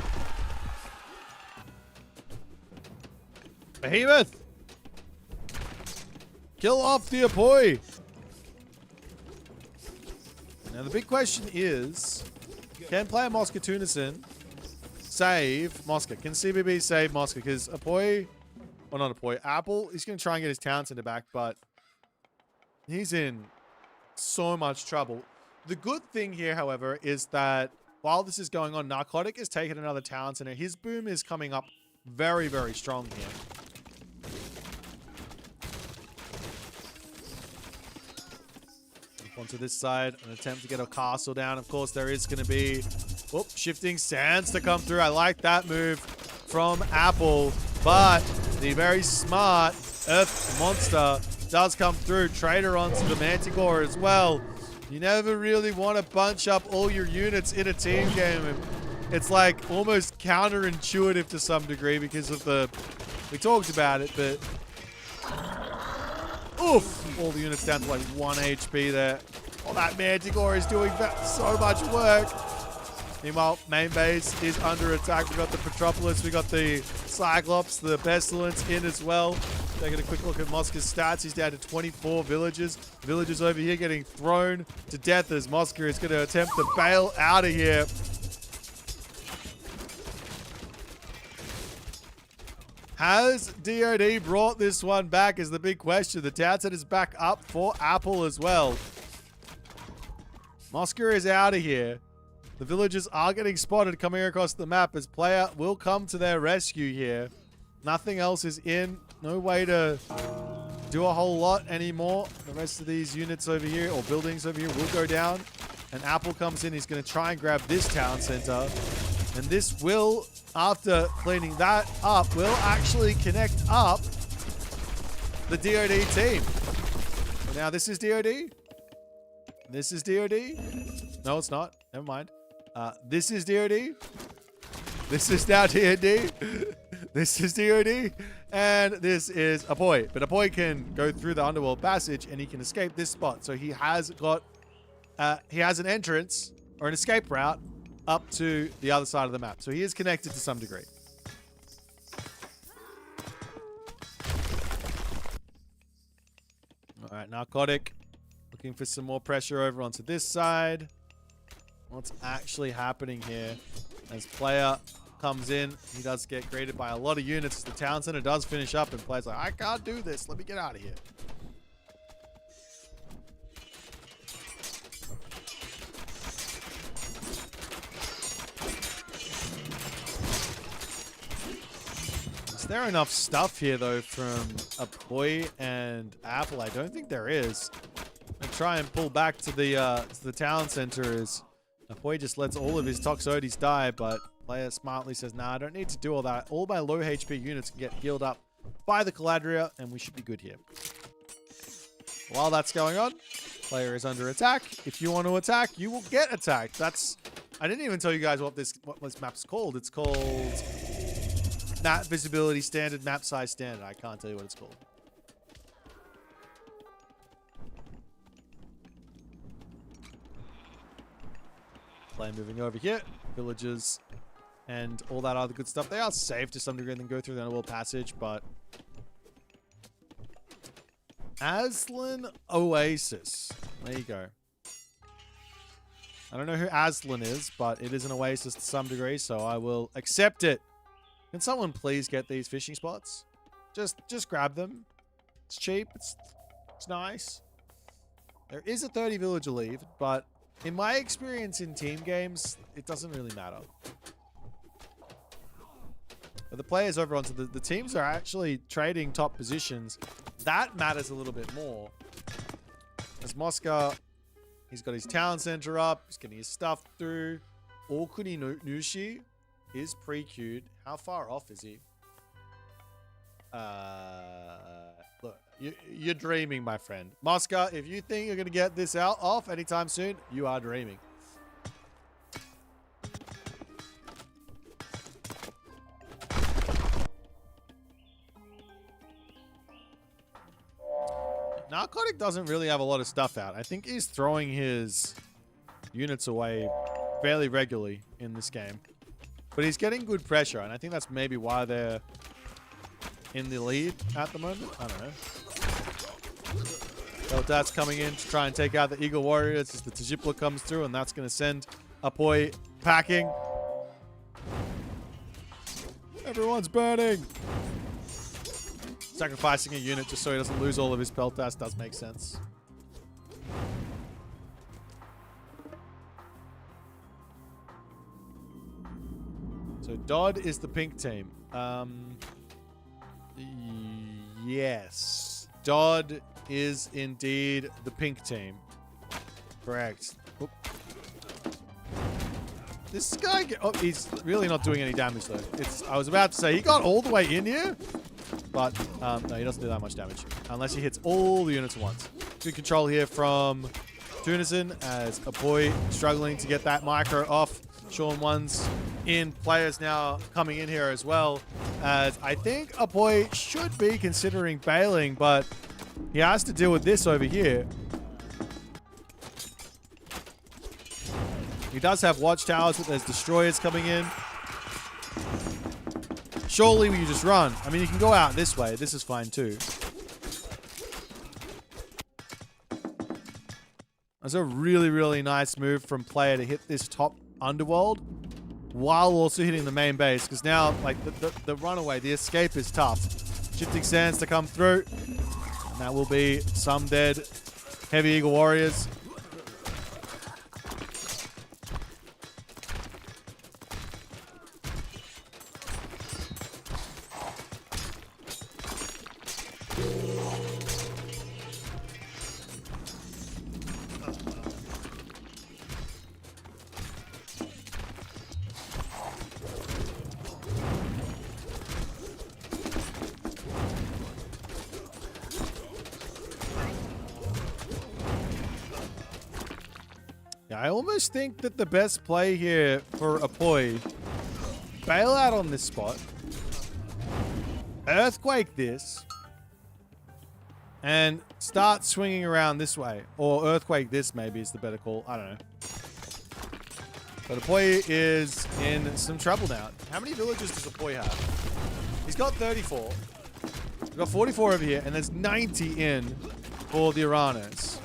Behemoth! Kill off the Apoy! Now the big question is, can player Mosca Tunison save Mosca? Can CBB save Mosca? Because Apoy, well not Apoy, Apple, he's going to try and get his town center back, but he's in so much trouble. The good thing here, however, is that while this is going on, Narcotic has taken another town center. His boom is coming up very, very strong here. onto this side. An attempt to get a castle down. Of course, there is going to be shifting sands to come through. I like that move from Apple. But the very smart Earth Monster does come through. Trader onto the Manticore as well. You never really want to bunch up all your units in a team game. And it's like almost counterintuitive to some degree because of the... We talked about it, but... Oof! All the units down to like 1 HP there. Oh, that Manticore is doing so much work. Meanwhile, main base is under attack. We got the Petropolis, we got the Cyclops, the Pestilence in as well. Taking a quick look at Mosca's stats. He's down to 24 villagers. Villagers over here getting thrown to death as Mosca is going to attempt to bail out of here. Has DOD brought this one back is the big question. The town center is back up for Apple as well. Mosca is out of here. The villagers are getting spotted coming across the map as player will come to their rescue here. Nothing else is in. No way to do a whole lot anymore. The rest of these units over here or buildings over here will go down. And Apple comes in. He's going to try and grab this town center. And this will, after cleaning that up, will actually connect up the DOD team. Well, now this is DOD. This is DOD. No, it's not. Never mind. This is DOD. This is now DOD. This is DOD. And this is a Boit. But a Boit can go through the underworld passage and he can escape this spot. So he has got, he has an entrance or an escape route up to the other side of the map. So he is connected to some degree. All right, Narcotic. Looking for some more pressure over onto this side. What's actually happening here? As player comes in, he does get greeted by a lot of units. The town center does finish up and player's like, I can't do this. Let me get out of here. Is there enough stuff here though from a Boit and Apple? I don't think there is. I try and pull back to the town center as Boit just lets all of his Toxotes die, but player smartly says, nah, I don't need to do all that. All my low HP units can get healed up by the Caladria, and we should be good here. While that's going on, player is under attack. If you want to attack, you will get attacked. That's... I didn't even tell you guys what this map's called. It's called Map Visibility Standard, Map Size Standard. I can't tell you what it's called. Player moving over here. Villages and all that other good stuff. They are safe to some degree and then go through the underworld passage, but... Aslan Oasis. There you go. I don't know who Aslan is, but it is an oasis to some degree, so I will accept it. Can someone please get these fishing spots? Just grab them. It's cheap. It's nice. There is a 30 villager lead, but in my experience in team games, it doesn't really matter. But the players over onto the teams are actually trading top positions. That matters a little bit more. As Mosca, he's got his town center up. He's getting his stuff through. Okuni Nushi is pre-queued. How far off is he? Look, you're dreaming, my friend. Mosca, if you think you're going to get this off anytime soon, you are dreaming. Narcotic doesn't really have a lot of stuff out. I think he's throwing his units away fairly regularly in this game. But he's getting good pressure, and I think that's maybe why they're in the lead at the moment. I don't know. Beltat's coming in to try and take out the Eagle Warriors as the Tajipla comes through, and that's going to send Apoy packing. Everyone's burning. Sacrificing a unit just so he doesn't lose all of his Peltas does make sense. So Dodd is the pink team. Yes. Dodd is indeed the pink team. Correct. Oop. This guy, oh, he's really not doing any damage though. I was about to say, he got all the way in here, but no, he doesn't do that much damage. Unless he hits all the units at once. Good control here from Tunison as a boy struggling to get that micro off. Sean One's in. Players now coming in here as well. As I think a boy should be considering bailing, but he has to deal with this over here. He does have watchtowers, but there's destroyers coming in. Surely you just run. I mean, you can go out this way. This is fine too. That's a really, really nice move from player to hit this top underworld while also hitting the main base. Because now, like, the runaway, the escape is tough. Shifting sands to come through. And that will be some dead Heavy Eagle Warriors. Yeah, I almost think that the best play here for Apoy, bail out on this spot, earthquake this, and start swinging around this way. Or earthquake this maybe is the better call. I don't know. But Apoy is in some trouble now. How many villages does Apoy have? He's got 34. We've got 44 over here, and there's 90 in for the Aranos.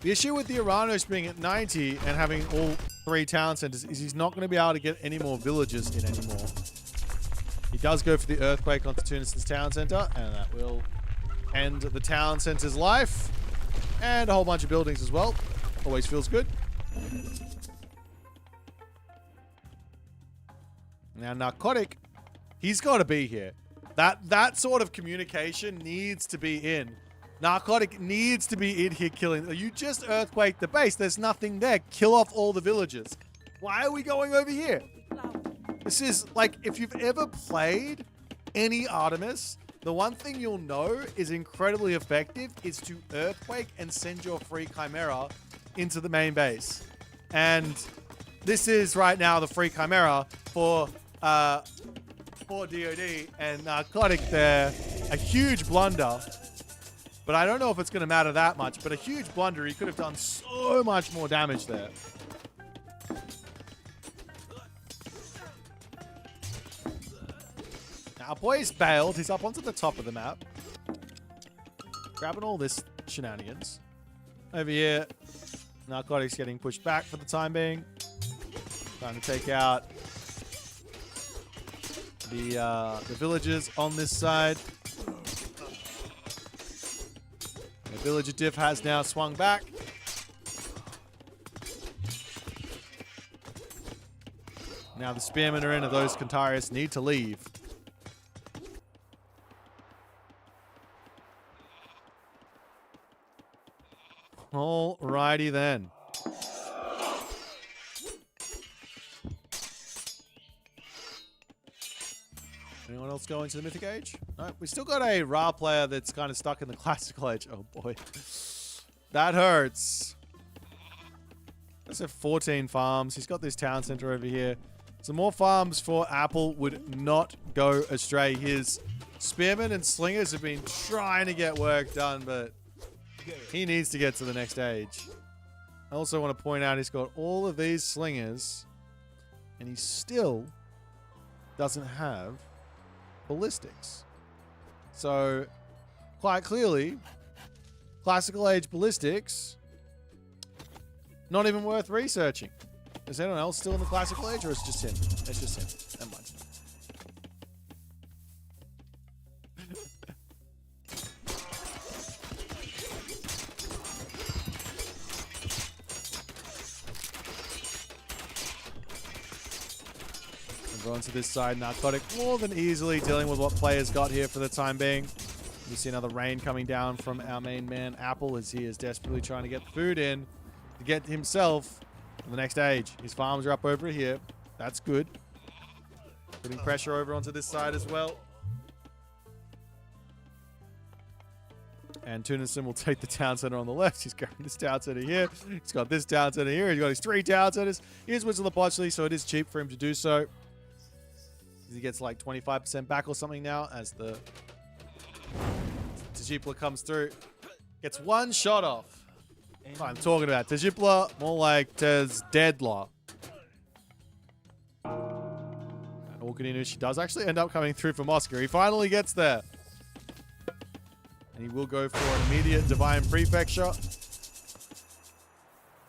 The issue with the Aranos being at 90 and having all 3 town centers is he's not going to be able to get any more villages in anymore. He does go for the earthquake onto Tunison's town center, and that will end the town center's life. And a whole bunch of buildings as well. Always feels good. Now, Narcotic, he's got to be here. That sort of communication needs to be in. Narcotic needs to be in here killing. You just earthquake the base. There's nothing there. Kill off all the villagers. Why are we going over here? This is like, if you've ever played any Artemis, the one thing you'll know is incredibly effective is to earthquake and send your free Chimera into the main base. And this is right now the free Chimera for DOD, and Narcotic there. A huge blunder. But I don't know if it's going to matter that much. But a huge blunder. He could have done so much more damage there. Now, Boy's bailed. He's up onto the top of the map. Grabbing all this shenanigans. Over here, Narcotics getting pushed back for the time being. Trying to take out the villagers on this side. The villager diff has now swung back. Now the spearmen are in, and those Kantarius need to leave. Alrighty then. Anyone else going to the Mythic Age? No, we still got a Ra player that's kind of stuck in the Classical Age. Oh boy. That hurts. Let's have 14 farms. He's got this town center over here. Some more farms for Apple would not go astray. His spearmen and slingers have been trying to get work done, but he needs to get to the next age. I also want to point out he's got all of these slingers, and he still doesn't have ballistics. So, quite clearly, Classical Age ballistics, not even worth researching. Is anyone else still in the Classical Age, or is it just him? It's just him. Never mind. Onto this side, Narcotic more than easily dealing with what players got here for the time being. We see another rain coming down from our main man, Apple, as he is desperately trying to get the food in to get himself to the next stage. His farms are up over here. That's good. Putting pressure over onto this side as well. And Tunison will take the town center on the left. He's got this town center here. He's got this town center here. He's got his 3 town centers. Here's Whistler, so it is cheap for him to do so. He gets like 25% back or something now as the Tajipla comes through. Gets 1 shot off. That's what I'm talking about. Tajipla, more like Deadlaw. And Orkadinushi does actually end up coming through for Moscow. He finally gets there. And he will go for an immediate Divine Prefecture.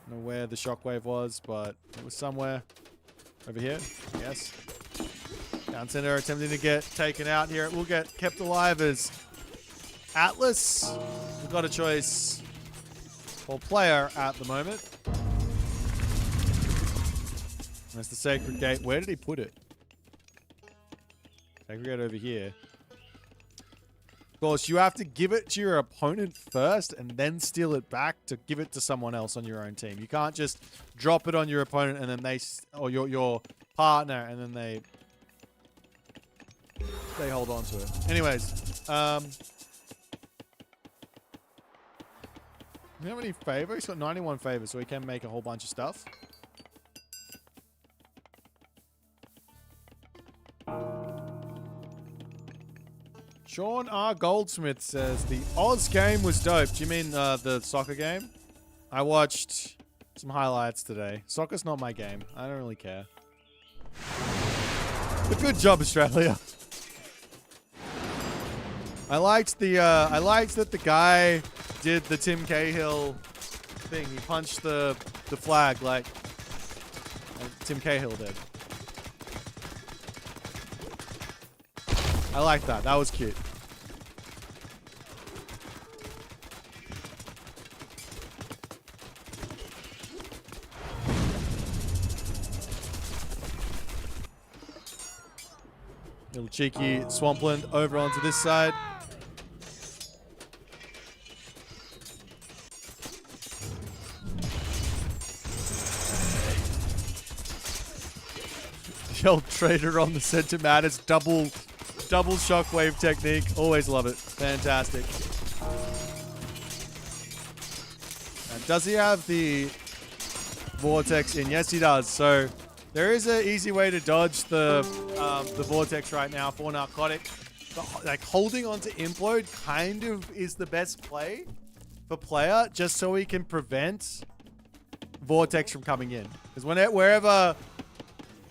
Don't know where the shockwave was, but it was somewhere over here. Yes. Down center attempting to get taken out here. It will get kept alive as Atlas. We've got a choice for player at the moment. That's the Sacred Gate. Where did he put it? Sacred Gate over here. Of course, you have to give it to your opponent first and then steal it back to give it to someone else on your own team. You can't just drop it on your opponent and then or your partner and then they hold on to it. Anyways, do you have any favor? He's got 91 favors, so he can make a whole bunch of stuff. Sean R. Goldsmith says, the Oz game was dope. Do you mean the soccer game? I watched some highlights today. Soccer's not my game. I don't really care. But good job, Australia. I liked that the guy did the Tim Cahill thing. He punched the flag like Tim Cahill did. I like that. That was cute. Little cheeky Swampland over onto this side. The old trader on the center mat is double shockwave technique. Always love it. Fantastic. And does he have the vortex in? Yes, he does. So there is an easy way to dodge the vortex right now for narcotic. But, like, holding onto implode kind of is the best play for player, just so he can prevent vortex from coming in. Because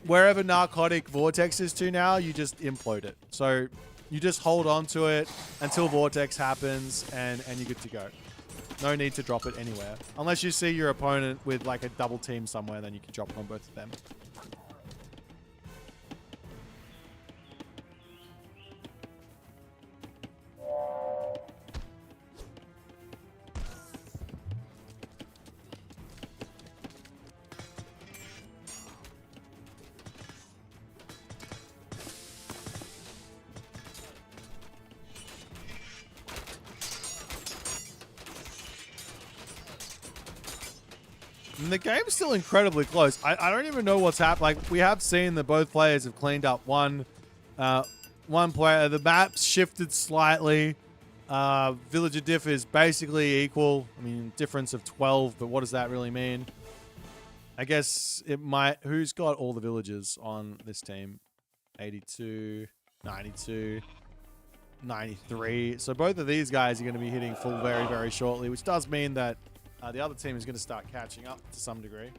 wherever narcotic vortex is to now, you just implode it. So you just hold on to it until vortex happens and you're good to go. No need to drop it anywhere. Unless you see your opponent with like a double team somewhere, then you can drop it on both of them. And the game's still incredibly close. I don't even know what's happened. Like, we have seen that both players have cleaned up one player. The map's shifted slightly. Villager diff is basically equal. I mean, difference of 12, but what does that really mean? I guess it might... Who's got all the villagers on this team? 82, 92, 93. So both of these guys are going to be hitting full very, very shortly, which does mean that the other team is going to start catching up to some degree.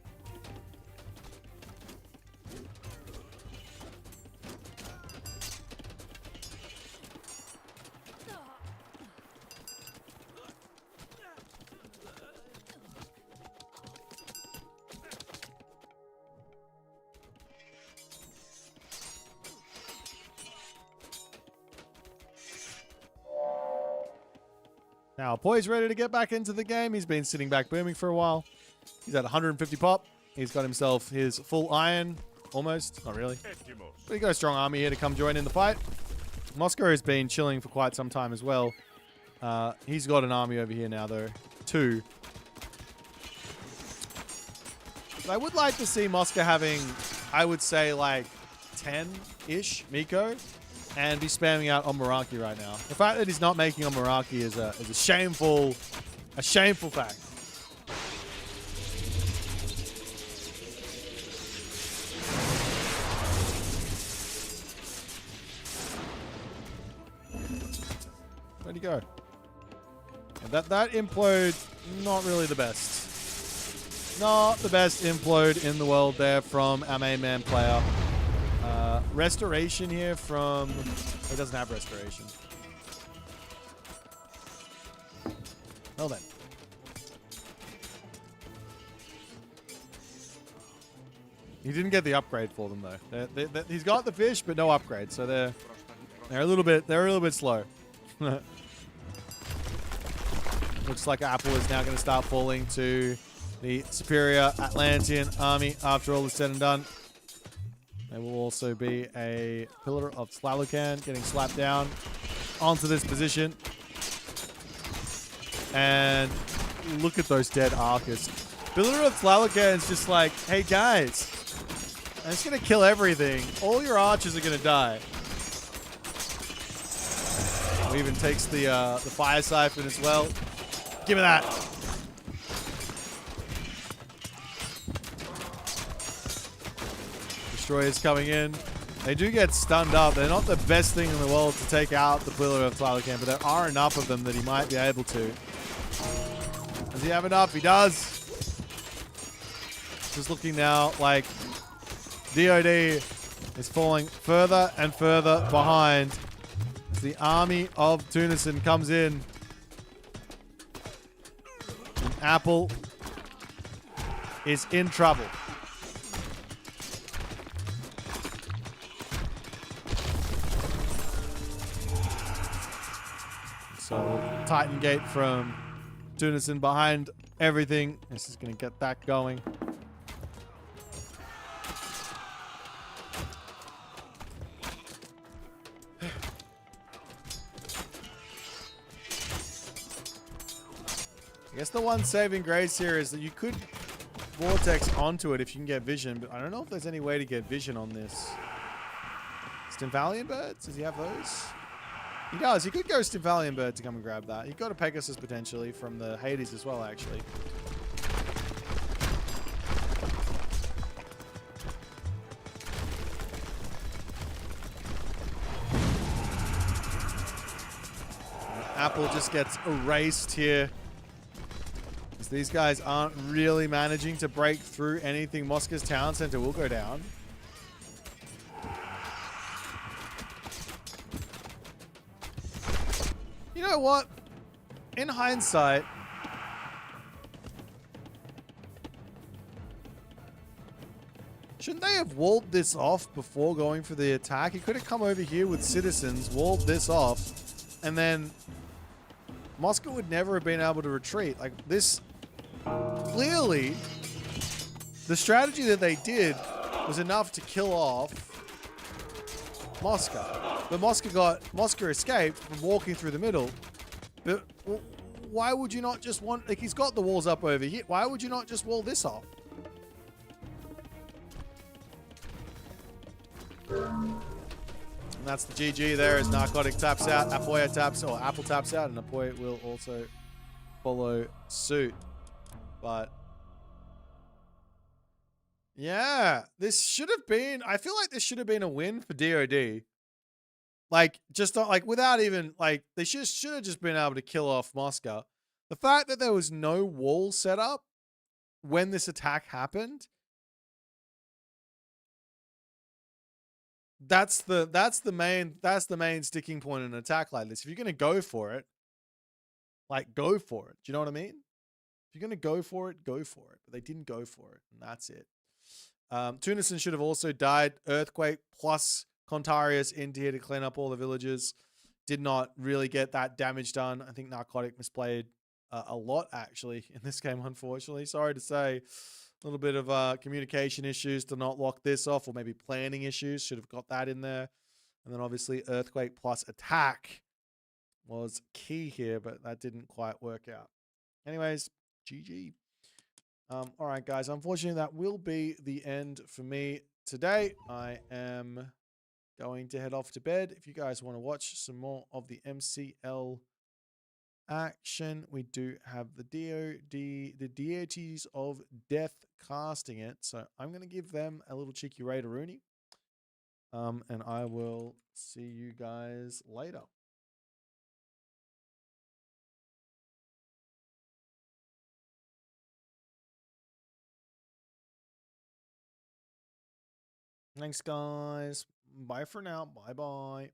Now, Boit's ready to get back into the game. He's been sitting back booming for a while. He's at 150 pop. He's got himself his full iron. Almost. Not really. But he got a strong army here to come join in the fight. Moscow has been chilling for quite some time as well. He's got an army over here now, though. 2. So I would like to see Moscow having, I would say, like 10-ish Miko and be spamming out on Meraki right now. The fact that he's not making on Meraki is a shameful fact. Where'd he go? Yeah, that implode, not really the best. Not the best implode in the world there from our main man player. Restoration here from... Oh, it doesn't have restoration. Well then. He didn't get the upgrade for them though. He's got the fish, but no upgrade, so they're a little bit slow. Looks like Apple is now going to start falling to the superior Atlantean army after all is said and done. There will also be a pillar of Slalukan getting slapped down onto this position. And look at those dead Arcus. Pillar of Slalukan is just like, hey guys, I'm just going to kill everything. All your archers are going to die. He even takes the fire siphon as well. Give me that. Destroyers coming in. They do get stunned up. They're not the best thing in the world to take out the pillar of Tlalocan, but there are enough of them that he might be able to. Does he have enough? He does. Just looking now like DOD is falling further and further behind as the army of Tunison comes in. And Apple is in trouble. So Titan Gate from Tunison behind everything. This is going to get that going. I guess the one saving grace here is that you could vortex onto it if you can get vision, but I don't know if there's any way to get vision on this. Stymphalian birds? Does he have those? He does. He could go Stymphalian bird to come and grab that. He got a Pegasus potentially from the Hades as well, actually. Apple just gets erased here. As these guys aren't really managing to break through anything. Moscow's town center will go down. You know what? In hindsight, shouldn't they have walled this off before going for the attack? He could have come over here with citizens, walled this off, and then Moscow would never have been able to retreat. Like this, clearly, the strategy that they did was enough to kill off Moscow. But Moscow escaped from walking through the middle. But why would you not just want, like he's got the walls up over here. Why would you not just wall this off? And that's the GG there as Narcotic taps out, Apoya taps, or Apple taps out, and Apoya will also follow suit. But yeah, this should have been, I feel like this should have been a win for DOD. Like, just not, like, without even, like, they should have just been able to kill off Moscow. The fact that there was no wall set up when this attack happened, that's the main sticking point in an attack like this. If you're gonna go for it, like, go for it. Do you know what I mean? If you're gonna go for it, go for it. But they didn't go for it, and that's it. Tunison should have also died. Earthquake plus Contarius into here to clean up all the villages. Did not really get that damage done. I think Narcotic misplayed a lot, actually, in this game, unfortunately. Sorry to say. A little bit of communication issues to not lock this off, or maybe planning issues. Should have got that in there. And then obviously Earthquake plus attack was key here, but that didn't quite work out. Anyways, GG. All right, guys. Unfortunately, that will be the end for me today. I am going to head off to bed. If you guys want to watch some more of the MCL action, we do have the deities of death casting it. So I'm going to give them a little cheeky Raideroonie. And I will see you guys later. Thanks, guys. Bye for now. Bye bye.